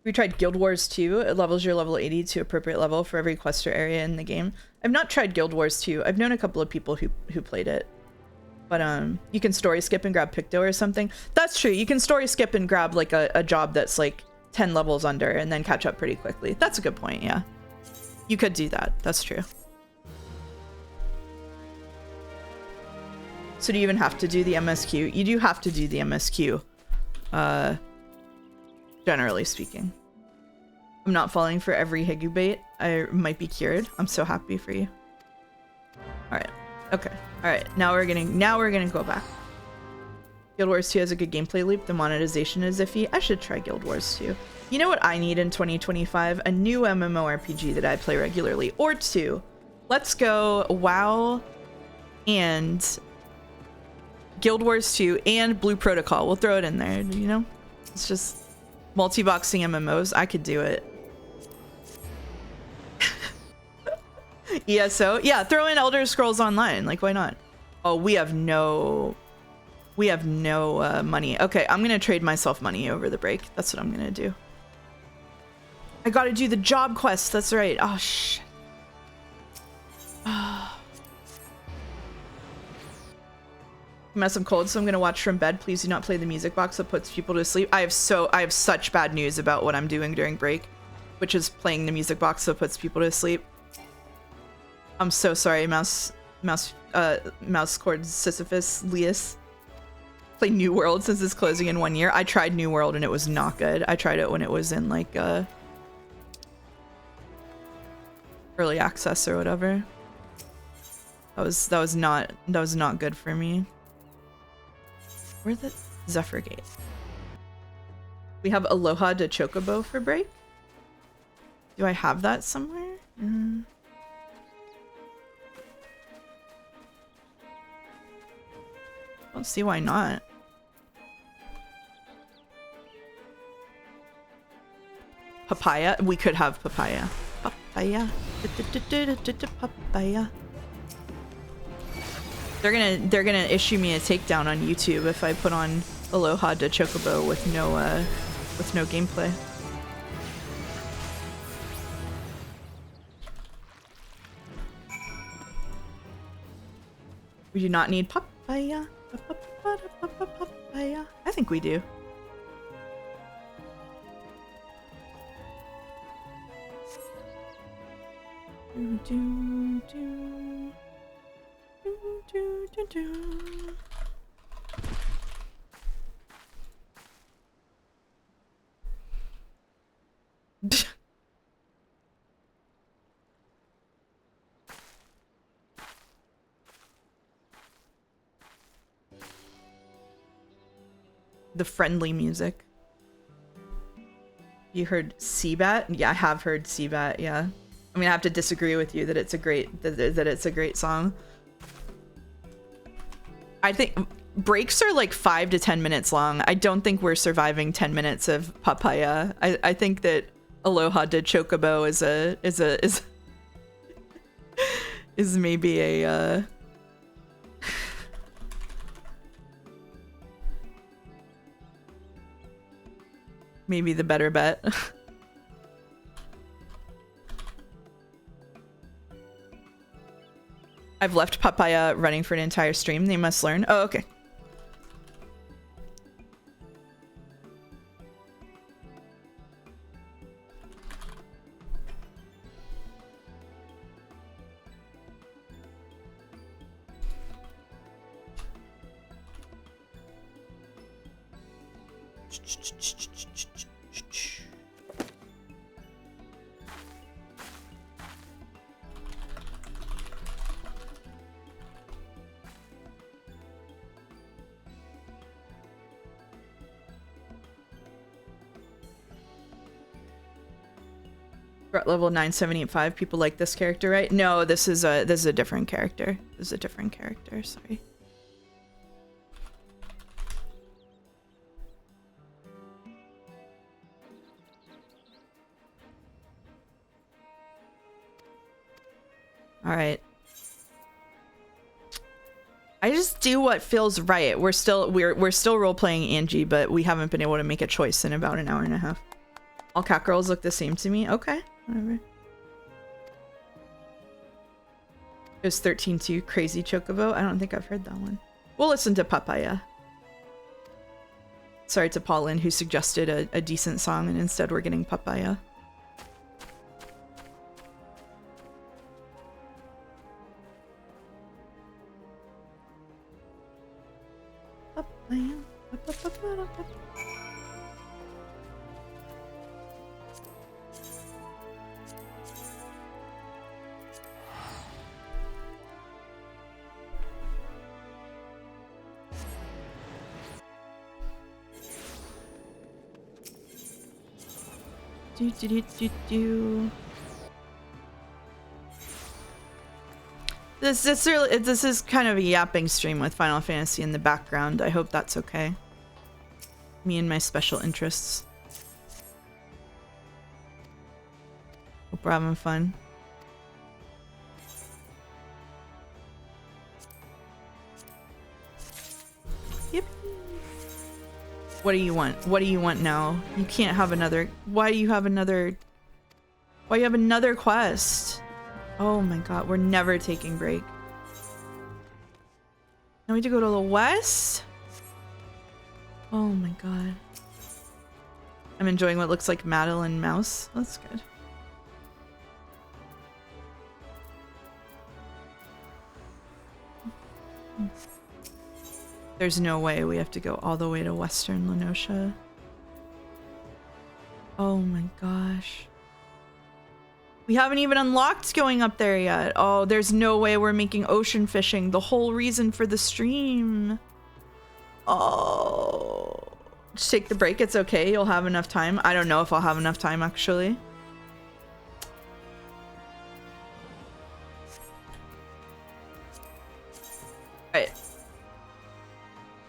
We tried Guild Wars 2. It levels your level 80 to appropriate level for every quest or area in the game. I've not tried Guild Wars 2. I've known a couple of people who played it. But you can story skip and grab Picto or something. That's true. You can story skip and grab like a job that's like 10 levels under and then catch up pretty quickly. That's a good point, yeah. You could do that. That's true. So do you even have to do the MSQ? You do have to do the MSQ. Generally speaking. I'm not falling for every Higu bait. I might be cured. I'm so happy for you. Alright. Okay. Alright. Now we're gonna go back. Guild Wars 2 has a good gameplay loop. The monetization is iffy. I should try Guild Wars 2. You know what I need in 2025? A new MMORPG that I play regularly. Or two. Let's go WoW and Guild Wars 2 and Blue Protocol. We'll throw it in there, you know? It's just multi-boxing MMOs. I could do it. ESO? Yeah, throw in Elder Scrolls Online. Like, why not? Oh, we have no money. Okay, I'm gonna trade myself money over the break. That's what I'm gonna do. I gotta do the job quest. That's right. Oh, shit. I'm some cold, so I'm gonna watch from bed. Please do not play the music box that puts people to sleep. I have such bad news about what I'm doing during break, which is playing the music box that puts people to sleep. I'm so sorry, mouse cord Sisyphus Leus. Play New World since it's closing in 1 year. I tried New World and it was not good. I tried it when it was in like early access or whatever. That was not good for me. Where's the Zephyr Gate? We have Aloha de Chocobo for break. Do I have that somewhere? Don't see why not. Papaya? We could have papaya. Papaya. Papaya. They're gonna issue me a takedown on YouTube if I put on Aloha de Chocobo with no gameplay. We do not need papaya. Papaya. I think we do. The friendly music. You heard Seabat? Yeah, I have heard Seabat, yeah. I mean, I have to disagree with you that it's a great song. I think breaks are like 5 to 10 minutes long. I don't think we're surviving 10 minutes of papaya. I think that Aloha de Chocobo is maybe a maybe the better bet. I've left papaya running for an entire stream. They must learn. Oh, okay. Level 9785. People like this character, right? No, this is a different character. This is a different character. Sorry. All right. I just do what feels right. We're still role playing Angie, but we haven't been able to make a choice in about an hour and a half. All cat girls look the same to me. Okay. Whatever. It was 13-2 Crazy Chocobo. I don't think I've heard that one. We'll listen to Papaya. Sorry to Paulin who suggested a decent song and instead we're getting Papaya. Papaya. This is kind of a yapping stream with Final Fantasy in the background. I hope that's okay. Me and my special interests. Hope we're having fun. Yep. What do you want? What do you want now? You can't have another. Why do you have another? Why do you have another quest? Oh my god, we're never taking break. Now we need to go to the west? Oh my god. I'm enjoying what looks like Madeline Mouse. That's good. There's no way we have to go all the way to Western Lenosha. Oh my gosh. We haven't even unlocked going up there yet. Oh, there's no way we're making ocean fishing the whole reason for the stream. Oh. Just take the break. It's okay. You'll have enough time. I don't know if I'll have enough time, actually. Alright.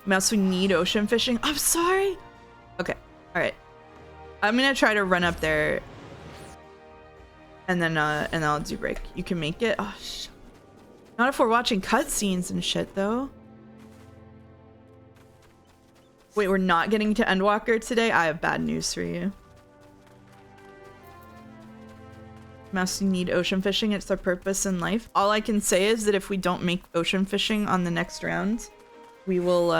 Mouse, we need ocean fishing. I'm sorry. Okay. Alright. I'm gonna try to run up there. And then I'll do break. You can make it? Oh, not if we're watching cutscenes and shit, though. Wait, we're not getting to Endwalker today? I have bad news for you. Mouse, you need ocean fishing. It's our purpose in life. All I can say is that if we don't make ocean fishing on the next round, we will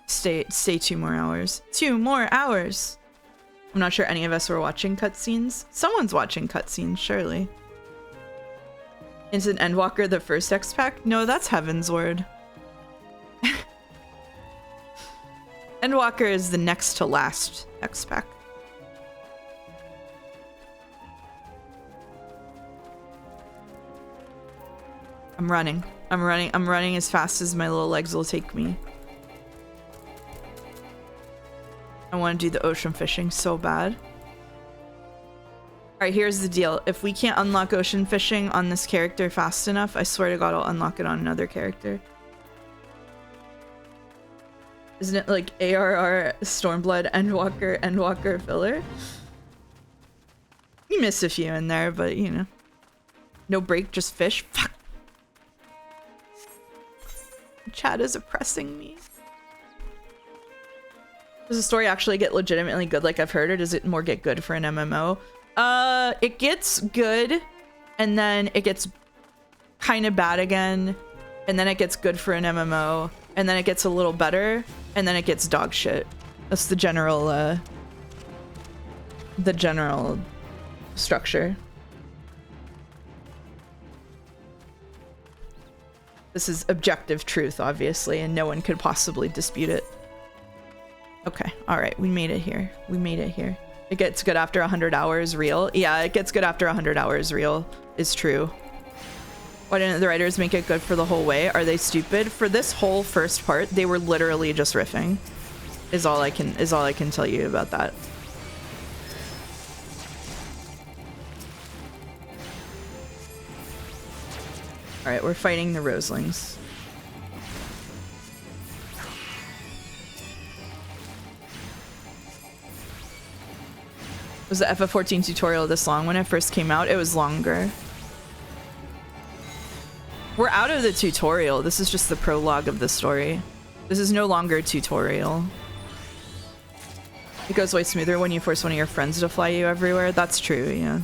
stay 2 more hours. 2 more hours! I'm not sure any of us were watching cutscenes. Someone's watching cutscenes, surely. Isn't Endwalker the first X-Pack? No, that's Heaven's Word. Endwalker is the next to last X-Pack. I'm running as fast as my little legs will take me. I want to do the ocean fishing so bad. Alright, here's the deal. If we can't unlock ocean fishing on this character fast enough, I swear to God I'll unlock it on another character. Isn't it like ARR, Stormblood, Endwalker filler? You miss a few in there, but you know. No break, just fish. Fuck! Chat is oppressing me. Does the story actually get legitimately good like I've heard, or does it more get good for an MMO? It gets good, and then it gets kind of bad again, and then it gets good for an MMO, and then it gets a little better, and then it gets dog shit. That's the general structure. This is objective truth, obviously, and no one could possibly dispute it. Okay, alright, we made it here. We made it here. It gets good after 100 hours real. Yeah, it gets good after 100 hours real is true. Why didn't the writers make it good for the whole way? Are they stupid? For this whole first part, they were literally just riffing. Is all I can tell you about that. Alright, we're fighting the Roselings. Was the FF14 tutorial this long? When it first came out, it was longer. We're out of the tutorial. This is just the prologue of the story. This is no longer a tutorial. It goes way smoother when you force one of your friends to fly you everywhere. That's true, yeah.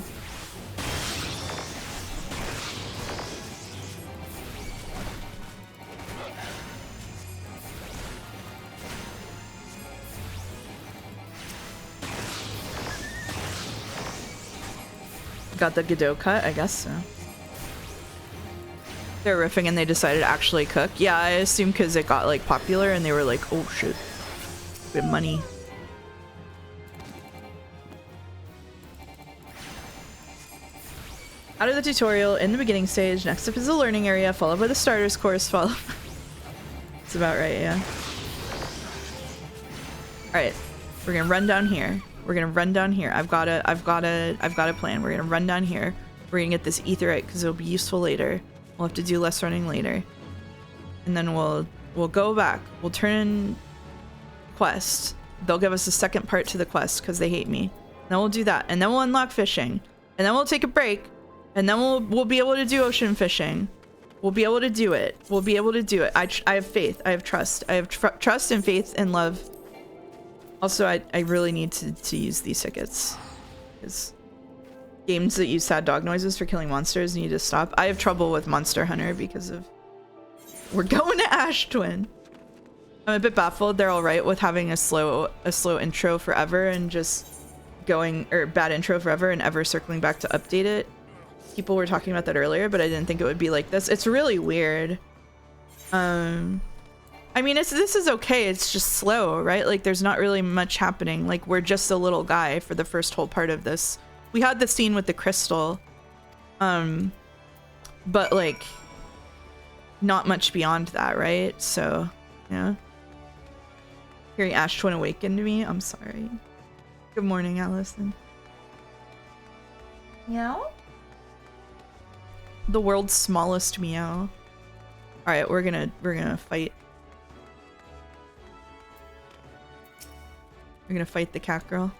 Got the Godot cut? I guess so. They're riffing and they decided to actually cook. Yeah, I assume because it got like popular and they were like, oh shit, we have money. Out of the tutorial, in the beginning stage, next up is the learning area, followed by the starters course, followed. It's about right, yeah. Alright, we're gonna run down here. We're gonna run down here. I've got a plan. We're gonna run down here. We're gonna get this etherite because it'll be useful later. We'll have to do less running later. And then we'll go back. We'll turn in quest. They'll give us a second part to the quest because they hate me. Then we'll do that. And then we'll unlock fishing. And then we'll take a break. And then we'll be able to do ocean fishing. We'll be able to do it. We'll be able to do it. I have faith. I have trust. I have trust and faith and love. Also, I really need to use these tickets. Because games that use sad dog noises for killing monsters need to stop. I have trouble with Monster Hunter because of... We're going to Ash Twin. I'm a bit baffled they're alright with having a slow intro forever and just going... Or bad intro forever and ever circling back to update it. People were talking about that earlier, but I didn't think it would be like this. It's really weird. I mean, this is okay. It's just slow, right? Like, there's not really much happening. Like, we're just a little guy for the first whole part of this. We had the scene with the crystal, but like, not much beyond that, right? So, yeah. Hearing Ash Twin awaken to me. I'm sorry. Good morning, Allison. Meow? The world's smallest meow. All right, we're gonna fight. We're gonna fight the cat girl.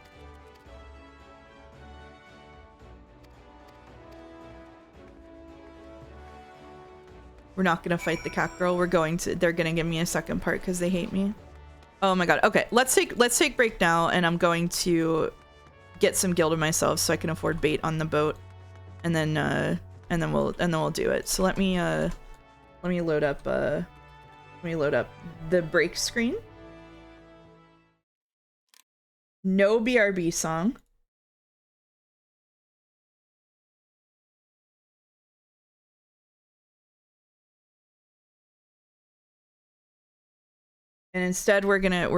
We're not gonna fight the cat girl. We're going to. They're gonna give me a second part because they hate me. Oh my god. Okay, let's take break now, and I'm going to get some gilded myself so I can afford bait on the boat, and then we'll do it. So let me load up the break screen. No BRB song. And instead we're gonna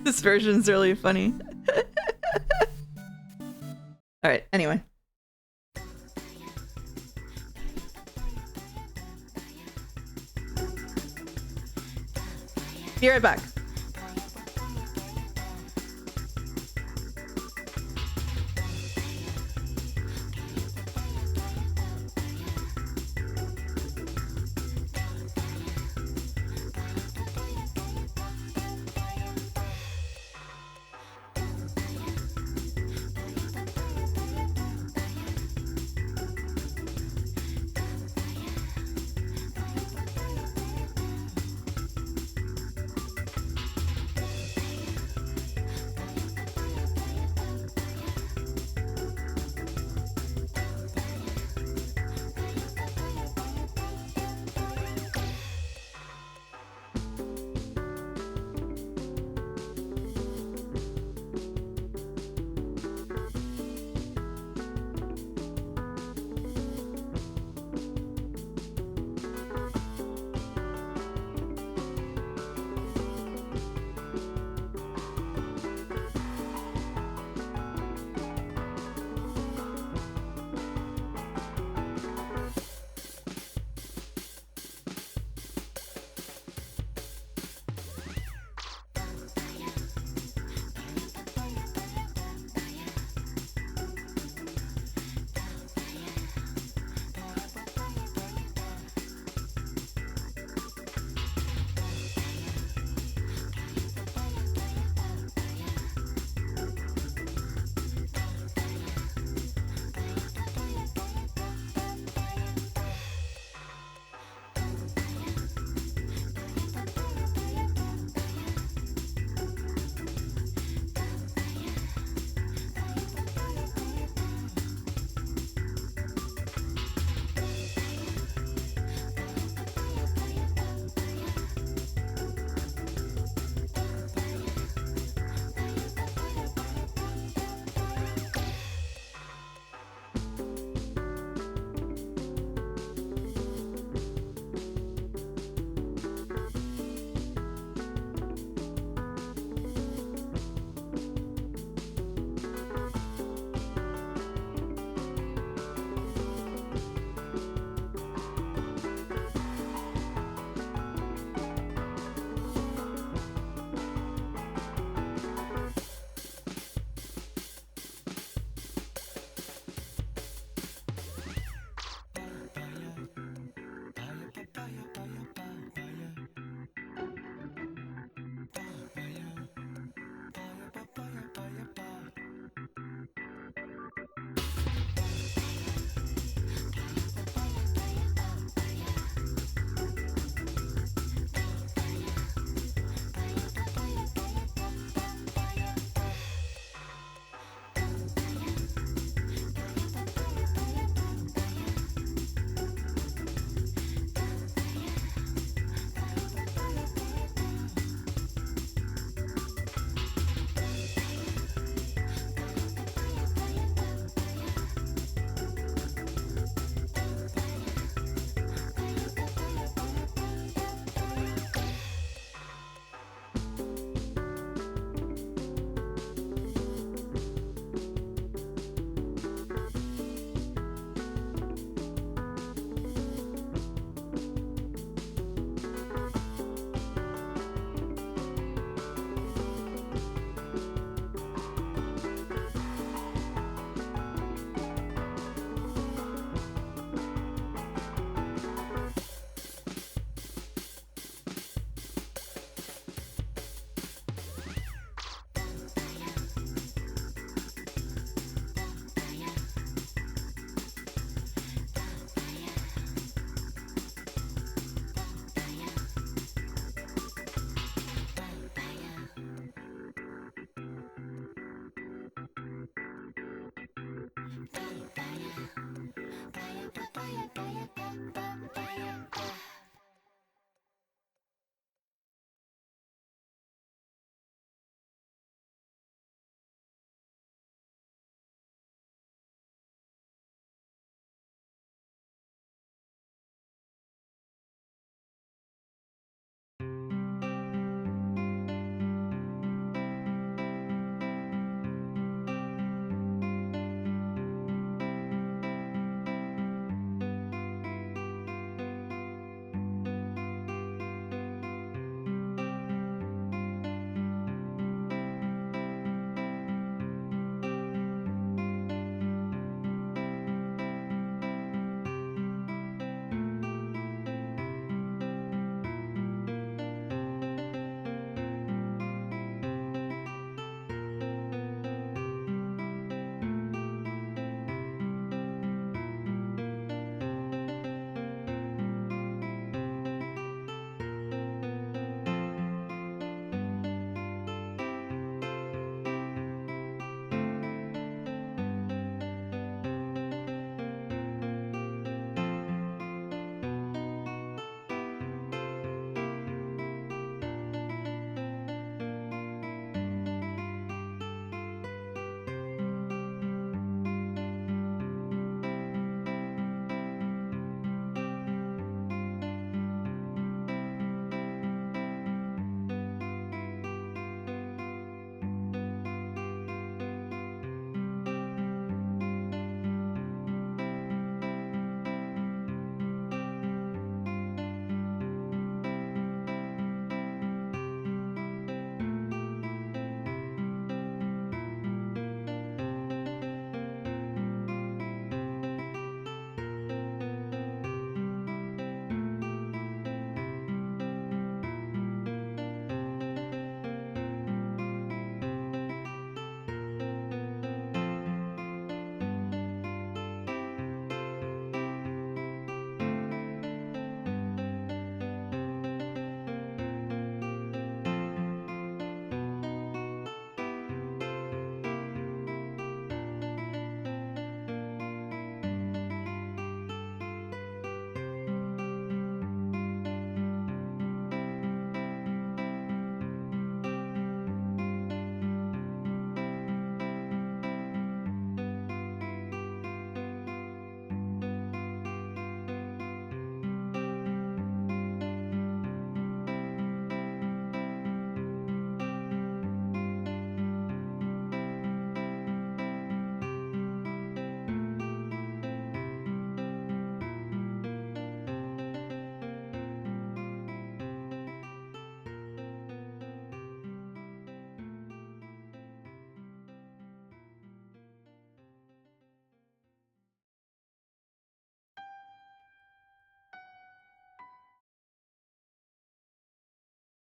this version's really funny. All right, anyway. Be right back.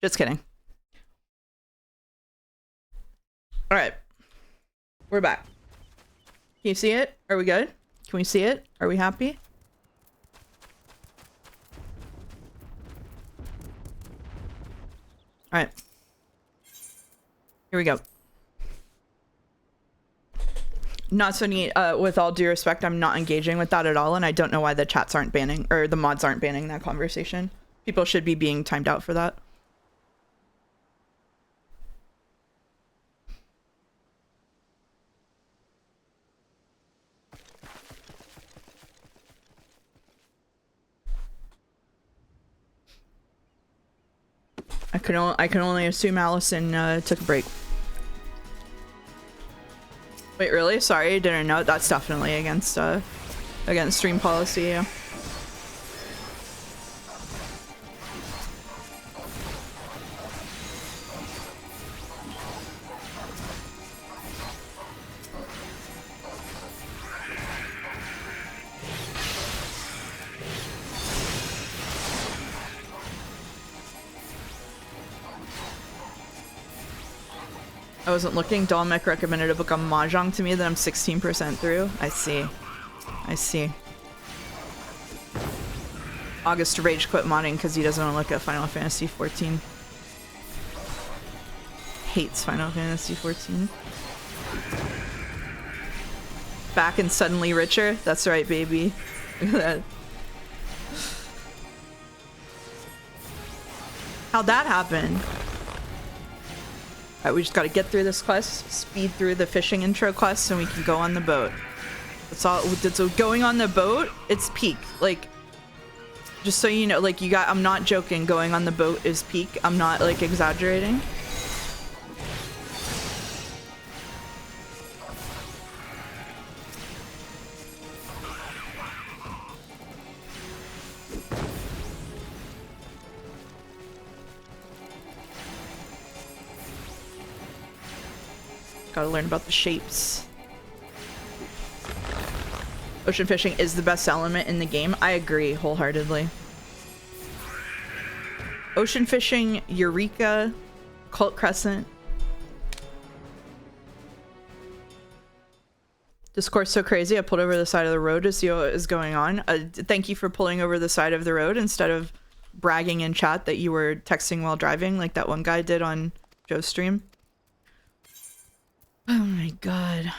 Just kidding. All right. We're back. Can you see it? Are we good? Can we see it? Are we happy? All right. Here we go. Not so neat. With all due respect, I'm not engaging with that at all, and I don't know why the chats aren't banning, or the mods aren't banning that conversation. People should be being timed out for that. I can only assume Allison took a break. Wait, really? Sorry, I didn't know. That's definitely against stream policy. Yeah. I wasn't looking. Dolmec recommended a book on Mahjong to me that I'm 16% through. I see. I see. August rage quit modding because he doesn't want to look at Final Fantasy XIV. Hates Final Fantasy XIV. Back and suddenly richer? That's right, baby. Look at that. How'd that happen? Alright, we just gotta get through this quest, speed through the fishing intro quest, and we can go on the boat. That's all. So going on the boat, it's peak. Like, just so you know, like, I'm not joking, going on the boat is peak. I'm not, like, exaggerating. Gotta learn about the shapes. Ocean fishing is the best element in the game. I agree wholeheartedly. Ocean fishing, Eureka, Cult Crescent. Discourse so crazy, I pulled over the side of the road to see what is going on. Thank you for pulling over the side of the road instead of bragging in chat that you were texting while driving like that one guy did on Joe's stream. Oh my god.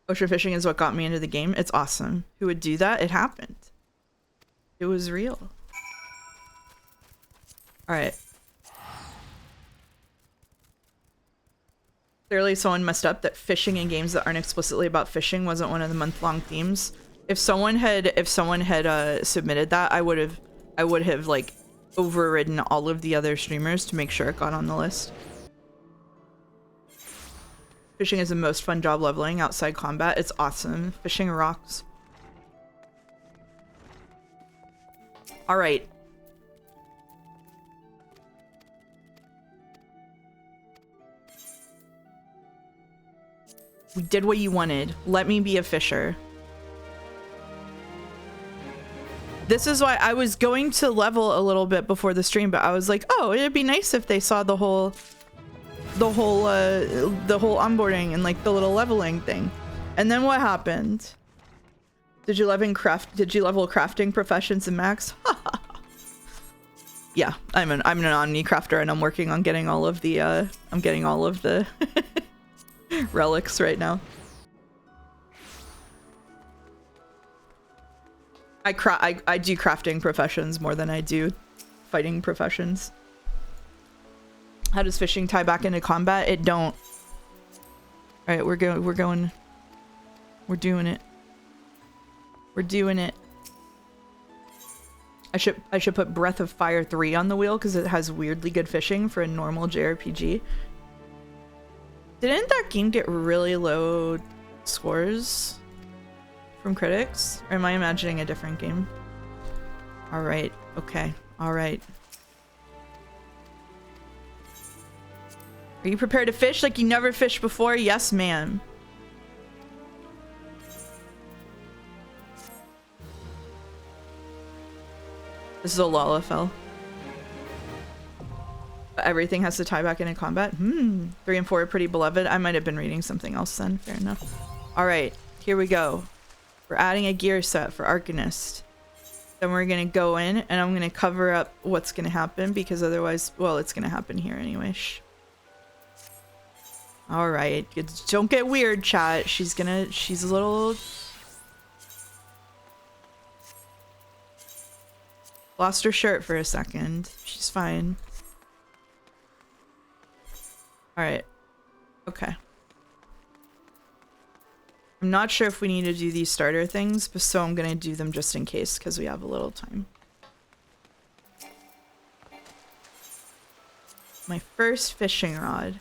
Ocean fishing is what got me into the game. It's awesome. Who would do that? It happened. It was real. Alright. Clearly someone messed up that fishing in games that aren't explicitly about fishing wasn't one of the month-long themes. If someone had submitted that, I would have like overridden all of the other streamers to make sure it got on the list. Fishing is the most fun job leveling outside combat. It's awesome. Fishing rocks. All right. We did what you wanted. Let me be a fisher. This is why I was going to level a little bit before the stream, but I was like, oh, it'd be nice if they saw the whole onboarding and like the little leveling thing. And then what happened? Did you level crafting professions in Max? Yeah, I'm an omni crafter and I'm working on getting all of the relics right now. I do crafting professions more than I do fighting professions. How does fishing tie back into combat? It don't. All right, we're doing it. We're doing it. I should put Breath of Fire 3 on the wheel because it has weirdly good fishing for a normal JRPG. Didn't that game get really low scores from critics? Or am I imagining a different game? All right. Okay. All right. Are you prepared to fish like you never fished before? Yes, ma'am. This is a Lalafell. Everything has to tie back into combat. 3 and 4 are pretty beloved. I might have been reading something else then. Fair enough. All right, here we go. We're adding a gear set for Arcanist. Then we're gonna go in and I'm gonna cover up what's gonna happen because otherwise, well, it's gonna happen here anyway. All right, don't get weird, chat. She's a little. Lost her shirt for a second. She's fine. All right. Okay. I'm not sure if we need to do these starter things, but so I'm gonna do them just in case because we have a little time. My first fishing rod.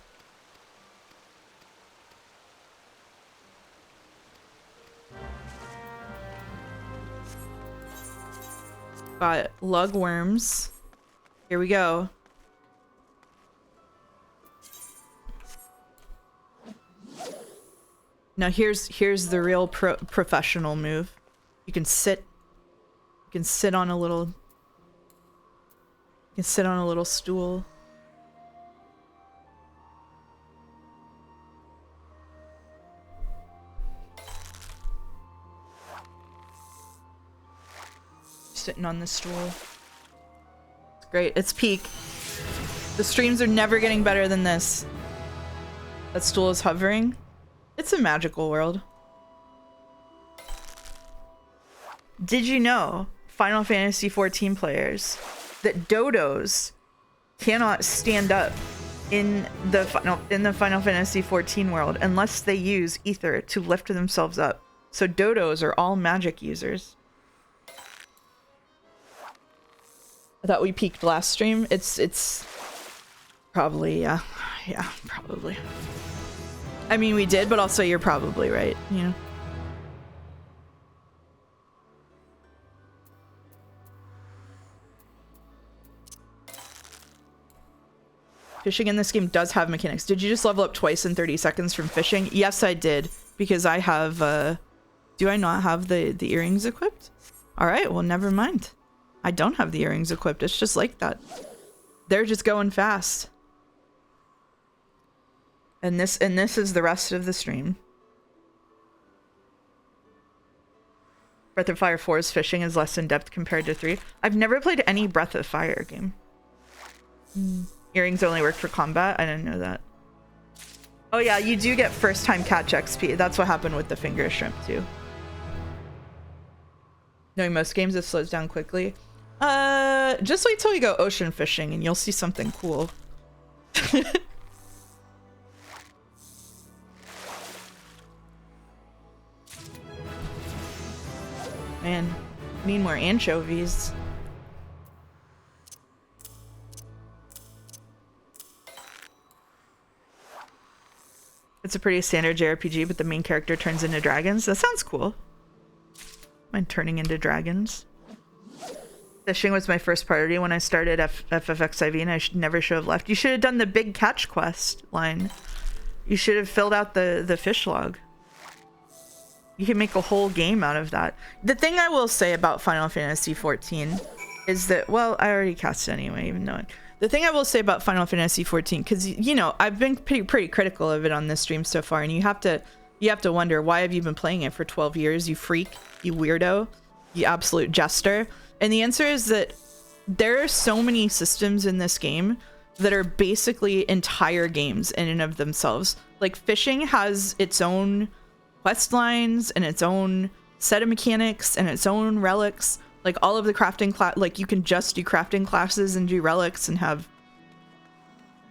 Got lug worms. Here we go. Now here's the real professional move. You can sit on a little stool. Sitting on the stool. It's great. It's peak. The streams are never getting better than this. That stool is hovering. It's a magical world. Did you know, Final Fantasy XIV players, that dodos cannot stand up in the Final Fantasy XIV world unless they use ether to lift themselves up. So dodos are all magic users. I thought we peaked last stream. It's probably, yeah, probably. I mean, we did, but also you're probably right, you know? Fishing in this game does have mechanics. Did you just level up twice in 30 seconds from fishing? Yes, I did, because I have, do I not have the earrings equipped? All right, well, never mind. I don't have the earrings equipped. It's just like that. They're just going fast. And this is the rest of the stream. Breath of Fire 4's fishing is less in depth compared to 3. I've never played any Breath of Fire game. Earrings only work for combat? I didn't know that. Oh yeah, you do get first time catch XP. That's what happened with the finger shrimp too. Knowing most games, it slows down quickly. Just wait till we go ocean fishing and you'll see something cool. Man, need more anchovies. It's a pretty standard JRPG, but the main character turns into dragons. That sounds cool. Mind turning into dragons. Fishing was my first priority when I started FFXIV, and I never should have left. You should have done the big catch quest line. You should have filled out the fish log. You can make a whole game out of that. The thing I will say about Final Fantasy XIV is that, well, I already cast it anyway, even though the thing I will say about Final Fantasy XIV, because you know I've been pretty critical of it on this stream so far, and you have to wonder, why have you been playing it for 12 years, you freak, you weirdo, you absolute jester? And the answer is that there are so many systems in this game that are basically entire games in and of themselves. Like fishing has its own quest lines and its own set of mechanics and its own relics. Like all of the crafting like you can just do crafting classes and do relics and have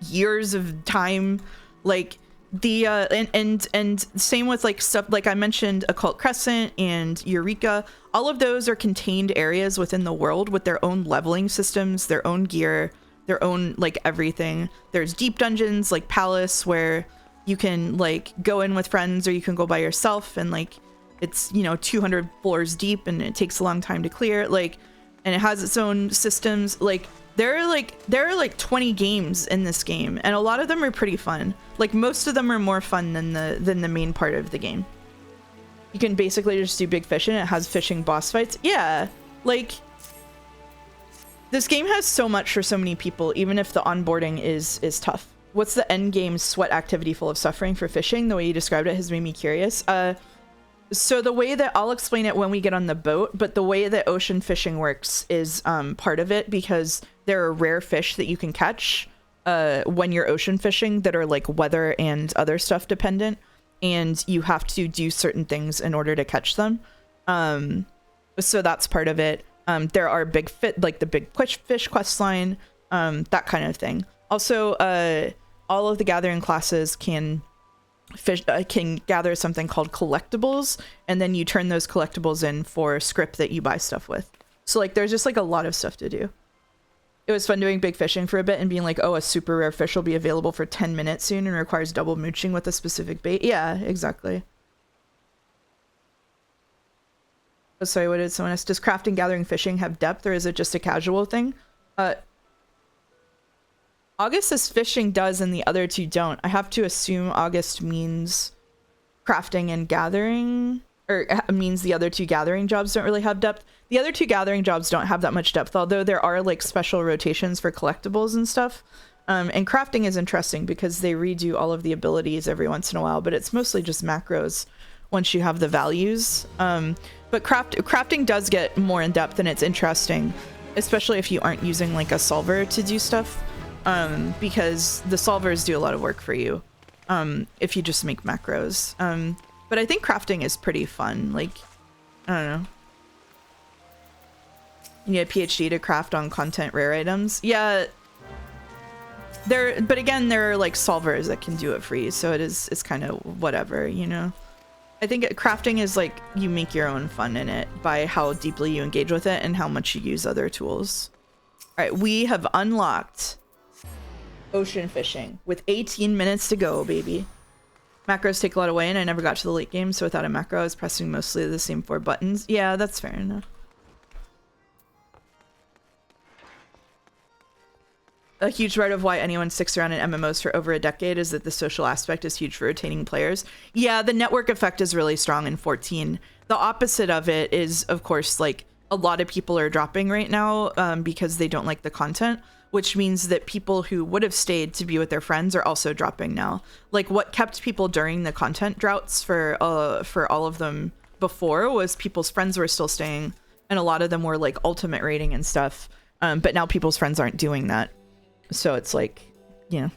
years of time. Like the and same with like stuff like I mentioned, Occult Crescent and Eureka. All of those are contained areas within the world with their own leveling systems, their own gear, their own like everything. There's deep dungeons like Palace where you can like go in with friends or you can go by yourself, and like it's, you know, 200 floors deep and it takes a long time to clear, like, and it has its own systems. Like there are like 20 games in this game, and a lot of them are pretty fun. Like most of them are more fun than the main part of the game. You can basically just do big fishing. It has fishing boss fights. Yeah, like This game has so much for so many people, even if the onboarding is tough. What's the end game sweat activity full of suffering for fishing? The way you described it has made me curious. So the way that I'll explain it when we get on the boat, but the way that ocean fishing works is part of it, because there are rare fish that you can catch when you're ocean fishing that are like weather and other stuff dependent, and you have to do certain things in order to catch them. So that's part of it. There are big fit, like the big fish quest line, that kind of thing. Also, all of the gathering classes can gather something called collectibles, and then you turn those collectibles in for script that you buy stuff with. So like there's just like a lot of stuff to do. It was fun doing big fishing for a bit and being like, oh, a super rare fish will be available for 10 minutes soon and requires double mooching with a specific bait. Yeah, exactly. Oh, sorry, what did someone ask? Does crafting, gathering, fishing have depth, or is it just a casual thing? August says fishing does and the other two don't. I have to assume August means crafting and gathering, or means the other two gathering jobs don't really have depth. The other two gathering jobs don't have that much depth, although there are like special rotations for collectibles and stuff. And crafting is interesting because they redo all of the abilities every once in a while, but it's mostly just macros once you have the values. But crafting does get more in depth, and it's interesting, especially if you aren't using like a solver to do stuff. Because the solvers do a lot of work for you if you just make macros. But I think crafting is pretty fun. Like, I don't know. You need a PhD to craft on content rare items. Yeah. But again, there are like solvers that can do it for you. So it's kind of whatever, you know? I think crafting is like you make your own fun in it by how deeply you engage with it and how much you use other tools. All right, we have unlocked ocean fishing with 18 minutes to go, baby. Macros take a lot away, and I never got to the late game, so without a macro I was pressing mostly the same 4 buttons. Yeah, that's fair enough. A huge part of why anyone sticks around in MMOs for over a decade is that the social aspect is huge for retaining players. Yeah, the network effect is really strong in 14. The opposite of it is, of course, like a lot of people are dropping right now because they don't like the content, which means that people who would have stayed to be with their friends are also dropping now. Like what kept people during the content droughts for all of them before was people's friends were still staying, and a lot of them were like ultimate rating and stuff. But now people's friends aren't doing that. So it's like, you know,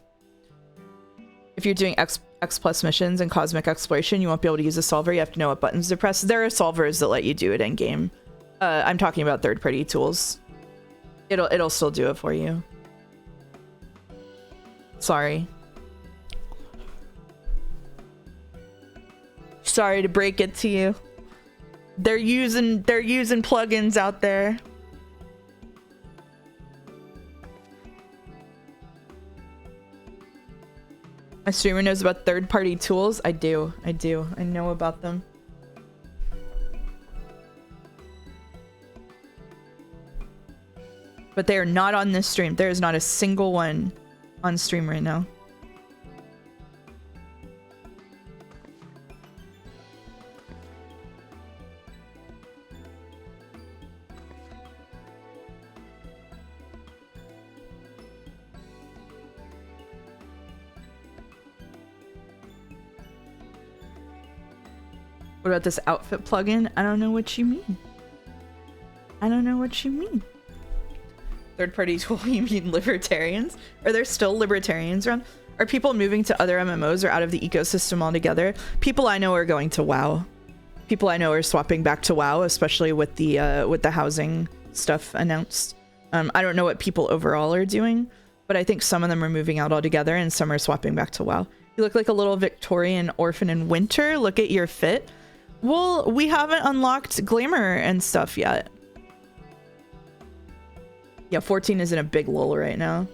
if you're doing X plus missions and cosmic exploration, you won't be able to use a solver. You have to know what buttons to press. There are solvers that let you do it in game. I'm talking about third-party tools. It'll still do it for you. Sorry. Sorry to break it to you. They're using plugins out there. My streamer knows about third-party tools. I do. I know about them. But they are not on this stream. There is not a single one on stream right now. What about this outfit plugin? I don't know what you mean. I don't know what you mean. Third-party tool, you mean libertarians? Are there still libertarians around? Are people moving to other MMOs or out of the ecosystem altogether? People I know are going to WoW. People I know are swapping back to WoW, especially with the housing stuff announced. I don't know what people overall are doing, but I think some of them are moving out altogether and some are swapping back to WoW. You look like a little Victorian orphan in winter. Look at your fit. Well, we haven't unlocked glamour and stuff yet. Yeah, 14 is in a big lull right now.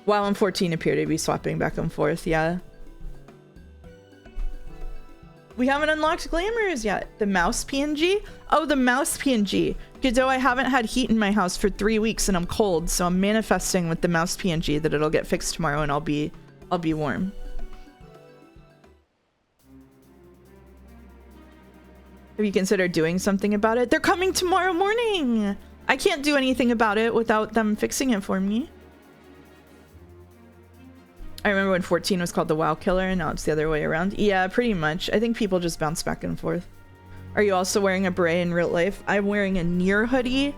WoW and 14 appear to be swapping back and forth, yeah. We haven't unlocked glamours yet. The mouse PNG? Oh, the mouse PNG. Godot, I haven't had heat in my house for 3 weeks and I'm cold, so I'm manifesting with the mouse PNG that it'll get fixed tomorrow and I'll be warm. Have you considered doing something about it? They're coming tomorrow morning. I can't do anything about it without them fixing it for me. I remember when 14 was called the WoW Killer, and now it's the other way around. Yeah, pretty much. I think people just bounce back and forth. Are you also wearing a beret in real life? I'm wearing a near hoodie,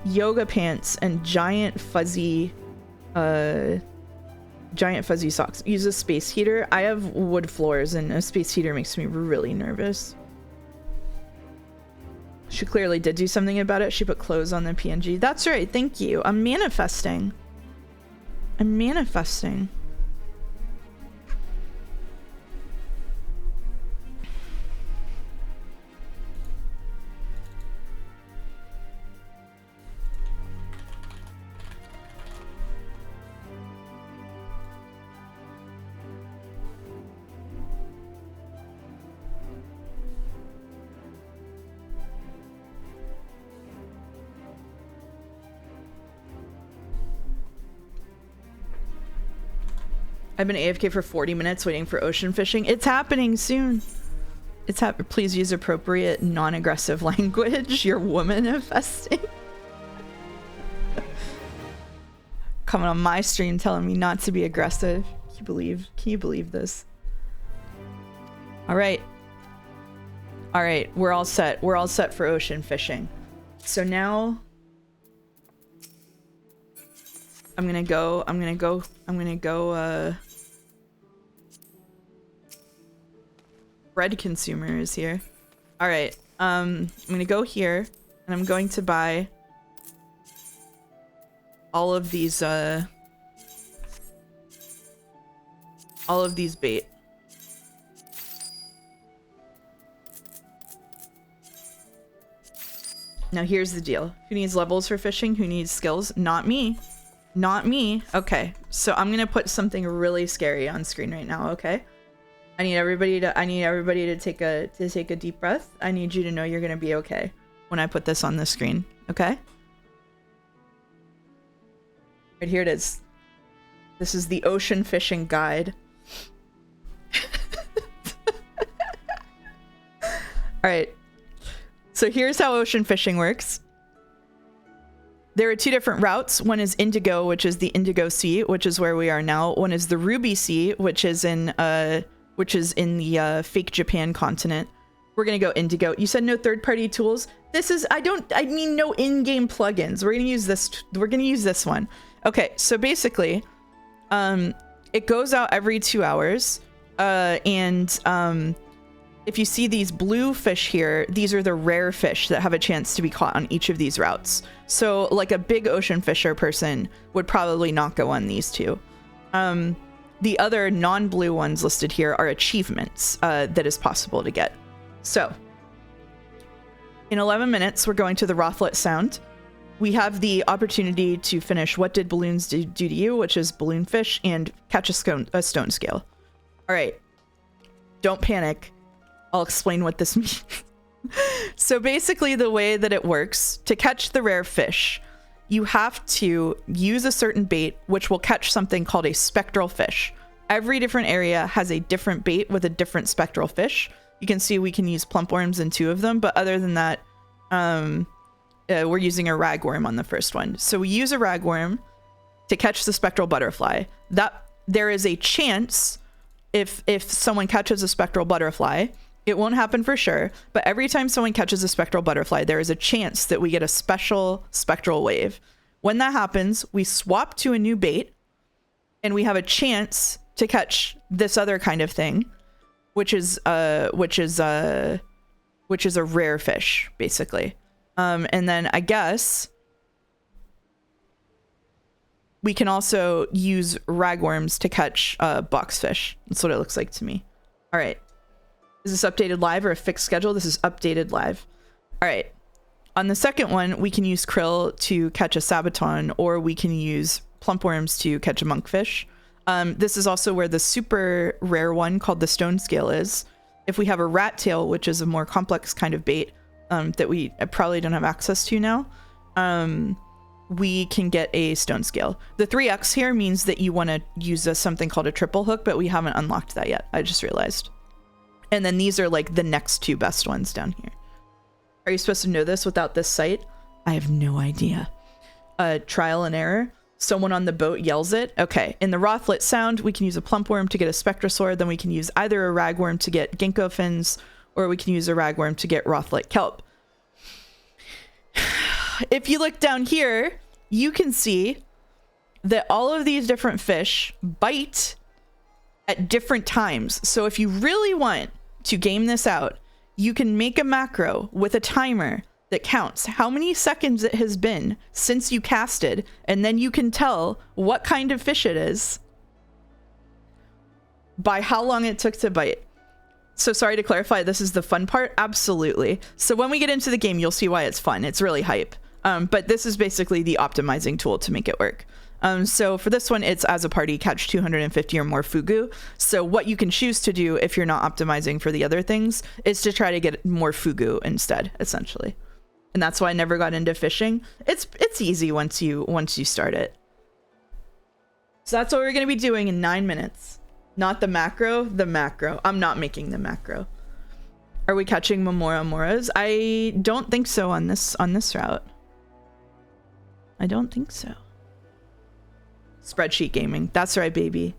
yoga pants, and giant fuzzy socks. Use a space heater. I have wood floors, and a space heater makes me really nervous. She clearly did do something about it. She put clothes on the PNG. That's right. Thank you. I'm manifesting. I'm manifesting. I've been AFK for 40 minutes waiting for ocean fishing. It's happening soon. It's please use appropriate non-aggressive language. You're woman-infesting. Coming on my stream telling me not to be aggressive. Can you believe this? All right. All right, we're all set. We're all set for ocean fishing. So now I'm gonna go bread consumer is here. All right, I'm gonna go here and I'm going to buy all of these bait. Now here's the deal. Who needs levels for fishing? Who needs skills? Not me. Not me. Okay, so I'm gonna put something really scary on screen right now, okay? I need everybody to take a deep breath. I need you to know you're gonna be okay when I put this on the screen, okay? Right here it is. This is the ocean fishing guide. All right. So here's how ocean fishing works. There are two different routes. One is Indigo, which is the Indigo Sea, which is where we are now. One is the Ruby Sea, which is in the fake Japan continent. We're gonna go Indigo. You said no third-party tools. This is I mean no in-game plugins. We're gonna use this one. Okay, so basically, it goes out every 2 hours, and if you see these blue fish here, these are the rare fish that have a chance to be caught on each of these routes. So like a big ocean fisher person would probably not go on these two. The other non-blue ones listed here are achievements that is possible to get. So in 11 minutes, we're going to the Rothlet Sound. We have the opportunity to finish What Did Balloons Do to You, which is balloon fish, and catch a stone scale. All right, don't panic. I'll explain what this means. So basically the way that it works, to catch the rare fish, you have to use a certain bait, which will catch something called a spectral fish. Every different area has a different bait with a different spectral fish. You can see we can use plump worms in 2 of them, but other than that, we're using a ragworm on the first one. So we use a ragworm to catch the spectral butterfly. That there is a chance if someone catches a spectral butterfly, it won't happen for sure, but every time someone catches a spectral butterfly, there is a chance that we get a special spectral wave. When that happens, we swap to a new bait, and we have a chance to catch this other kind of thing, which is a rare fish, basically. And then I guess we can also use ragworms to catch boxfish. That's what it looks like to me. All right. Is this updated live or a fixed schedule? This is updated live. All right. On the second one, we can use krill to catch a sabaton, or we can use plump worms to catch a monkfish. This is also where the super rare one called the stone scale is. If we have a rat tail, which is a more complex kind of bait that we probably don't have access to now, we can get a stone scale. The 3x here means that you want to use something called a triple hook, but we haven't unlocked that yet. I just realized. And then these are like the next 2 best ones down here. Are you supposed to know this without this site? I have no idea. Trial and error. Someone on the boat yells it. Okay, in the Rothlit sound, we can use a plumpworm to get a spectrosaur. Then we can use either a ragworm to get ginkgo fins, or we can use a ragworm to get Rothlit kelp. If you look down here, you can see that all of these different fish bite at different times. So if you really want to game this out, you can make a macro with a timer that counts how many seconds it has been since you casted, and then you can tell what kind of fish it is by how long it took to bite. So sorry to clarify, this is the fun part? Absolutely. So when we get into the game, you'll see why it's fun. It's really hype. But this is basically the optimizing tool to make it work. So for this one, it's as a party, catch 250 or more fugu. So what you can choose to do if you're not optimizing for the other things is to try to get more fugu instead, essentially. And that's why I never got into fishing. It's easy once you start it. So that's what we're going to be doing in 9 minutes. Not the macro, the macro. I'm not making the macro. Are we catching Momora Moras? I don't think so on this route. I don't think so. Spreadsheet gaming. That's right, baby.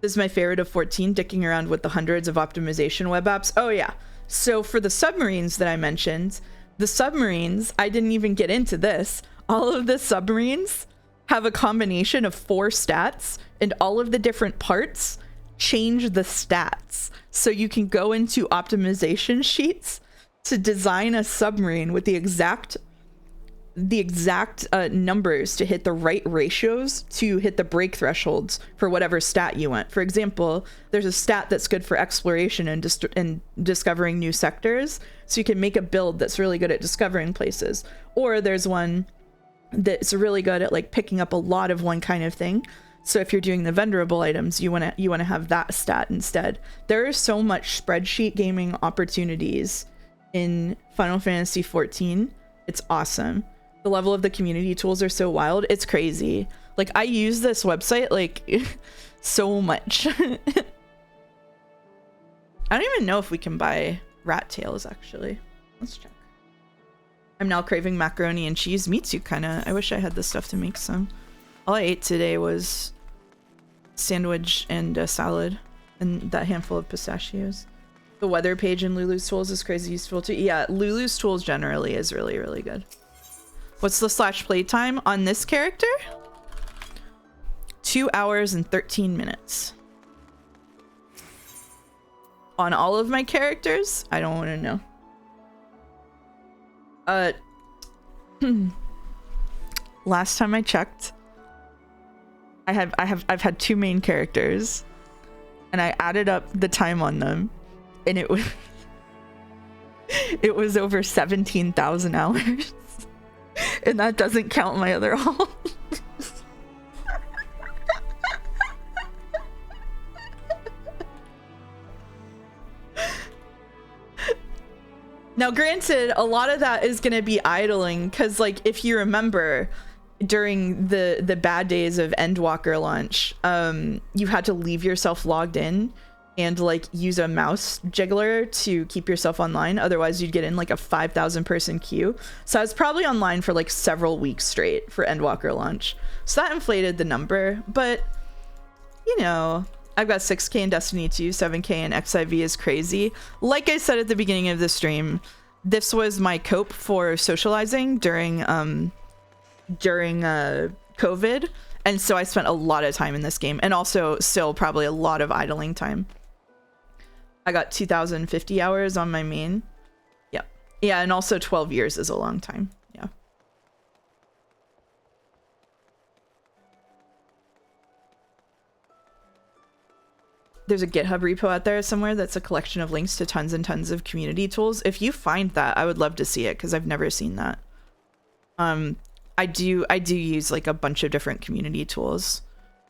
This is my favorite of 14, dicking around with the hundreds of optimization web apps. Oh yeah. So for the submarines that I mentioned, the submarines, I didn't even get into this. All of the submarines have a combination of 4 stats, and all of the different parts change the stats. So you can go into optimization sheets to design a submarine with the exact numbers to hit the right ratios to hit the break thresholds for whatever stat you want. For example, there's a stat that's good for exploration and discovering new sectors, so you can make a build that's really good at discovering places. Or there's one that's really good at like picking up a lot of one kind of thing. So if you're doing the venerable items, you want to have that stat instead. There is so much spreadsheet gaming opportunities in Final Fantasy XIV. It's awesome. The level of the community tools are so wild. It's crazy. Like, I use this website like so much. I don't even know if we can buy rat tails, actually. Let's check. I'm now craving macaroni and cheese. Me too, kind of. I wish I had the stuff to make some. All I ate today was sandwich and a salad and that handful of pistachios. The weather page in Lulu's tools is crazy useful too. Yeah, Lulu's tools generally is really, really good. What's the slash playtime on this character? 2 hours and 13 minutes. On all of my characters? I don't want to know. Last time I checked, I've had 2 main characters, and I added up the time on them, and it was it was over 17,000 hours. And that doesn't count my other haul. Now, granted, a lot of that is going to be idling, because, like, if you remember, during the bad days of Endwalker launch, you had to leave yourself logged in and like use a mouse jiggler to keep yourself online. Otherwise you'd get in like a 5,000 person queue. So I was probably online for like several weeks straight for Endwalker launch. So that inflated the number, but you know, I've got 6K in Destiny 2, 7K in XIV is crazy. Like I said at the beginning of the stream, this was my cope for socializing during COVID. And so I spent a lot of time in this game, and also still probably a lot of idling time. I got 2,050 hours on my main. Yeah. Yeah, and also 12 years is a long time. Yeah. There's a GitHub repo out there somewhere that's a collection of links to tons and tons of community tools. If you find that, I would love to see it, because I've never seen that. I do use like a bunch of different community tools.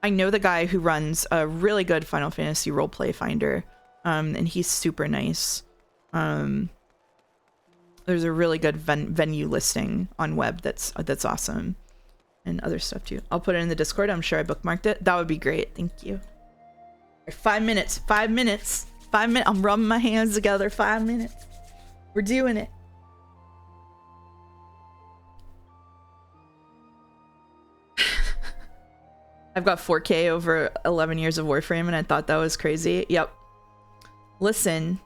I know the guy who runs a really good Final Fantasy roleplay finder, and he's super nice. There's a really good venue listing on web that's awesome, and other stuff too. I'll put it in the Discord. I'm sure I bookmarked it. That would be great. Thank you. 5 minutes. 5 minutes. 5 minutes. I'm rubbing my hands together. 5 minutes. We're doing it. I've got 4K over 11 years of Warframe, and I thought that was crazy. Yep. Listen.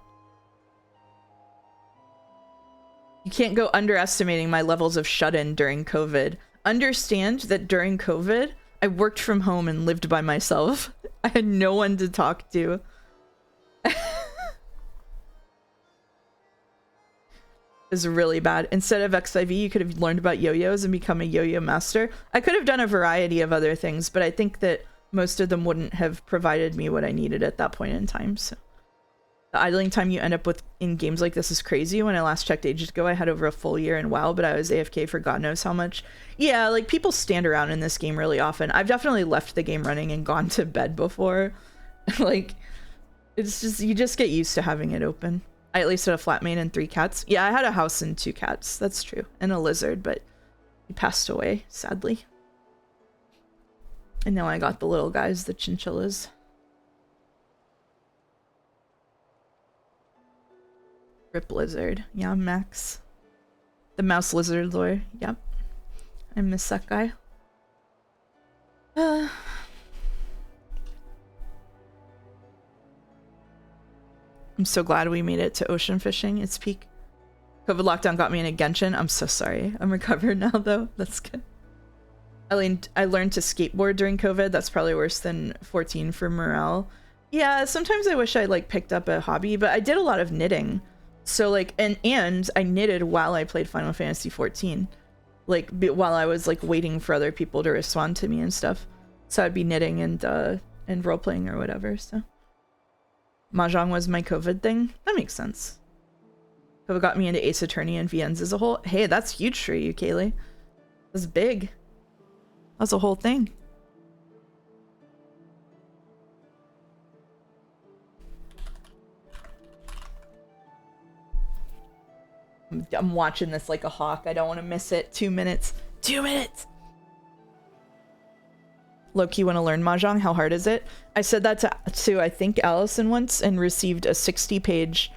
You can't go underestimating my levels of shut-in during COVID. Understand that during COVID, I worked from home and lived by myself. I had no one to talk to. It was really bad. Instead of XIV, you could have learned about yo-yos and become a yo-yo master. I could have done a variety of other things, but I think that most of them wouldn't have provided me what I needed at that point in time. So the idling time you end up with in games like this is crazy. When I last checked ages ago, I had over a full year in WoW, but I was AFK for God knows how much. Yeah, like people stand around in this game really often. I've definitely left the game running and gone to bed before. Like, it's just, you just get used to having it open. I at least had a flatmate and 3 cats. Yeah, I had a house and 2 cats. That's true. And a lizard, but he passed away, sadly. And now I got the little guys, the chinchillas. Rip lizard. Yeah, Max. The mouse lizard lore. Yep. I miss that guy. I'm so glad we made it to ocean fishing. It's peak. COVID lockdown got me in a Genshin. I'm so sorry. I'm recovered now, though. That's good. I learned to skateboard during COVID. That's probably worse than 14 for morale. Yeah, sometimes I wish I like picked up a hobby, but I did a lot of knitting. So like, and I knitted while I played Final Fantasy 14. Like while I was like waiting for other people to respond to me and stuff. So I'd be knitting and role playing or whatever. So Mahjong was my COVID thing. That makes sense. COVID got me into Ace Attorney and VNs as a whole. Hey, that's huge for you, Kaylee. That's big. That's a whole thing. I'm watching this like a hawk. I don't want to miss it. 2 minutes. 2 minutes! Low-key want to learn Mahjong. How hard is it? I said that to I think Allison once and received a 60-page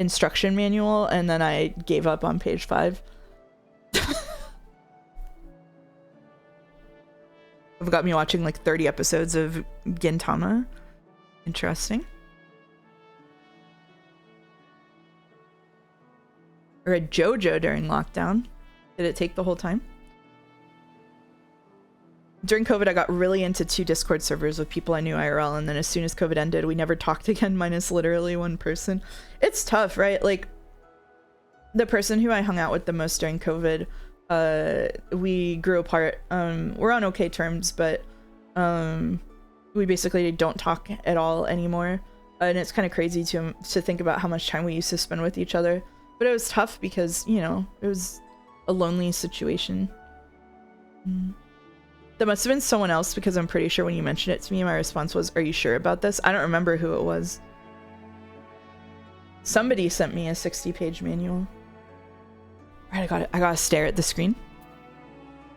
instruction manual, and then I gave up on page 5. I've got me watching like 30 episodes of Gintama. Interesting. Or a JoJo during lockdown. Did it take the whole time? During COVID, I got really into 2 Discord servers with people I knew IRL, and then as soon as COVID ended, we never talked again, minus literally 1 person. It's tough, right? Like, the person who I hung out with the most during COVID, we grew apart. We're on okay terms, but we basically don't talk at all anymore. And it's kind of crazy to think about how much time we used to spend with each other. But it was tough because, you know, it was a lonely situation. That must have been someone else, because I'm pretty sure when you mentioned it to me, my response was, "Are you sure about this?" I don't remember who it was. Somebody sent me a 60-page manual. Right, I gotta stare at the screen.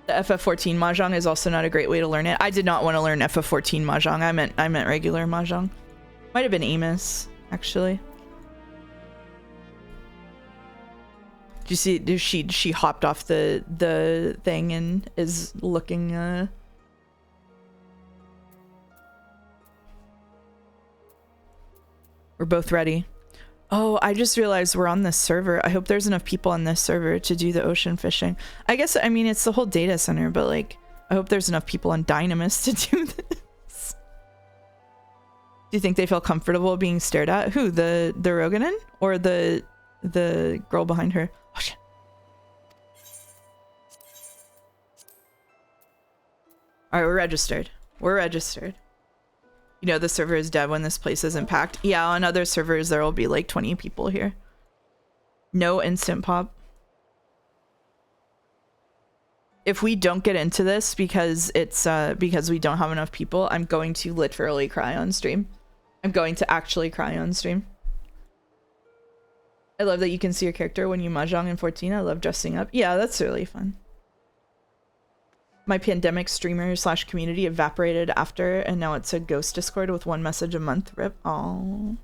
The FF14 Mahjong is also not a great way to learn it. I did not want to learn FF14 Mahjong. I meant regular Mahjong. Might have been Amos, actually. Did you see? She hopped off the thing and is looking. We're both ready. Oh, I just realized we're on this server. I hope there's enough people on this server to do the ocean fishing. I guess, I mean, it's the whole data center, but like, I hope there's enough people on Dynamis to do this. Do you think they feel comfortable being stared at? Who? The Roganin? Or the girl behind her? Oh shit. Alright, we're registered. We're registered. You know the server is dead when this place isn't packed. Yeah, on other servers there will be like 20 people here. No instant pop. If we don't get into this because it's because we don't have enough people, I'm going to literally cry on stream. I'm going to actually cry on stream. I love that you can see your character when you mahjong in 14. I love dressing up. Yeah, that's really fun. My pandemic streamer / community evaporated after, and now it's a ghost Discord with 1 message a month. Rip. Oh. Can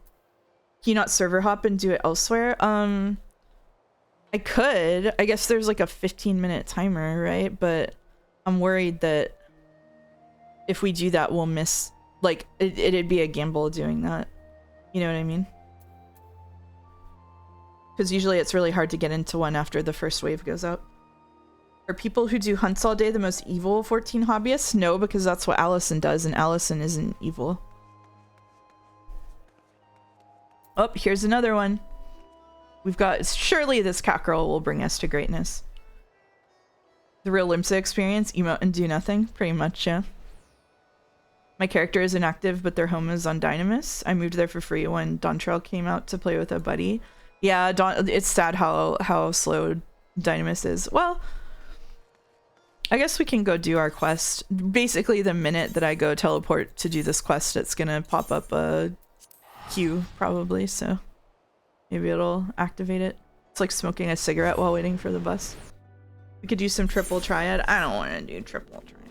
you not server hop and do it elsewhere? I could. I guess there's like a 15-minute timer, right? But I'm worried that if we do that, we'll miss, like, it'd be a gamble doing that. You know what I mean? Because usually it's really hard to get into one after the first wave goes up. Are people who do hunts all day the most evil 14 hobbyists? No, because that's what Allison does, and Allison isn't evil. Oh, here's another one. We've got, surely this cat girl will bring us to greatness. The real Limsa experience, emote and do nothing. Pretty much, yeah. My character is inactive, but their home is on Dynamis. I moved there for free when Dawntrail came out to play with a buddy. Yeah, it's sad how slow Dynamis is. Well, I guess we can go do our quest. Basically, the minute that I go teleport to do this quest, it's gonna pop up a queue, probably, so maybe it'll activate it. It's like smoking a cigarette while waiting for the bus. We could do some triple triad. I don't want to do triple triad.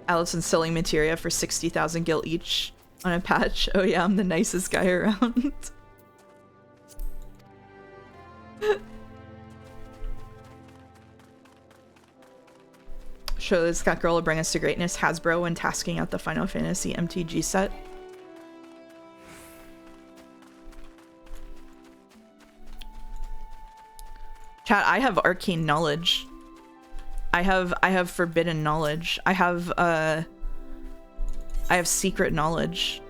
Allison selling materia for 60,000 gil each on a patch. Oh yeah, I'm the nicest guy around. Show this cat girl will bring us to greatness. Hasbro when tasking out the Final Fantasy MTG set. Chat, I have arcane knowledge. I have forbidden knowledge. I have secret knowledge.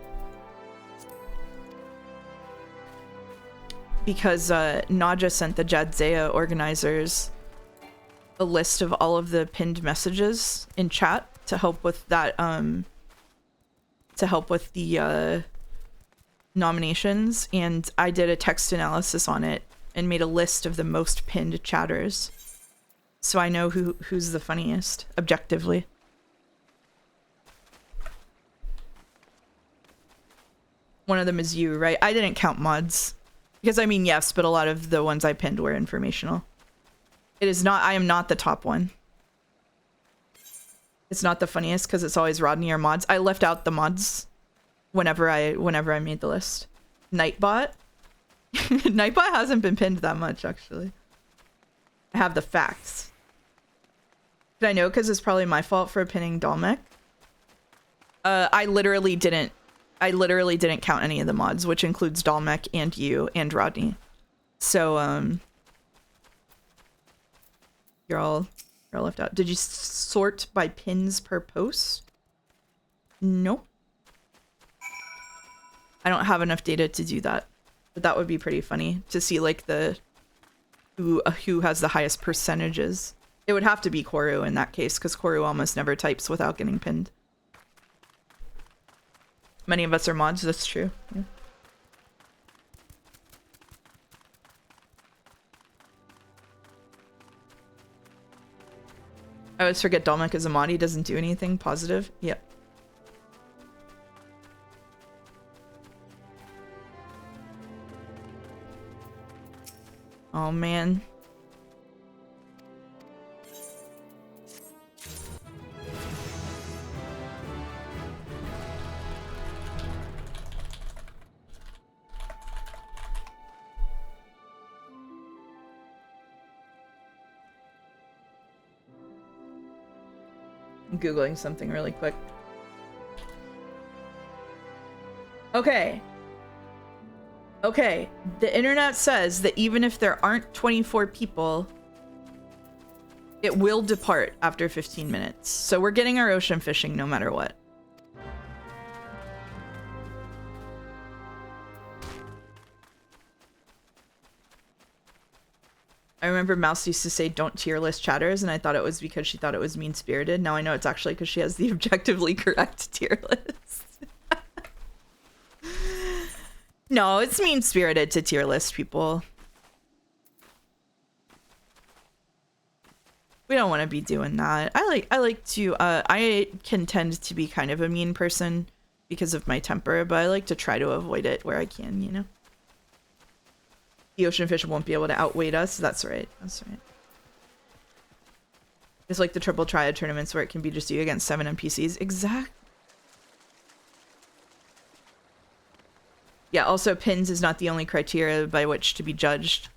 Because Naja sent the Jadzea organizers a list of all of the pinned messages in chat to help with that to help with the nominations, and I did a text analysis on it and made a list of the most pinned chatters, so I know who's the funniest objectively. One of them is you, right? I didn't count mods because I mean yes, but a lot of the ones I pinned were informational. It is not, I am not the top one. It's not the funniest because it's always Rodney or mods. I left out the mods whenever I made the list. Nightbot? Nightbot hasn't been pinned that much, actually. I have the facts. Did I know because it's probably my fault for pinning Dalmec? I literally didn't count any of the mods, which includes Dalmec and you and Rodney. So, you're all left out. Did you sort by pins per post? Nope. I don't have enough data to do that, but that would be pretty funny to see like the who has the highest percentages. It would have to be Koru in that case because Koru almost never types without getting pinned. Many of us are mods. That's true. Yeah. I always forget Dalmec is a mod. He doesn't do anything positive. Yep. Oh man. I'm Googling something really quick. Okay. Okay, the internet says that even if there aren't 24 people, it will depart after 15 minutes. So we're getting our ocean fishing no matter what. I remember Mouse used to say don't tier list chatters, and I thought it was because she thought it was mean-spirited. Now I know it's actually because she has the objectively correct tier list. No, it's mean-spirited to tier list people. We don't want to be doing that. I can tend to be kind of a mean person because of my temper, but I like to try to avoid it where I can, you know? The ocean fish won't be able to outweight us. That's right. That's right. It's like the triple triad tournaments where it can be just you against 7 NPCs. Exactly. Yeah, also pins is not the only criteria by which to be judged.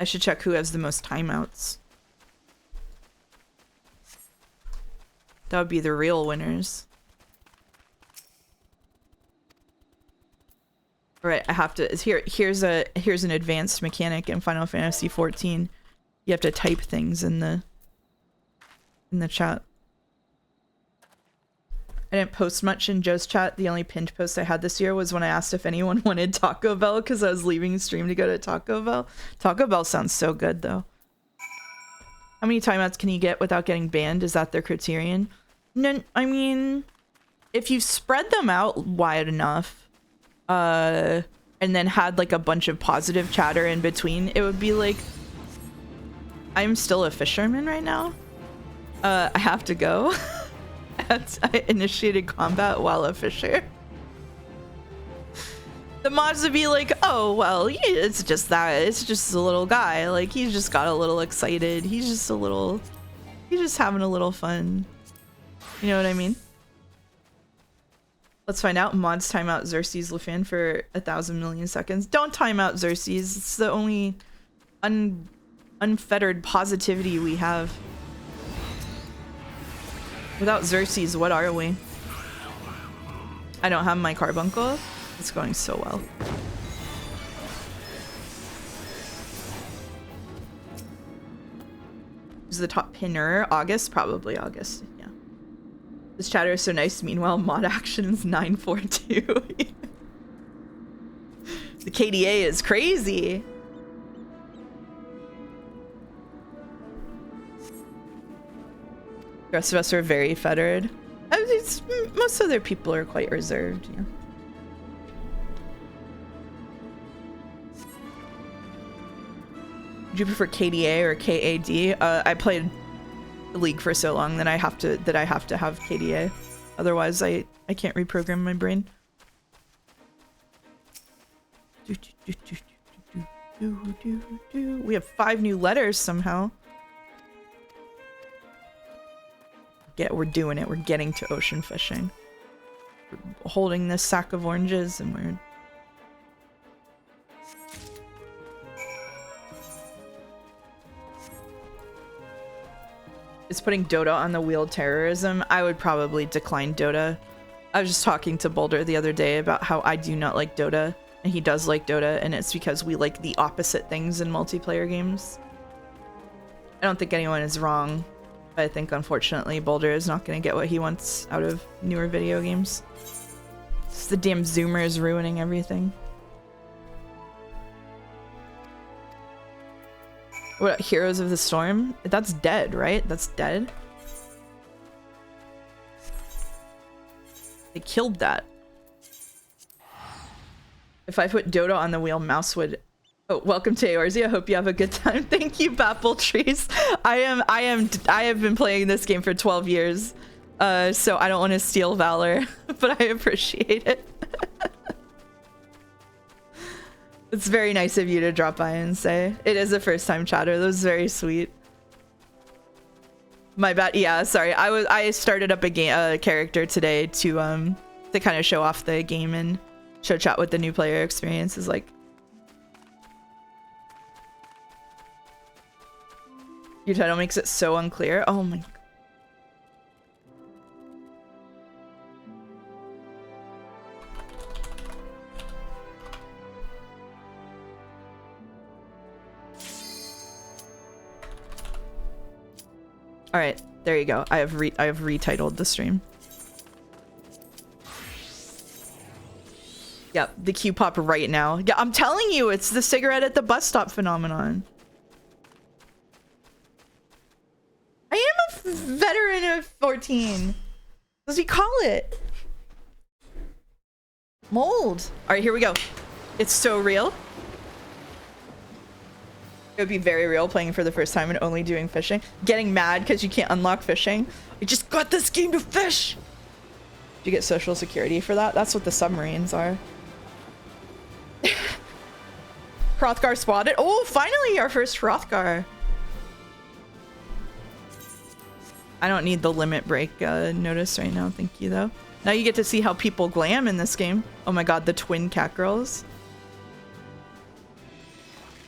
I should check who has the most timeouts. That would be the real winners. All right, I have to. Here's an advanced mechanic in Final Fantasy XIV. You have to type things in the chat. I didn't post much in Joe's chat. The only pinned post I had this year was when I asked if anyone wanted Taco Bell because I was leaving stream to go to Taco Bell. Taco Bell sounds so good though. How many timeouts can you get without getting banned? Is that their criterion? No, I mean, if you spread them out wide enough, and then had like a bunch of positive chatter in between, it would be like, I'm still a fisherman right now. I have to go. I initiated combat while a fisher. The mods would be like, oh, well, it's just that. It's just a little guy. Like, he's just got a little excited. He's just having a little fun. You know what I mean? Let's find out. Mods time out Xerxes Lufin for 1,000 million seconds. Don't time out Xerxes. It's the only unfettered positivity we have. Without Xerxes, what are we? I don't have my carbuncle. It's going so well. Who's the top pinner? August? Probably August. Yeah. This chatter is so nice. Meanwhile, mod actions 942. The KDA is crazy. The rest of us are very fettered. Most other people are quite reserved, yeah. Do you prefer KDA or KAD? I played the League for so long that I have to have KDA. Otherwise, I can't reprogram my brain. We have 5 new letters somehow. We're doing it. We're getting to ocean fishing. We're holding this sack of oranges and we're... Is putting Dota on the wheel terrorism? I would probably decline Dota. I was just talking to Boulder the other day about how I do not like Dota, and he does like Dota, and it's because we like the opposite things in multiplayer games. I don't think anyone is wrong. I think, unfortunately, Boulder is not going to get what he wants out of newer video games. It's the damn Zoomers ruining everything. What, Heroes of the Storm? That's dead, right? That's dead? They killed that. If I put Dota on the wheel, mouse would... Oh, welcome to Eorzea. I hope you have a good time. Thank you, Apple Trees. I have been playing this game for 12 years, so I don't want to steal valor, but I appreciate it. It's very nice of you to drop by and say it is a first-time chatter. That was very sweet. My bad. Yeah, sorry. I started up a character today to kind of show off the game and show chat what the new player experience is like. Your title makes it so unclear. Oh my god. All right, there you go. I have retitled the stream. Yep, the Q pop right now. Yeah, I'm telling you, it's the cigarette at the bus stop phenomenon. I am a veteran of 14. As we call it. Mold. All right, here we go. It's so real. It would be very real playing for the first time and only doing fishing. Getting mad because you can't unlock fishing. I just got this game to fish. Do you get social security for that? That's what the submarines are. Hrothgar spotted. Oh, finally our first Hrothgar. I don't need the limit break notice right now. Thank you, though. Now you get to see how people glam in this game. Oh my god, the twin cat girls.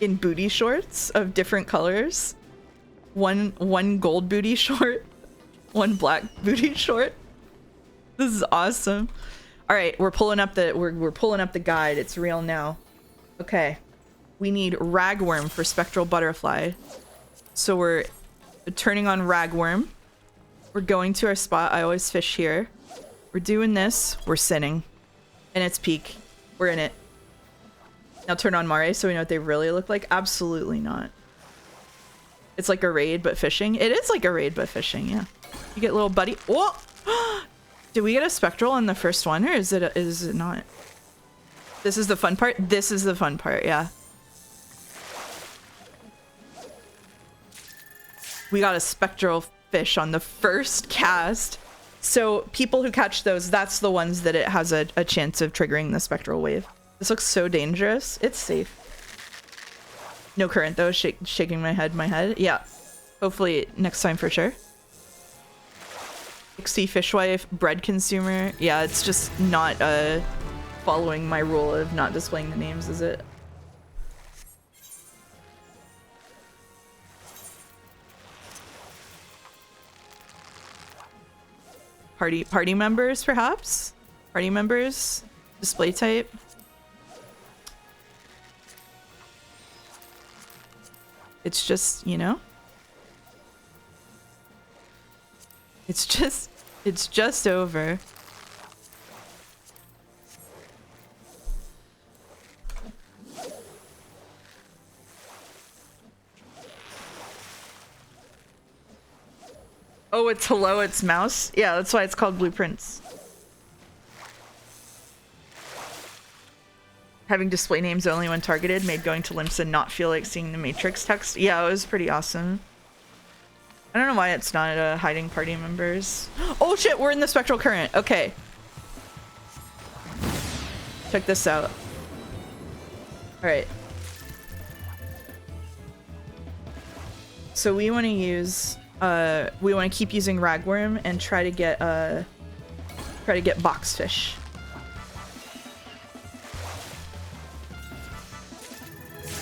In booty shorts of different colors. One gold booty short One black booty short. This is awesome. All right, we're pulling up the we're pulling up the guide. It's real now. Okay. We need ragworm for spectral butterfly. So we're turning on ragworm. We're going to our spot. I always fish here. We're doing this. We're sitting. And it's peak. We're in it. Now turn on Mare so we know what they really look like. Absolutely not. It's like a raid but fishing. It is like a raid but fishing, yeah. You get little buddy. Whoa! Did we get a spectral on the first one or is it not? This is the fun part? This is the fun part, yeah. We got a spectral fish on the first cast. So people who catch those, that's the ones that it has a chance of triggering the spectral wave. This looks so dangerous. It's safe. No current though, shaking my head. Yeah, hopefully next time for sure. Pixie fishwife, bread consumer. Yeah, it's just not following my rule of not displaying the names, is it? Party members, perhaps? Party members? Display type? It's just, you know? It's just over. Oh, it's hello, it's mouse? Yeah, that's why it's called blueprints. Having display names only when targeted made going to Limsa not feel like seeing the Matrix text. Yeah, it was pretty awesome. I don't know why it's not hiding party members. Oh shit, we're in the spectral current. Okay. Check this out. Alright. So we want to use... we want to keep using ragworm and try to get boxfish.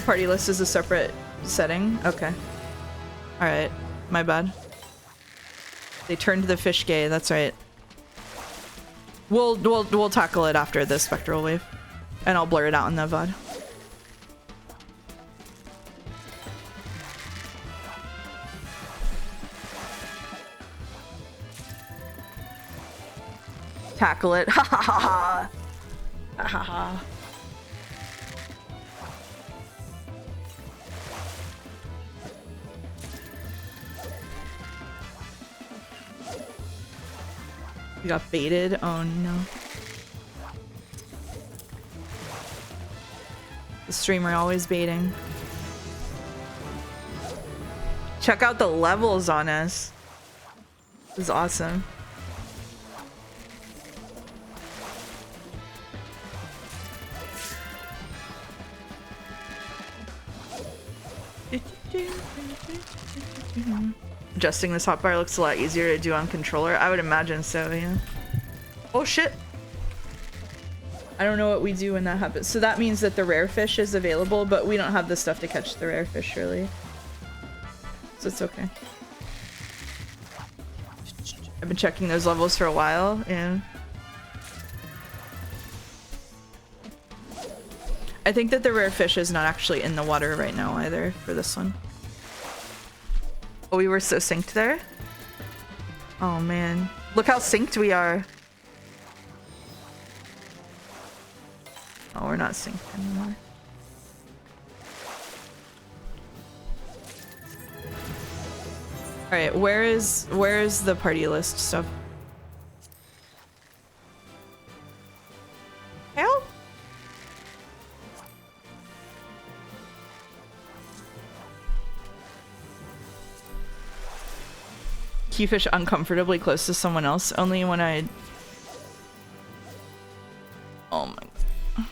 Party list is a separate setting. Okay. All right. My bad. They turned the fish gay. That's right. We'll tackle it after the spectral wave, and I'll blur it out in the VOD. Tackle it. Ha ha ha ha. Ha ha ha. You got baited? Oh no. The streamer always baiting. Check out the levels on us. This is awesome. Adjusting this hotbar looks a lot easier to do on controller. I would imagine so, yeah. Oh shit! I don't know what we do when that happens. So that means that the rare fish is available, but we don't have the stuff to catch the rare fish, really. So it's okay. I've been checking those levels for a while, yeah. I think that the rare fish is not actually in the water right now either for this one. Oh, we were so synced there. Oh man. Look how synced we are. Oh, we're not synced anymore. Alright, where is the party list stuff? Help? Keyfish uncomfortably close to someone else only when I... Oh my god.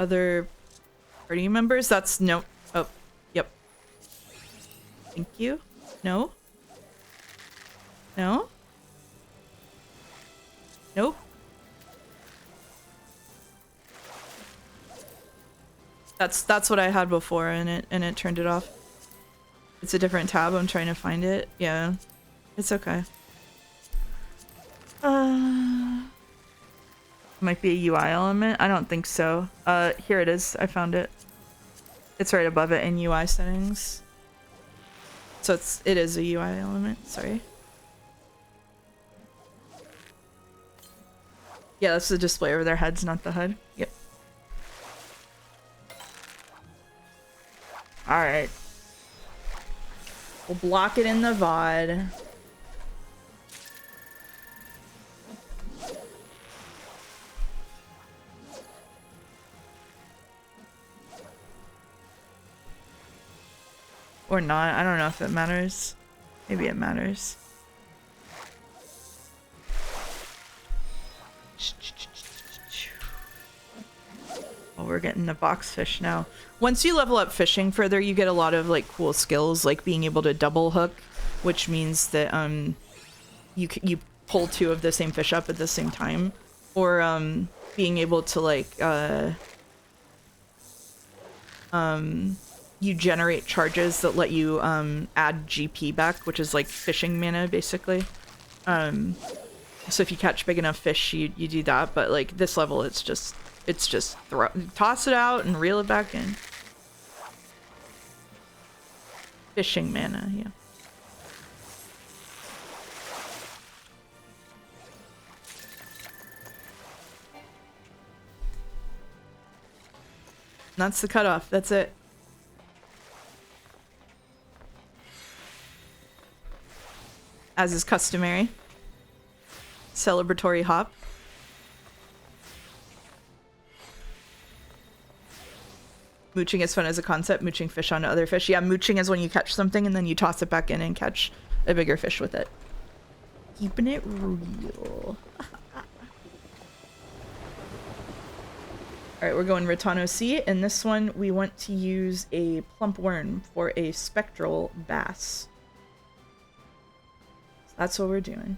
Other party members? That's no. Oh, yep. Thank you. No. No? Nope. That's what I had before and it turned it off. It's a different tab. I'm trying to find it. Yeah. It's okay. Might be a UI element. I don't think so. Here it is. I found it. It's right above it in UI settings. So it is a UI element. Sorry. Yeah, that's the display over their heads, not the HUD. Yep. Alright. We'll block it in the VOD. Or not. I don't know if it matters. Maybe it matters. Oh, we're getting the box fish now. Once you level up fishing further, you get a lot of like cool skills, like being able to double hook, which means that you pull two of the same fish up at the same time, or being able to like you generate charges that let you add GP back, which is like fishing mana basically. So if you catch big enough fish, you do that. But like this level, it's just toss it out and reel it back in. Fishing mana, yeah. That's the cutoff. That's it. As is customary. Celebratory hop. Mooching is fun as a concept. Mooching fish onto other fish. Yeah, mooching is when you catch something and then you toss it back in and catch a bigger fish with it. Keeping it real. Alright, we're going Ratano C. In this one, we want to use a plump worm for a spectral bass. So that's what we're doing.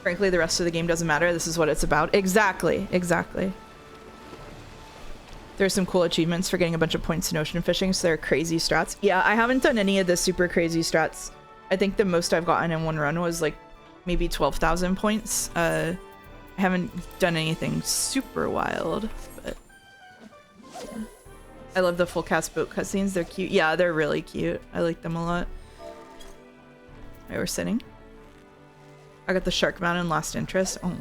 Frankly, the rest of the game doesn't matter. This is what it's about. Exactly. Exactly. There's some cool achievements for getting a bunch of points in ocean fishing, so they're crazy strats. Yeah, I haven't done any of the super crazy strats. I think the most I've gotten in one run was like maybe 12,000 points. I haven't done anything super wild, but yeah. I love the full cast boat cutscenes. They're cute. Yeah, they're really cute. I like them a lot. Alright, we're sitting. I got the shark mount and lost interest. Oh.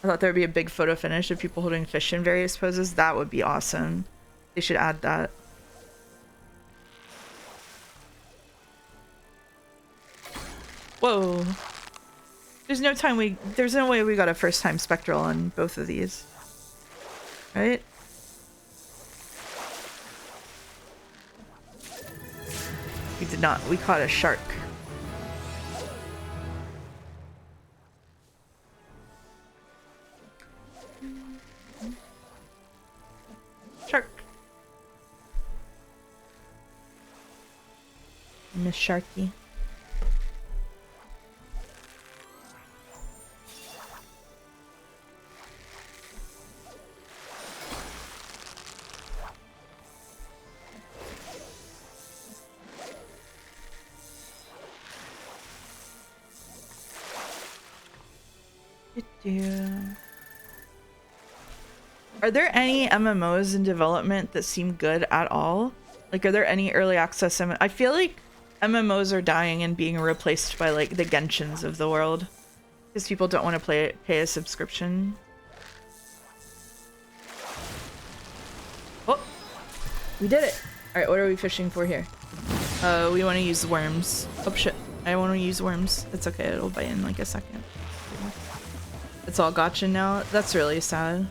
I thought there would be a big photo finish of people holding fish in various poses. That would be awesome. They should add that. Whoa. There's no way we got a first time spectral on both of these. Right? We did not. We caught a shark. Shark. Miss Sharky. Are there any MMOs in development that seem good at all? Like, are there any early access I feel like MMOs are dying and being replaced by like the Genshins of the world because people don't want to pay a subscription. Oh, we did it. All right, what are we fishing for here? We want to use worms. Oh shit, I want to use worms. It's okay, it'll bite in like a second. It's all gotcha now. That's really sad.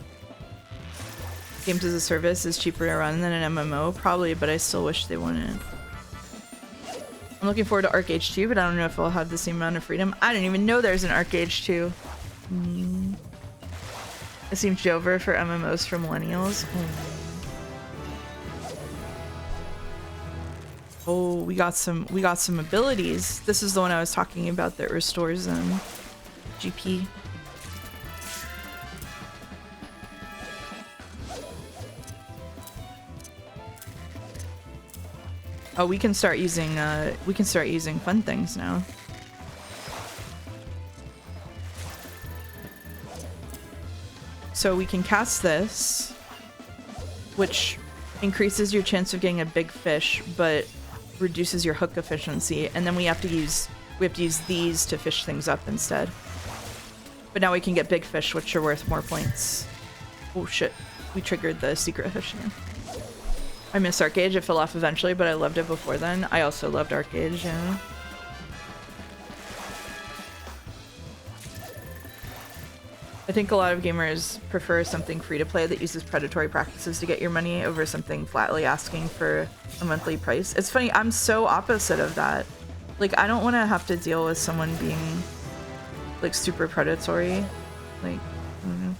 Games as a service is cheaper to run than an MMO, probably, but I still wish they wouldn't. I'm looking forward to Arc Age 2, but I don't know if it'll have the same amount of freedom. I didn't even know there's an Arc Age 2. It seems Jover for MMOs for millennials. Oh, we got some abilities. This is the one I was talking about that restores GP. Oh, we can start using fun things now. So we can cast this, which increases your chance of getting a big fish, but reduces your hook efficiency. And then we have to use these to fish things up instead. But now we can get big fish, which are worth more points. Oh shit, we triggered the secret fish again. I miss Arcade. It fell off eventually, but I loved it before then. I also loved Arcade, yeah. I think a lot of gamers prefer something free-to-play that uses predatory practices to get your money over something flatly asking for a monthly price. It's funny, I'm so opposite of that. Like, I don't want to have to deal with someone being, like, super predatory. Like, I don't know.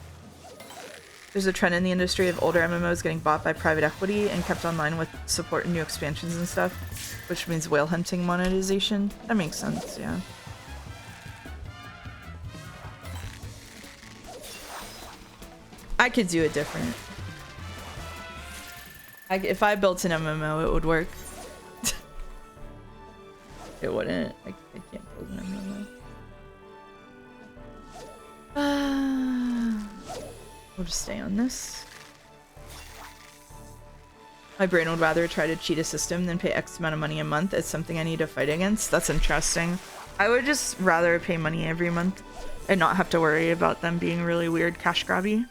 There's a trend in the industry of older MMOs getting bought by private equity and kept online with support and new expansions and stuff, which means whale hunting monetization. That makes sense, yeah. I could do it different. If I built an MMO, it would work. It wouldn't. I can't build an MMO. We'll just stay on this. My brain would rather try to cheat a system than pay X amount of money a month. It's something I need to fight against. That's interesting. I would just rather pay money every month and not have to worry about them being really weird cash grabby.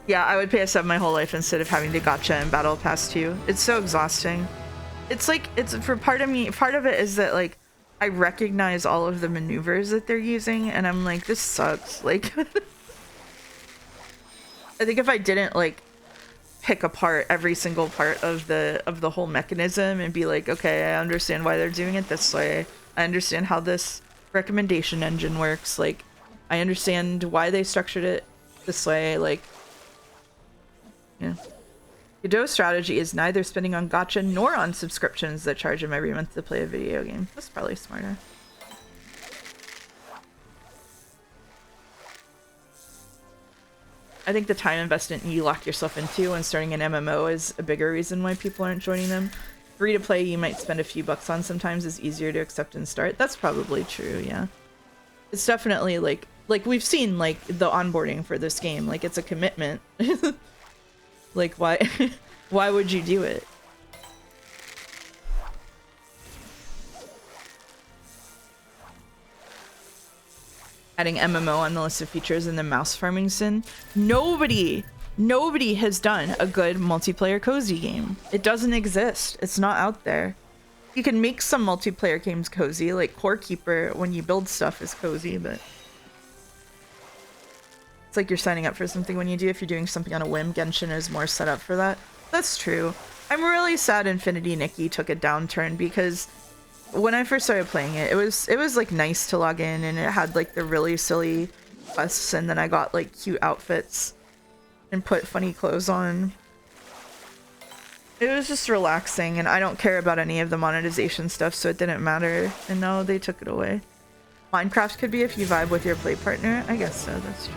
Yeah, I would pay a sub my whole life instead of having to gacha and battle pass 2. It's so exhausting. It's like, it's for part of me, part of it is that like, I recognize all of the maneuvers that they're using and I'm like, this sucks. Like, I think if I didn't like pick apart every single part of the whole mechanism and be like, okay, I understand why they're doing it this way. I understand how this recommendation engine works. Like, I understand why they structured it this way. Like, yeah. Godot's strategy is neither spending on gacha nor on subscriptions that charge him every month to play a video game. That's probably smarter. I think the time investment you lock yourself into when starting an MMO is a bigger reason why people aren't joining them. Free to play you might spend a few bucks on sometimes is easier to accept and start. That's probably true, yeah. It's definitely like we've seen like the onboarding for this game. Like it's a commitment. Like why why would you do it? Adding MMO on the list of features in the mouse farming sin. Nobody has done a good multiplayer cozy game. It doesn't exist. It's not out there. You can make some multiplayer games cozy, like Core Keeper when you build stuff is cozy, but it's like you're signing up for something when you do. If you're doing something on a whim, Genshin is more set up for that. That's true. I'm really sad Infinity Nikki took a downturn because when I first started playing it, it was like nice to log in and it had like the really silly quests and then I got like cute outfits and put funny clothes on. It was just relaxing and I don't care about any of the monetization stuff, so it didn't matter. And now they took it away. Minecraft could be if you vibe with your play partner. I guess so, that's true.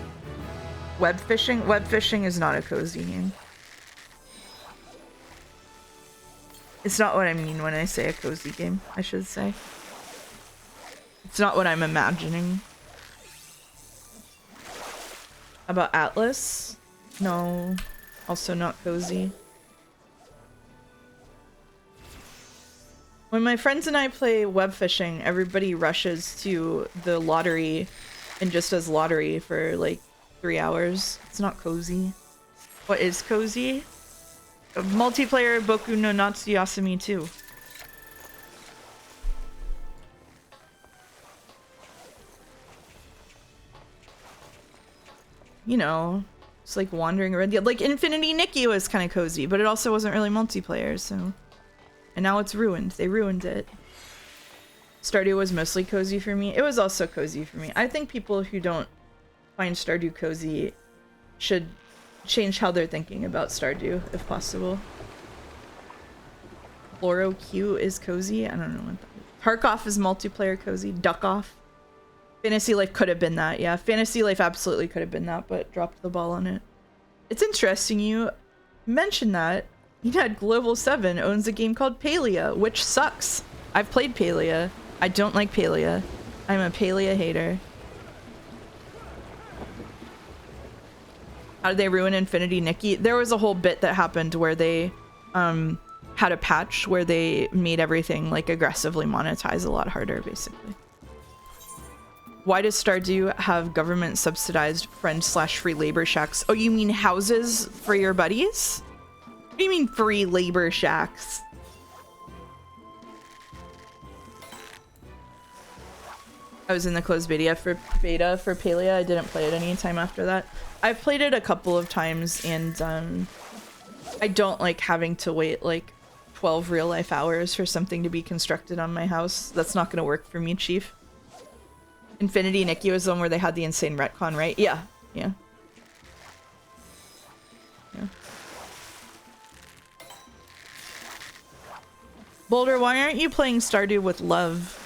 Web fishing is not a cozy game. It's not what I mean when I say a cozy game, I should say. It's not what I'm imagining. How about Atlas? No, also not cozy. When my friends and I play web fishing, everybody rushes to the lottery and just does lottery for like 3 hours. It's not cozy. What is cozy? Multiplayer Boku no Natsuyasumi 2. You know, it's like wandering around. Like Infinity Nikki was kind of cozy, but it also wasn't really multiplayer, so. And now it's ruined. They ruined it. Stardew was mostly cozy for me. It was also cozy for me. I think people who don't find Stardew cozy should change how they're thinking about Stardew, if possible. Floro Q is cozy. I don't know what that is. Park Off is multiplayer cozy. Duck Off. Fantasy Life could have been that. Yeah, Fantasy Life absolutely could have been that, but dropped the ball on it. It's interesting you mentioned that. Enad Global 7 owns a game called Palia, which sucks. I've played Palia. I don't like Palia. I'm a Palia hater. How did they ruin Infinity Nikki? There was a whole bit that happened where they had a patch where they made everything like aggressively monetize a lot harder, basically. Why does Stardew have government subsidized friend/free labor shacks? Oh, you mean houses for your buddies? What do you mean free labor shacks? I was in the closed beta for Palia. I didn't play it any time after that. I've played it a couple of times, and I don't like having to wait like 12 real life hours for something to be constructed on my house. That's not gonna work for me, Chief. Infinity Nikki was the one where they had the insane retcon, right? Yeah. Yeah. Boulder, why aren't you playing Stardew with love?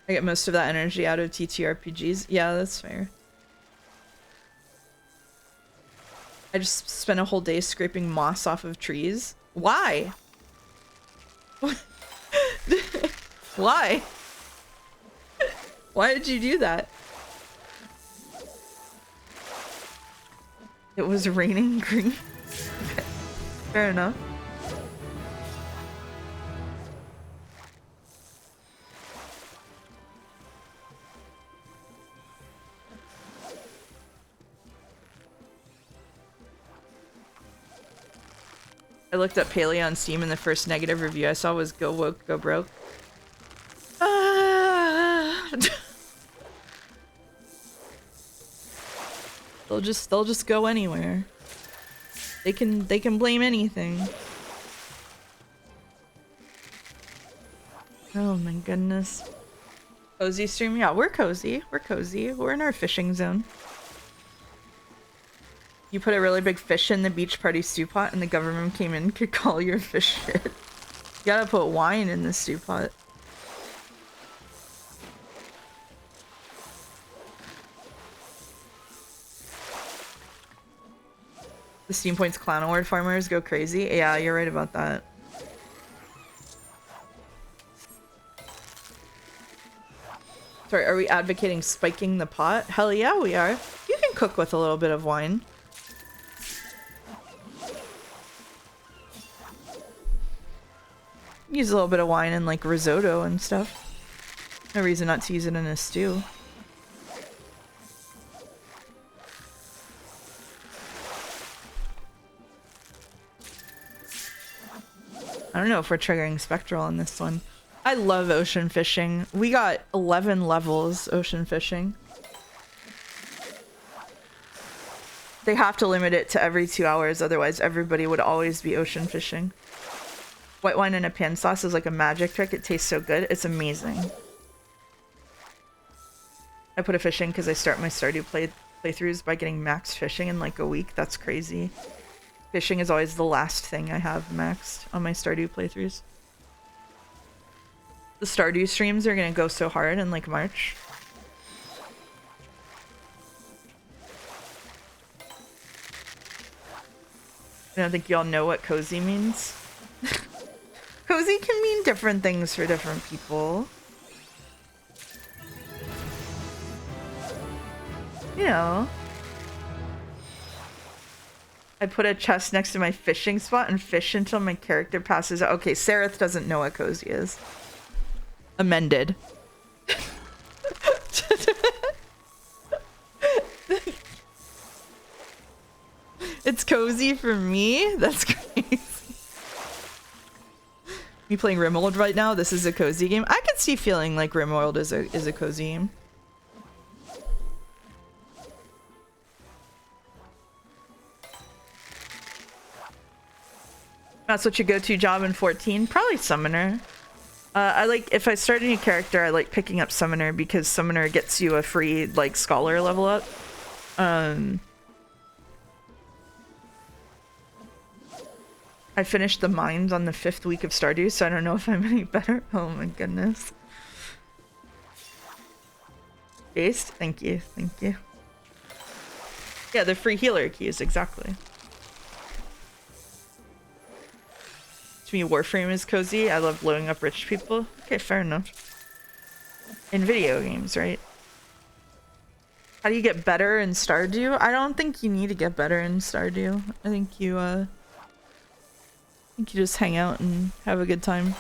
I get most of that energy out of TTRPGs. Yeah, that's fair. I just spent a whole day scraping moss off of trees. Why? Why? Why did you do that? It was raining green. Fair enough. I looked up Paleo on Steam and the first negative review I saw was Go Woke, Go Broke. They'll just go anywhere. They can blame anything. Oh my goodness. Cozy stream? Yeah, we're cozy. We're cozy. We're in our fishing zone. You put a really big fish in the beach party stew pot and the government came in and could call your fish shit. You gotta put wine in the stew pot. The Steam Points Clown Award farmers go crazy. Yeah, you're right about that. Sorry, are we advocating spiking the pot? Hell yeah, we are. You can cook with a little bit of wine. Use a little bit of wine in like risotto and stuff. No reason not to use it in a stew. I don't know if we're triggering Spectral on this one. I love ocean fishing. We got 11 levels ocean fishing. They have to limit it to every 2 hours, otherwise everybody would always be ocean fishing. White wine in a pan sauce is like a magic trick. It tastes so good. It's amazing. I put a fish in because I start my Stardew playthroughs by getting max fishing in like a week. That's crazy. Fishing is always the last thing I have maxed on my Stardew playthroughs. The Stardew streams are gonna go so hard in like March. I don't think y'all know what cozy means. Cozy can mean different things for different people. You know. I put a chest next to my fishing spot and fish until my character passes out. Okay, Sereth doesn't know what cozy is. Amended. It's cozy for me? That's crazy. Me playing RimWorld right now? This is a cozy game? I could see feeling like RimWorld is a cozy game. That's what your go-to job in 14? Probably Summoner. I like, if I start a new character, I like picking up Summoner because Summoner gets you a free, like, Scholar level up. I finished the Mines on the 5th week of Stardew, so I don't know if I'm any better. Oh my goodness. Based? Thank you, thank you. Yeah, the free healer keys, exactly. To me, Warframe is cozy. I love blowing up rich people. Okay, fair enough. In video games, right? How do you get better in Stardew? I don't think you need to get better in Stardew. I think you just hang out and have a good time.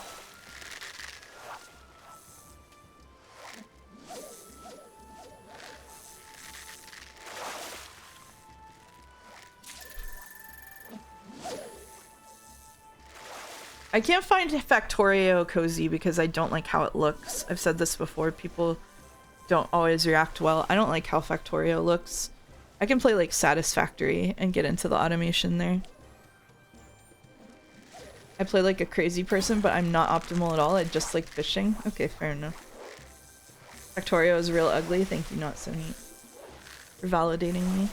I can't find Factorio cozy because I don't like how it looks. I've said this before, people don't always react well. I don't like how Factorio looks. I can play like Satisfactory and get into the automation there. I play like a crazy person, but I'm not optimal at all. I just like fishing. Okay, fair enough. Factorio is real ugly. Thank you, Not So Neat, for validating me.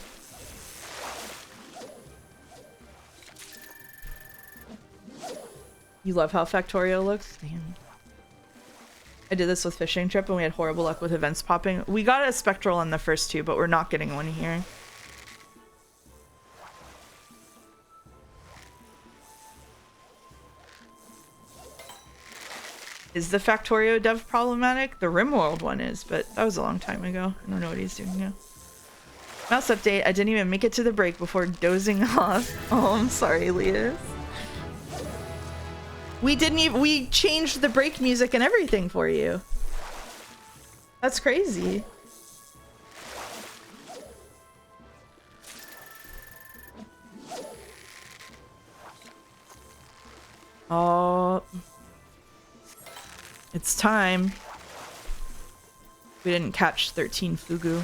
You love how Factorio looks? Damn. I did this with Fishing Trip and we had horrible luck with events popping. We got a Spectral on the first two, but we're not getting one here. Is the Factorio dev problematic? The RimWorld one is, but that was a long time ago. I don't know what he's doing now. Mouse update. I didn't even make it to the break before dozing off. Oh, I'm sorry, Leah. We changed the break music and everything for you. That's crazy. Oh. It's time. We didn't catch 13 Fugu.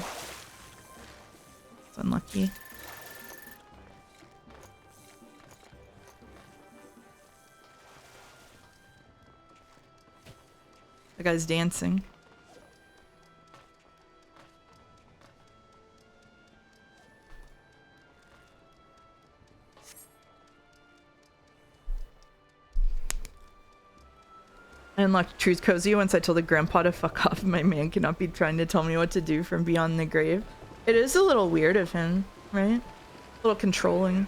It's unlucky. The guy's dancing. I unlocked Truth Cozy once I told the grandpa to fuck off. My man cannot be trying to tell me what to do from beyond the grave. It is a little weird of him, right? A little controlling.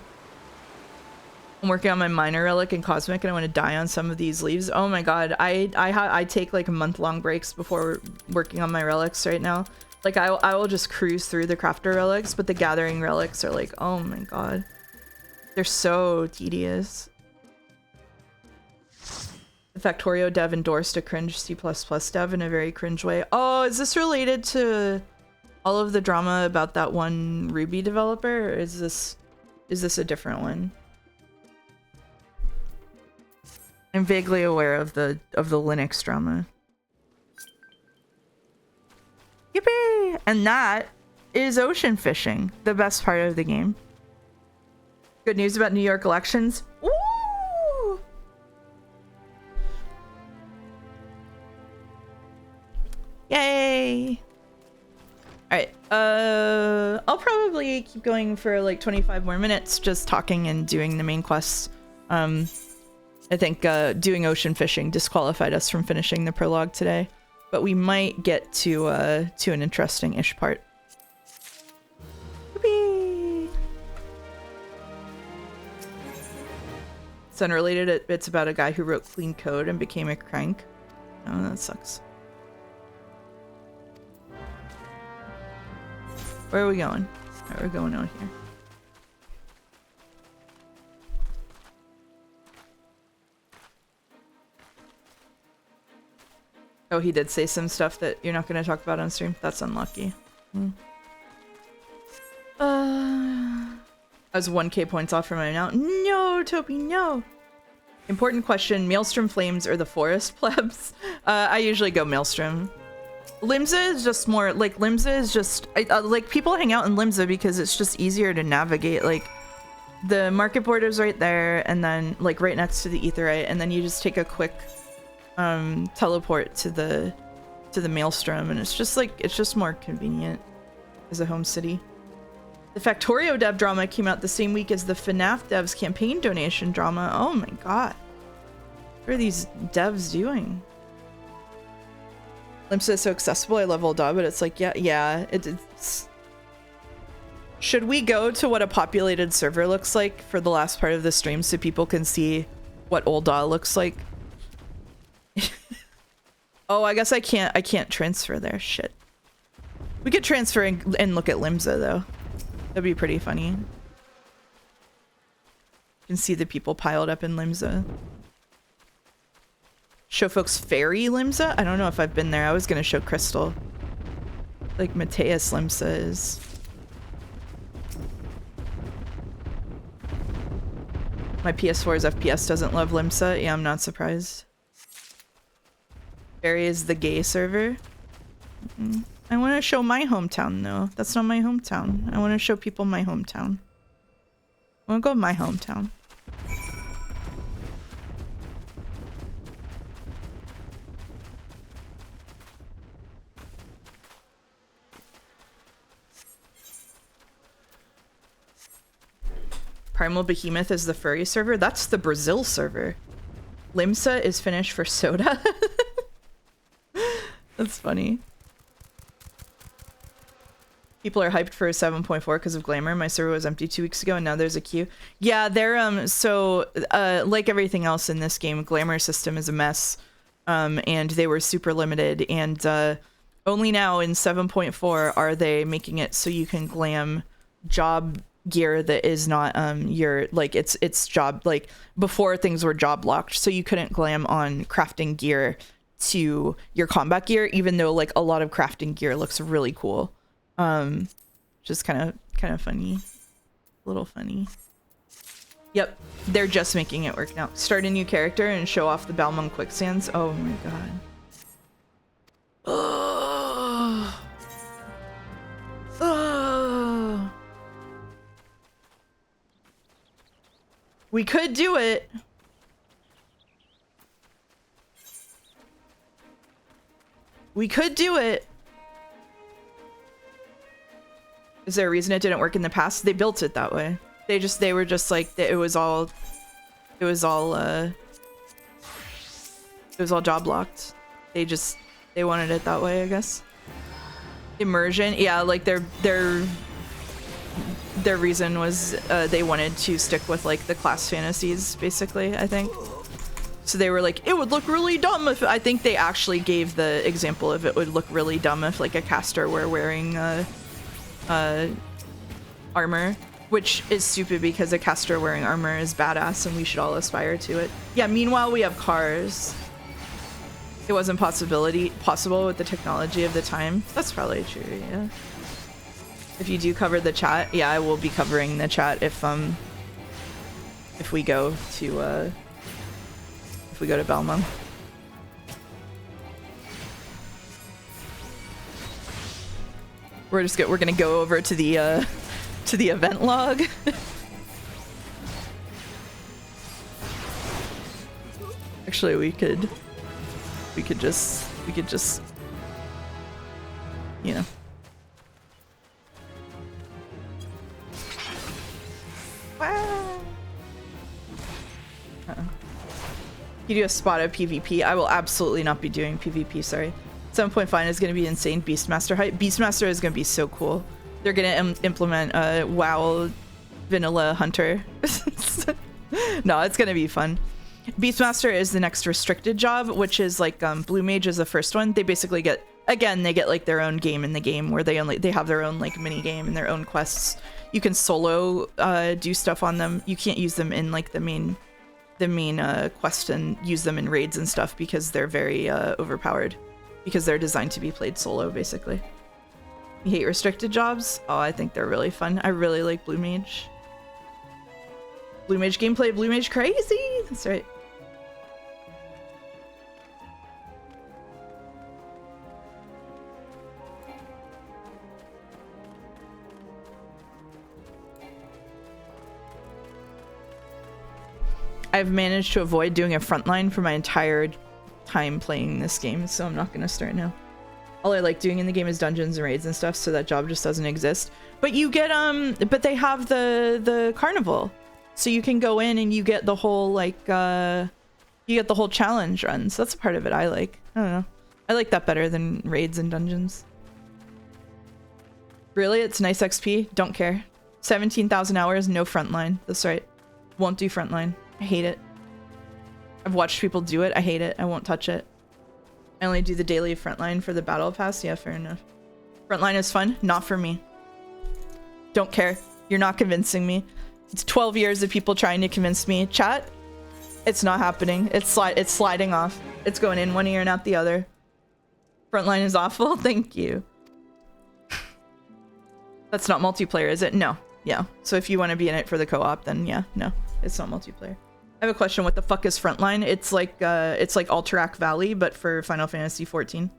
I'm working on my minor relic and cosmic and I want to die on some of these leaves. Oh my god, I take like month-long breaks before working on my relics right now. Like I will just cruise through the crafter relics, but the gathering relics are like, oh my god. They're so tedious. The Factorio dev endorsed a cringe C++ dev in a very cringe way. Oh, is this related to all of the drama about that one Ruby developer, or is this a different one? I'm vaguely aware of the Linux drama. Yippee! And that is ocean fishing, the best part of the game. Good news about New York elections. Woo! Yay! Alright, I'll probably keep going for like 25 more minutes, just talking and doing the main quests. I think doing ocean fishing disqualified us from finishing the prologue today, but we might get to an interesting-ish part. Whoopee! It's unrelated. It's about a guy who wrote clean code and became a crank. Oh, that sucks. Where are we going? Alright, we're going out here. Oh, he did say some stuff that you're not going to talk about on stream? That's unlucky. I was 1k points off from my mount. No, Toby, no! Important question, Maelstrom Flames or the Forest Plebs? I usually go Maelstrom. Limsa is just more, like, Limsa is just, like, people hang out in Limsa because it's just easier to navigate. Like, the market border's right there, and then, like, right next to the Aetheryte, and then you just take a quick teleport to the Maelstrom, and it's just more convenient as a home city. The Factorio dev drama came out the same week as the FNAF devs campaign donation drama. Oh my god. What are these devs doing? Limsa is so accessible. I love Old Daw, but it's like, yeah, it's... Should we go to what a populated server looks like for the last part of the stream so people can see what Old Daw looks like? Oh, I guess I can't transfer there. Shit. We could transfer and look at Limsa though. That'd be pretty funny. You can see the people piled up in Limsa. Show folks Fairy Limsa? I don't know if I've been there. I was gonna show Crystal. Like Mateus Limsa is. My PS4's FPS doesn't love Limsa. Yeah, I'm not surprised. Fairy is the gay server. I want to show my hometown though. That's not my hometown. I want to show people my hometown. I want to go to my hometown. Primal Behemoth is the furry server. That's the Brazil server. Limsa is Finnish for soda. That's funny. People are hyped for 7.4 because of Glamour. My server was empty 2 weeks ago and now there's a queue. Yeah, they're so like everything else in this game, Glamour system is a mess. And they were super limited, and only now in 7.4 are they making it so you can glam job gear that is not your like it's job, like before things were job locked, so you couldn't glam on crafting gear to your combat gear, even though like a lot of crafting gear looks really cool. Just kind of funny, a little funny. Yep, they're just making it work now. Start a new character and show off the Balmung quicksands. Oh my god. Oh. Oh. We could do it. We could do it. Is there a reason it didn't work in the past? They built it that way. They were just like, it was all job locked. They wanted it that way, I guess. Immersion, yeah, like their reason was they wanted to stick with like the class fantasies, basically, I think. So they were like, it would look really dumb if, I think they actually gave the example of it would look really dumb if like a caster were wearing armor, which is stupid because a caster wearing armor is badass and we should all aspire to it. Yeah, meanwhile we have cars. It wasn't possible with the technology of the time. That's probably true, yeah. If you do cover the chat, yeah, I will be covering the chat if we go to Balmung. We're gonna go over to the event log. Actually, we could just, you know. You do a spot of PvP. I will absolutely not be doing PvP, sorry. 7.5 is going to be insane. Beastmaster hype. Beastmaster is going to be so cool. They're going to implement WoW Vanilla Hunter. No, it's going to be fun. Beastmaster is the next restricted job, which is like Blue Mage is the first one. They basically get, again, they get like their own game in the game where they have their own like mini game and their own quests. You can solo do stuff on them. You can't use them in like the main quest and use them in raids and stuff because they're very overpowered, because they're designed to be played solo, basically. You hate restricted jobs? Oh, I think they're really fun. I really like Blue Mage. Blue Mage gameplay, Blue Mage crazy! That's right. I've managed to avoid doing a frontline for my entire time playing this game, so I'm not gonna start now. All I like doing in the game is dungeons and raids and stuff, so that job just doesn't exist. But you get but they have the carnival, so you can go in and you get the whole like you get the whole challenge runs. That's a part of it I like. I don't know. I like that better than raids and dungeons. Really, it's nice XP. Don't care. 17,000 hours, no frontline. That's right. Won't do frontline. I hate it. I've watched people do it. I hate it. I won't touch it. I only do the daily frontline for the battle pass. Yeah, fair enough. Frontline is fun. Not for me. Don't care. You're not convincing me. It's 12 years of people trying to convince me. Chat, it's not happening. It's sliding off. It's going in one ear and out the other. Frontline is awful. Thank you. That's not multiplayer, is it? No. Yeah. So if you want to be in it for the co-op, then yeah, no, it's not multiplayer. I have a question. What the fuck is Frontline? It's like Alterac Valley, but for Final Fantasy XIV.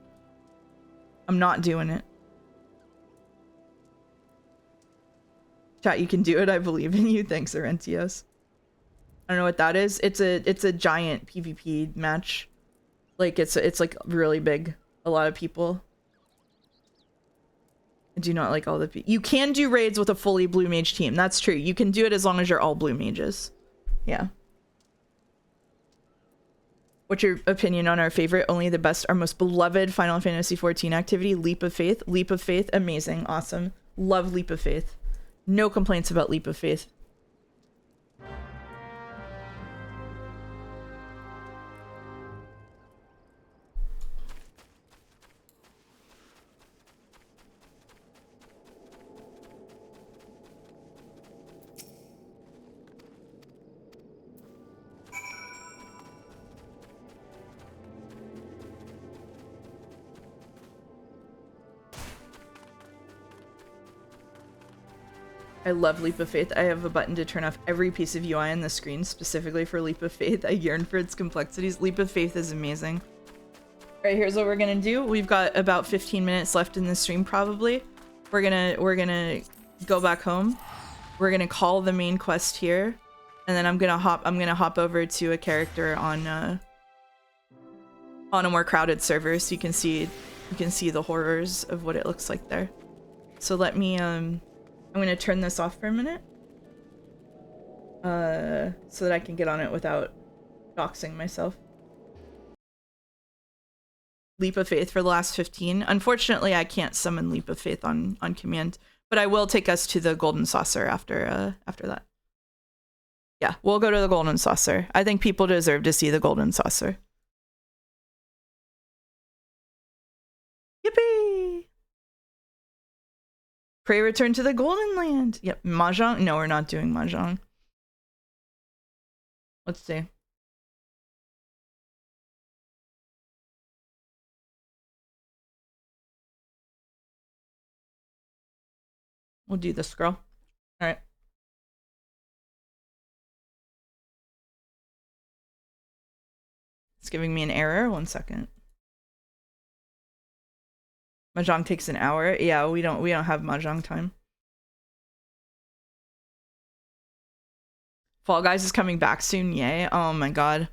I'm not doing it. Chat, you can do it. I believe in you. Thanks, Arentios. I don't know what that is. It's a giant PvP match. Like it's like really big. A lot of people. I do not like all the you can do raids with a fully blue mage team. That's true. You can do it as long as you're all blue mages. Yeah. What's your opinion on our favorite, only the best, our most beloved Final Fantasy XIV activity, Leap of Faith? Leap of Faith, amazing, awesome. Love Leap of Faith. No complaints about Leap of Faith. I love Leap of Faith. I have a button to turn off every piece of UI on the screen specifically for Leap of Faith. I yearn for its complexities. Leap of Faith is amazing. All right, here's what we're gonna do. We've got about 15 minutes left in the stream probably. We're gonna go back home. We're gonna call the main quest here, and then I'm gonna hop over to a character on a more crowded server so you can see the horrors of what it looks like there. So let me I'm gonna turn this off for a minute so that I can get on it without doxing myself. Leap of Faith for the last 15. Unfortunately, I can't summon Leap of Faith on command, but I will take us to the Golden Saucer after that. Yeah, we'll go to the Golden Saucer. I think people deserve to see the Golden Saucer. Yippee! Pray return to the Golden Land. Yep, Mahjong? No, we're not doing Mahjong. Let's see. We'll do the scroll. All right. It's giving me an error. 1 second. Mahjong takes an hour. Yeah, we don't have Mahjong time. Fall Guys is coming back soon. Yay. Oh my god.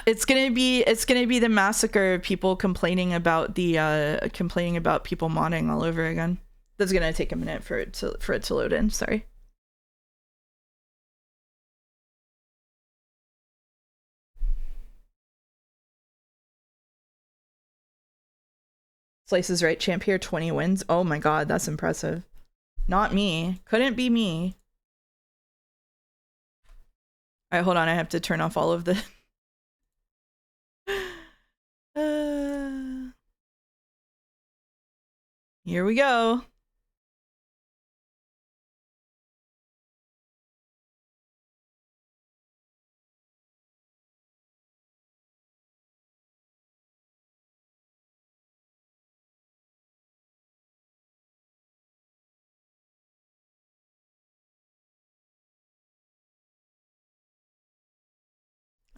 It's gonna be the massacre of people complaining about people modding all over again. That's gonna take a minute for it to load in. Sorry. Slice is right, champ here, 20 wins. Oh my god, that's impressive. Not me. Couldn't be me. Alright, hold on, I have to turn off all of the here we go.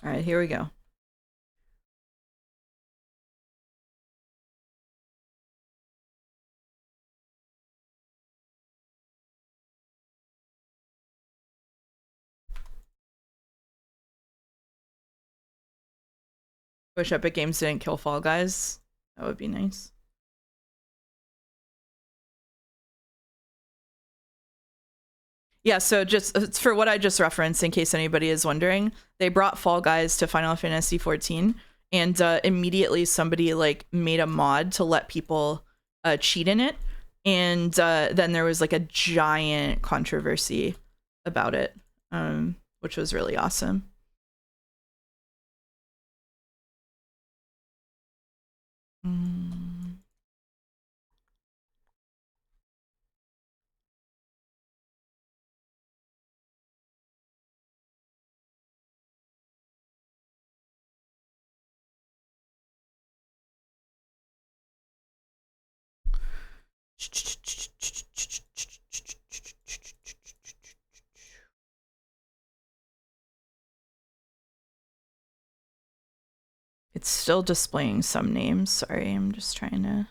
All right, here we go. Wish Epic Games didn't kill Fall Guys. That would be nice. Yeah, so just for what I just referenced, in case anybody is wondering, they brought Fall Guys to Final Fantasy XIV, and immediately somebody like made a mod to let people cheat in it, and then there was like a giant controversy about it, which was really awesome. It's still displaying some names. Sorry, I'm just trying to...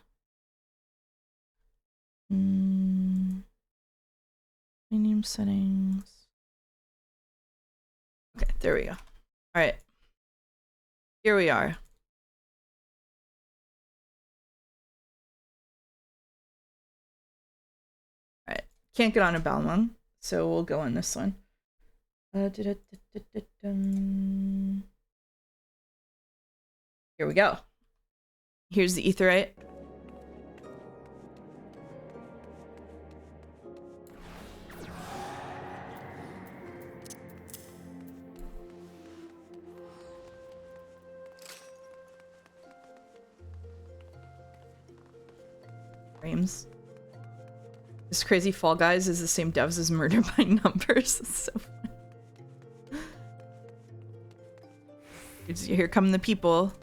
name settings. Okay, there we go. All right. Here we are. All right. Can't get on a Balmung, so we'll go on this one. Here we go. Here's the Aetheryte. Frames. This crazy Fall Guys is the same devs as Murder by Numbers. It's so funny. Here come the people.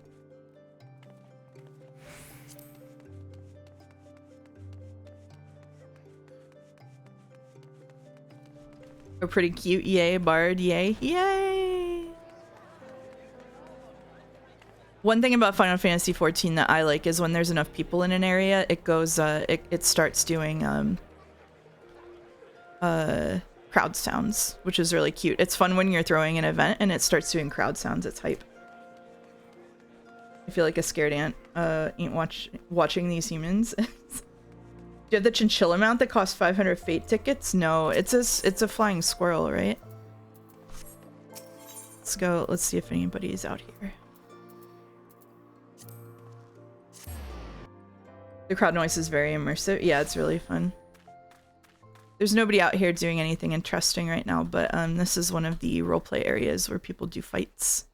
They're pretty cute. Yay, Bard. Yay. Yay! One thing about Final Fantasy XIV that I like is when there's enough people in an area, it goes, it starts doing, crowd sounds, which is really cute. It's fun when you're throwing an event and it starts doing crowd sounds. It's hype. I feel like a scared ant, ain't watching these humans. Do you have the chinchilla mount that costs 500 fate tickets? No, it's a flying squirrel, right? Let's go, let's see if anybody's out here. The crowd noise is very immersive. Yeah, it's really fun. There's nobody out here doing anything interesting right now, but this is one of the roleplay areas where people do fights.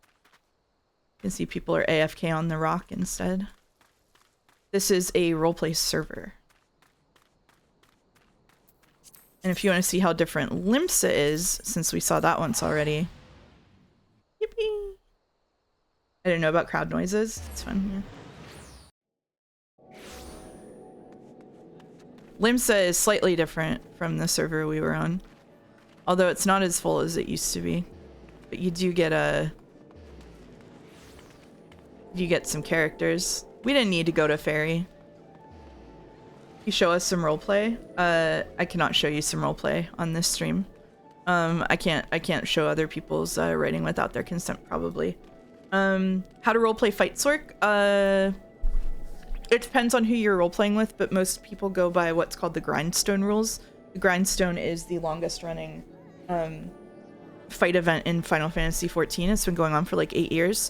You can see people are AFK on the rock instead. This is a roleplay server. And if you want to see how different Limsa is, since we saw that once already. Yippee! I didn't know about crowd noises. It's fun, yeah. Limsa is slightly different from the server we were on. Although it's not as full as it used to be. But you do get some characters. We didn't need to go to Fairy. You show us some roleplay. I cannot show you some roleplay on this stream. I can't show other people's writing without their consent, probably. How to roleplay fights work? It depends on who you're role-playing with, but most people go by what's called the Grindstone rules. The Grindstone is the longest running fight event in Final Fantasy XIV. It's been going on for like 8 years.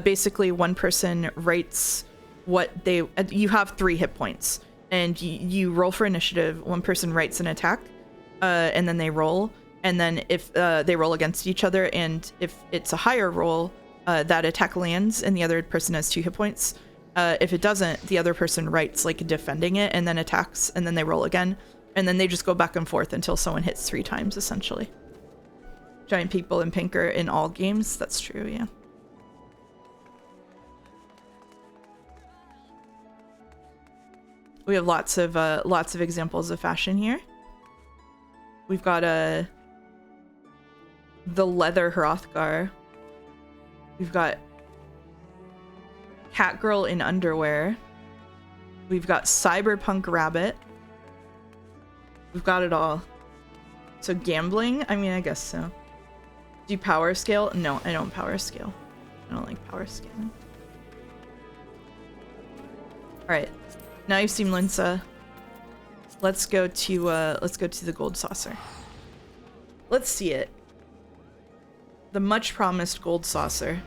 Basically, one person writes what they... You have 3 hit points, and you roll for initiative. One person writes an attack, and then they roll. And then if they roll against each other, and if it's a higher roll, that attack lands, and the other person has 2 hit points. If it doesn't, the other person writes like defending it and then attacks, and then they roll again, and then they just go back and forth until someone hits 3 times, essentially. Giant people in pink are in all games. That's true, yeah. We have lots of examples of fashion here. We've got the leather Hrothgar. We've got Catgirl in underwear. We've got Cyberpunk Rabbit. We've got it all. So gambling? I mean, I guess so. Do you power scale? No, I don't power scale. I don't like power scaling. Alright. Now you've seen Linsa. Let's go to the gold saucer. Let's see it. The much promised gold saucer.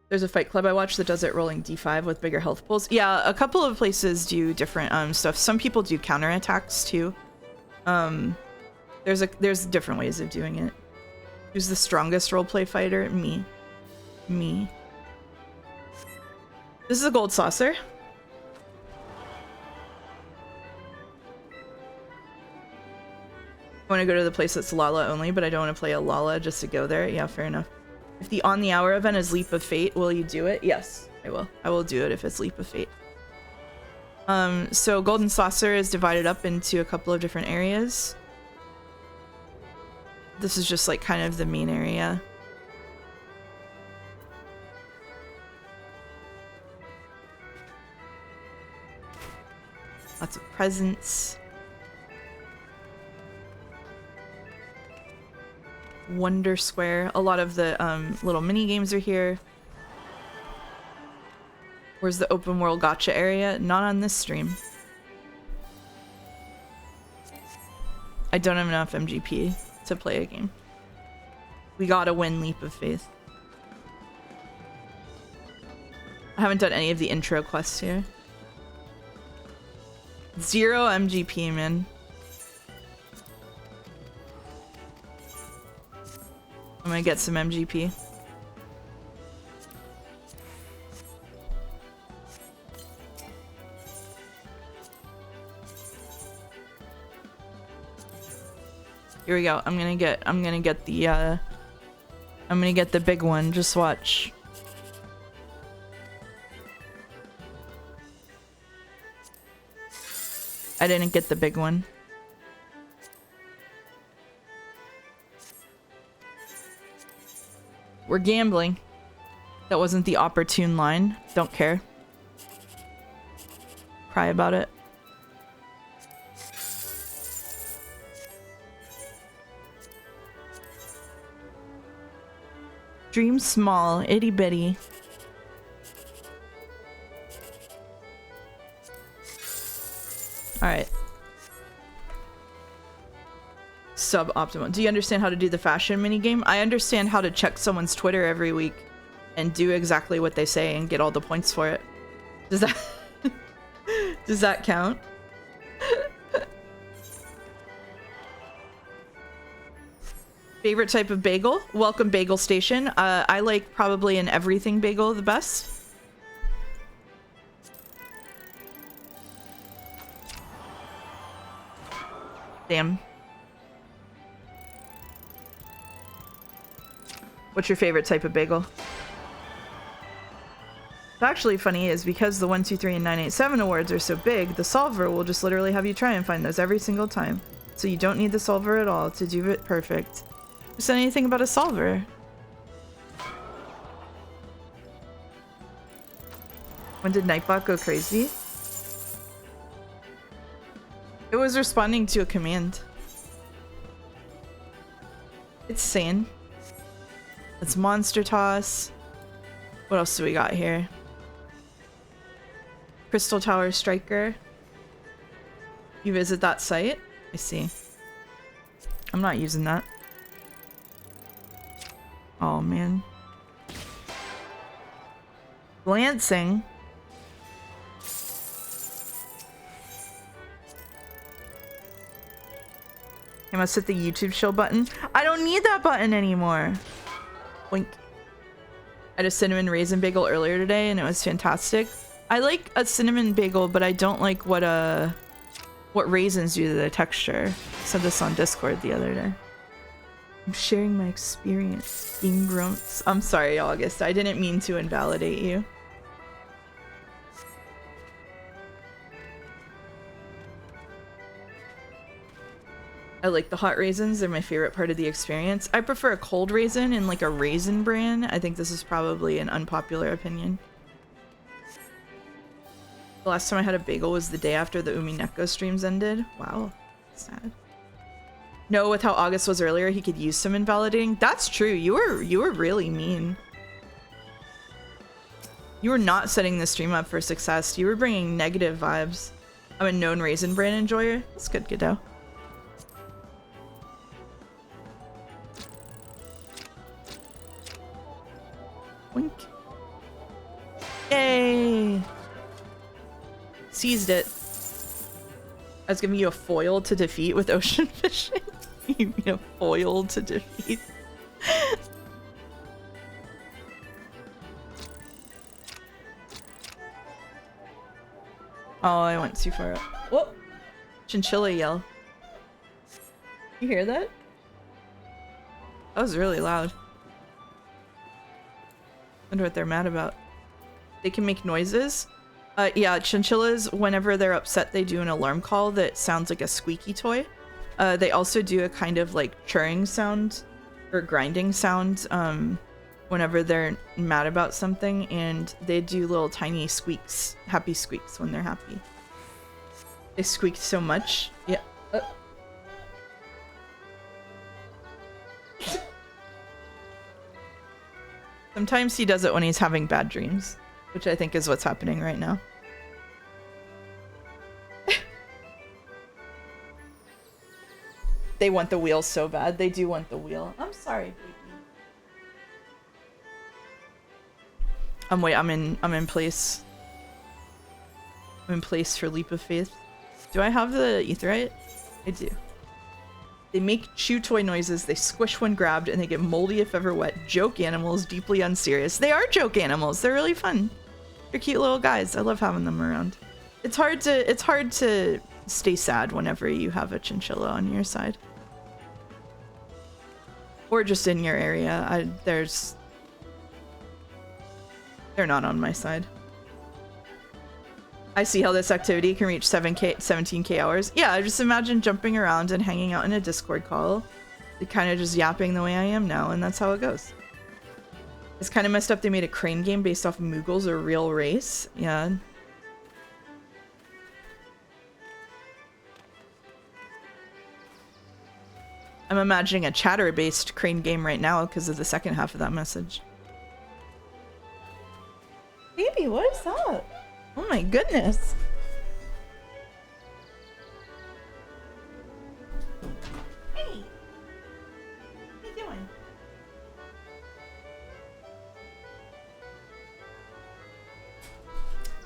There's a fight club I watched that does it rolling d5 with bigger health pools. Yeah, a couple of places do different stuff. Some people do counterattacks too. There's different ways of doing it. Who's the strongest roleplay fighter? Me. Me. This is a gold saucer. I want to go to the place that's Lala only, but I don't want to play a Lala just to go there. Yeah, fair enough. If the on the hour event is Leap of Fate, will you do it? Yes, I will. I will do it if it's Leap of Fate. So Golden Saucer is divided up into a couple of different areas. This is just like kind of the main area. Lots of presents. Wonder Square. A lot of the little mini games are here. Where's the open world gacha area? Not on this stream. I don't have enough MGP to play a game. We gotta win Leap of Faith. I haven't done any of the intro quests here. 0 MGP, man. I'm gonna get some MGP. Here we go. I'm gonna get the big one. Just watch. I didn't get the big one. We're gambling. That wasn't the opportune line. Don't care. Cry about it. Dream small, itty bitty. Alright. Suboptimal. Do you understand how to do the fashion minigame? I understand how to check someone's Twitter every week and do exactly what they say and get all the points for it. Does that does that count? Favorite type of bagel? Welcome Bagel Station. I like probably an everything bagel the best. Damn. What's your favorite type of bagel? What's actually funny is because the 1, 2, 3, and 9, 8, 7 awards are so big, the solver will just literally have you try and find those every single time. So you don't need the solver at all to do it perfect. Who said anything about a solver? When did Nightbot go crazy? It was responding to a command. It's sane. It's Monster Toss. What else do we got here? Crystal Tower Striker. You visit that site? I see. I'm not using that. Oh, man. Glancing. I must hit the YouTube show button. I don't need that button anymore. Wink. I had a cinnamon raisin bagel earlier today and it was fantastic. I like a cinnamon bagel, but I don't like what raisins do to the texture. I said this on Discord the other day. I'm sharing my experience. Being grown. I'm sorry, August. I didn't mean to invalidate you. I like the hot raisins. They're my favorite part of the experience. I prefer a cold raisin in like a Raisin Bran. I think this is probably an unpopular opinion. The last time I had a bagel was the day after the Umineko streams ended. Wow. Sad. No, with how August was earlier, he could use some invalidating. That's true. You were really mean. You were not setting the stream up for success. You were bringing negative vibes. I'm a known Raisin Bran enjoyer. That's good, kiddo. Wink. Yay! Seized it. I was giving you a foil to defeat with ocean fishing. You mean a foil to defeat? Oh, I went too far up. Whoa! Chinchilla yell. You hear that? That was really loud. Wonder what they're mad about. They can make noises. Yeah, chinchillas, whenever they're upset, they do an alarm call that sounds like a squeaky toy. They also do a kind of like churring sound or grinding sound whenever they're mad about something, and they do little tiny squeaks, happy squeaks when they're happy. They squeak so much. Yeah. Sometimes he does it when he's having bad dreams, which I think is what's happening right now. They want the wheel so bad. They do want the wheel. I'm sorry, baby. I'm in place. I'm in place for Leap of Faith. Do I have the Aetheryte? I do. They make chew toy noises, they squish when grabbed, and they get moldy if ever wet. Joke animals, deeply unserious. They are joke animals. They're really fun. They're cute little guys. I love having them around. It's hard to stay sad whenever you have a chinchilla on your side. Or just in your area. They're not on my side. I see how this activity can reach 17k hours. Yeah, I just imagine jumping around and hanging out in a Discord call. Kind of just yapping the way I am now, and that's how it goes. It's kind of messed up they made a crane game based off Moogles, a real race. Yeah. I'm imagining a chatter-based crane game right now because of the second half of that message. Baby, what is that? Oh my goodness. Hey. What are you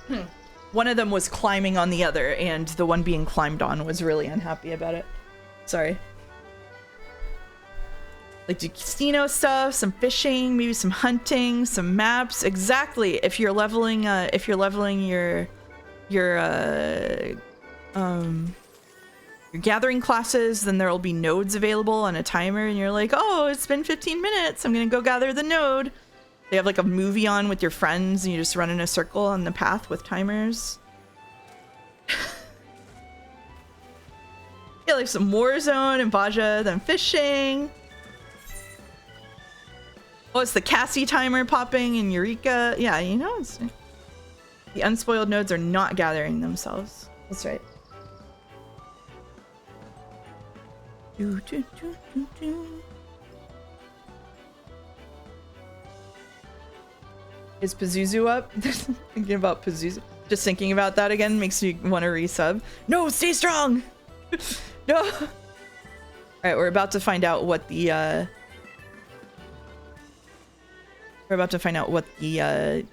doing? One of them was climbing on the other, and the one being climbed on was really unhappy about it. Sorry. Like do casino stuff, some fishing, maybe some hunting, some maps. Exactly. If you're leveling your gathering classes, then there will be nodes available on a timer, and you're like, oh, it's been 15 minutes. I'm gonna go gather the node. They have like a movie on with your friends, and you just run in a circle on the path with timers. Yeah, like some Warzone and Baja, then fishing. Oh, it's the Cassie timer popping in Eureka. Yeah, you know, the unspoiled nodes are not gathering themselves. That's right. Is Pazuzu up? Thinking about Pazuzu. Just thinking about that again makes me want to resub. No, stay strong! No! Alright, we're about to find out what the,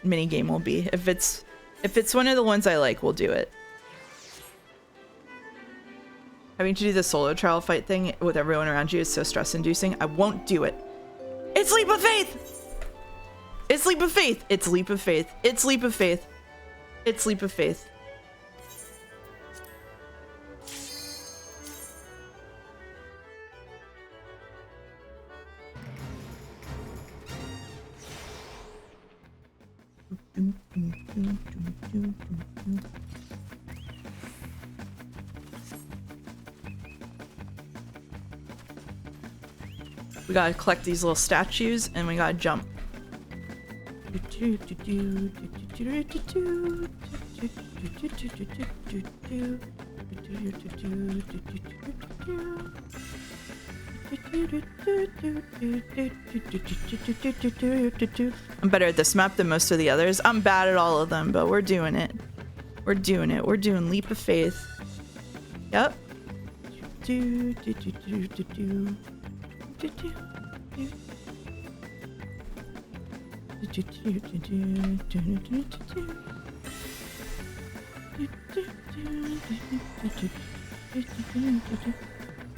mini game will be. If it's one of the ones I like, we'll do it. Having to do the solo trial fight thing with everyone around you is so stress-inducing. I won't do it. It's Leap of Faith! It's Leap of Faith! It's Leap of Faith. It's Leap of Faith. It's Leap of Faith. We gotta collect these little statues, and we gotta jump. I'm better at this map than most of the others. I'm bad at all of them, but we're doing it. We're doing it. We're doing leap of faith. Yep.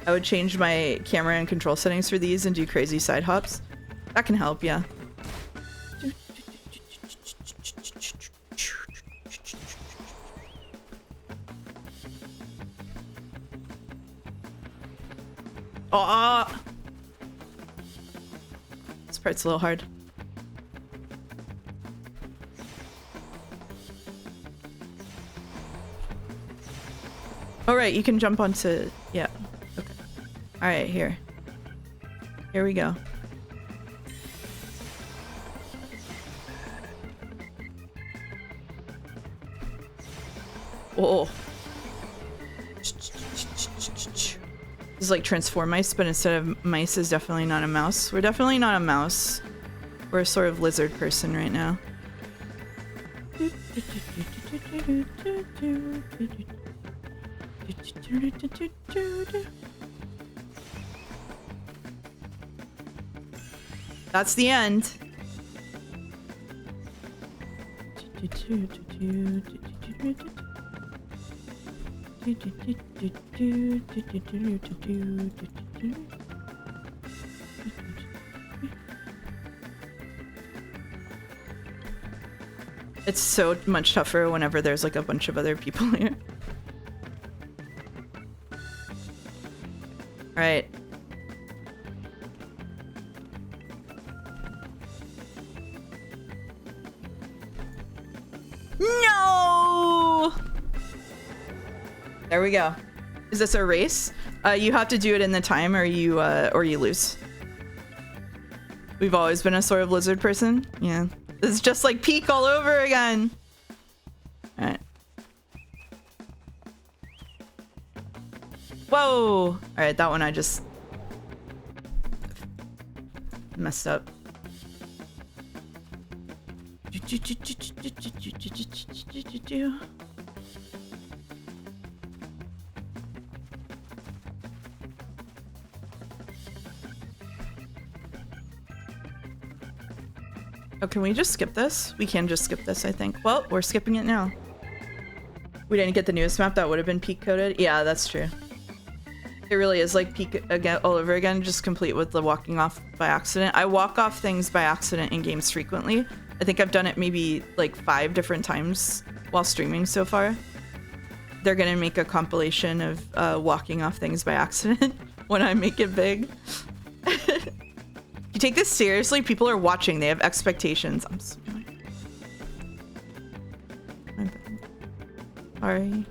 I would change my camera and control settings for these and do crazy side hops. That can help, yeah. Oh, this part's a little hard. All right, you can jump onto, yeah. Okay. All right, here. Here we go. Oh. This is like transform mice, but instead of mice is definitely not a mouse. We're definitely not a mouse. We're a sort of lizard person right now. That's the end. It's so much tougher whenever there's like a bunch of other people here. All right. No! There we go. Is this a race? You have to do it in the time or you lose. We've always been a sort of lizard person. Yeah. This is just like Peak all over again. All right. Whoa! All right, that one I just messed up. Oh, can we just skip this? We can just skip this, I think. Well, we're skipping it now. We didn't get the newest map. That would have been Peak coded. Yeah, that's true. It really is like Peak again, all over again, just complete with the walking off by accident. I walk off things by accident in games frequently. I think I've done it maybe like 5 different times while streaming so far. They're gonna make a compilation of walking off things by accident when I make it big. You take this seriously? People are watching. They have expectations. I'm sorry. My bad. Sorry.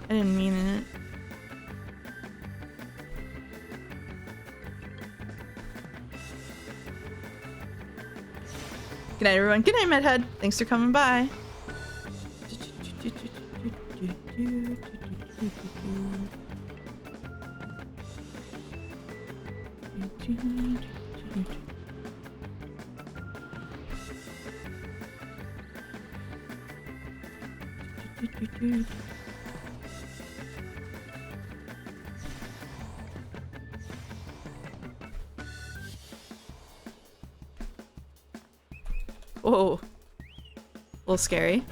I didn't mean it. Good night, everyone. Good night, Medhead. Thanks for coming by. Whoa. A little scary.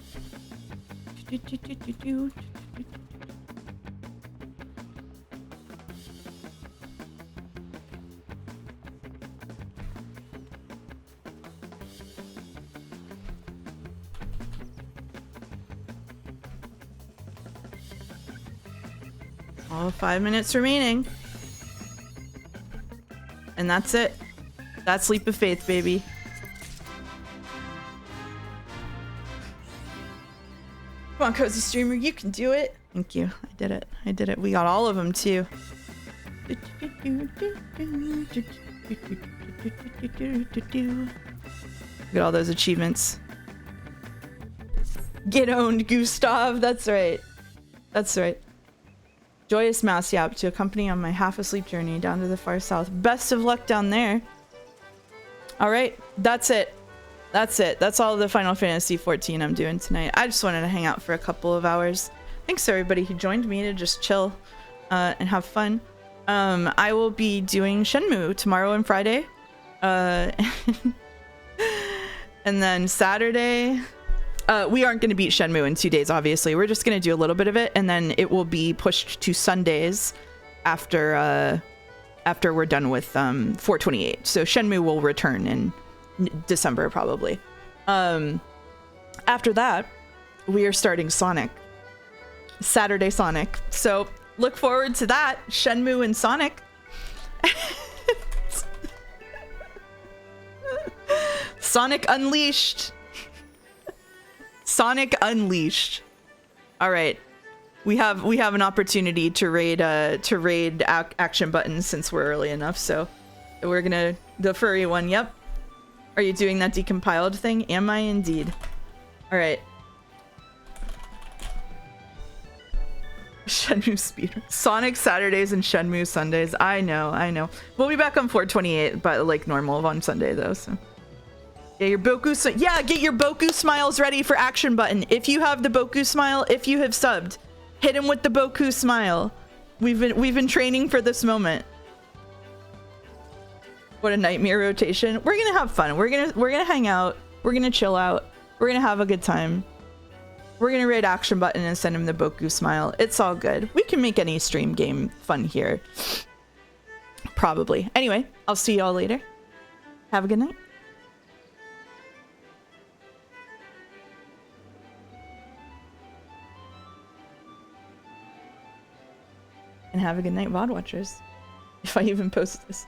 Oh, 5 minutes remaining. And that's it. That's Leap of Faith, baby. Come on, Cozy Streamer, you can do it. Thank you. I did it. I did it. We got all of them, too. Look at all those achievements. Get owned, Gustav. That's right. That's right. Joyous Mass Yap to accompany on my half-asleep journey down to the far south. Best of luck down there. All right, that's it. That's it. That's all the Final Fantasy XIV I'm doing tonight. I just wanted to hang out for a couple of hours. Thanks to everybody who joined me to just chill and have fun. I will be doing Shenmue tomorrow and Friday. And then Saturday... we aren't going to beat Shenmue in 2 days, obviously. We're just going to do a little bit of it, and then it will be pushed to Sundays after we're done with 428. So Shenmue will return in December, probably. After that, we are starting Sonic. Saturday Sonic. So look forward to that. Shenmue and Sonic. Sonic Unleashed. Sonic Unleashed. All right, we have an opportunity to raid action buttons since we're early enough. So we're gonna the furry one. Yep. Are you doing that decompiled thing? Am I indeed? All right. Shenmue speed. Sonic Saturdays and Shenmue Sundays. I know. We'll be back on 428, but like normal on Sunday though. So. Yeah, your Boku. Yeah, get your Boku smiles ready for action button. If you have the Boku smile, if you have subbed, hit him with the Boku smile. We've been training for this moment. What a nightmare rotation. We're gonna have fun. We're gonna hang out. We're gonna chill out. We're gonna have a good time. We're gonna raid action button and send him the Boku smile. It's all good. We can make any stream game fun here. Probably. Anyway, I'll see y'all later. Have a good night. And have a good night, VOD watchers. If I even post this.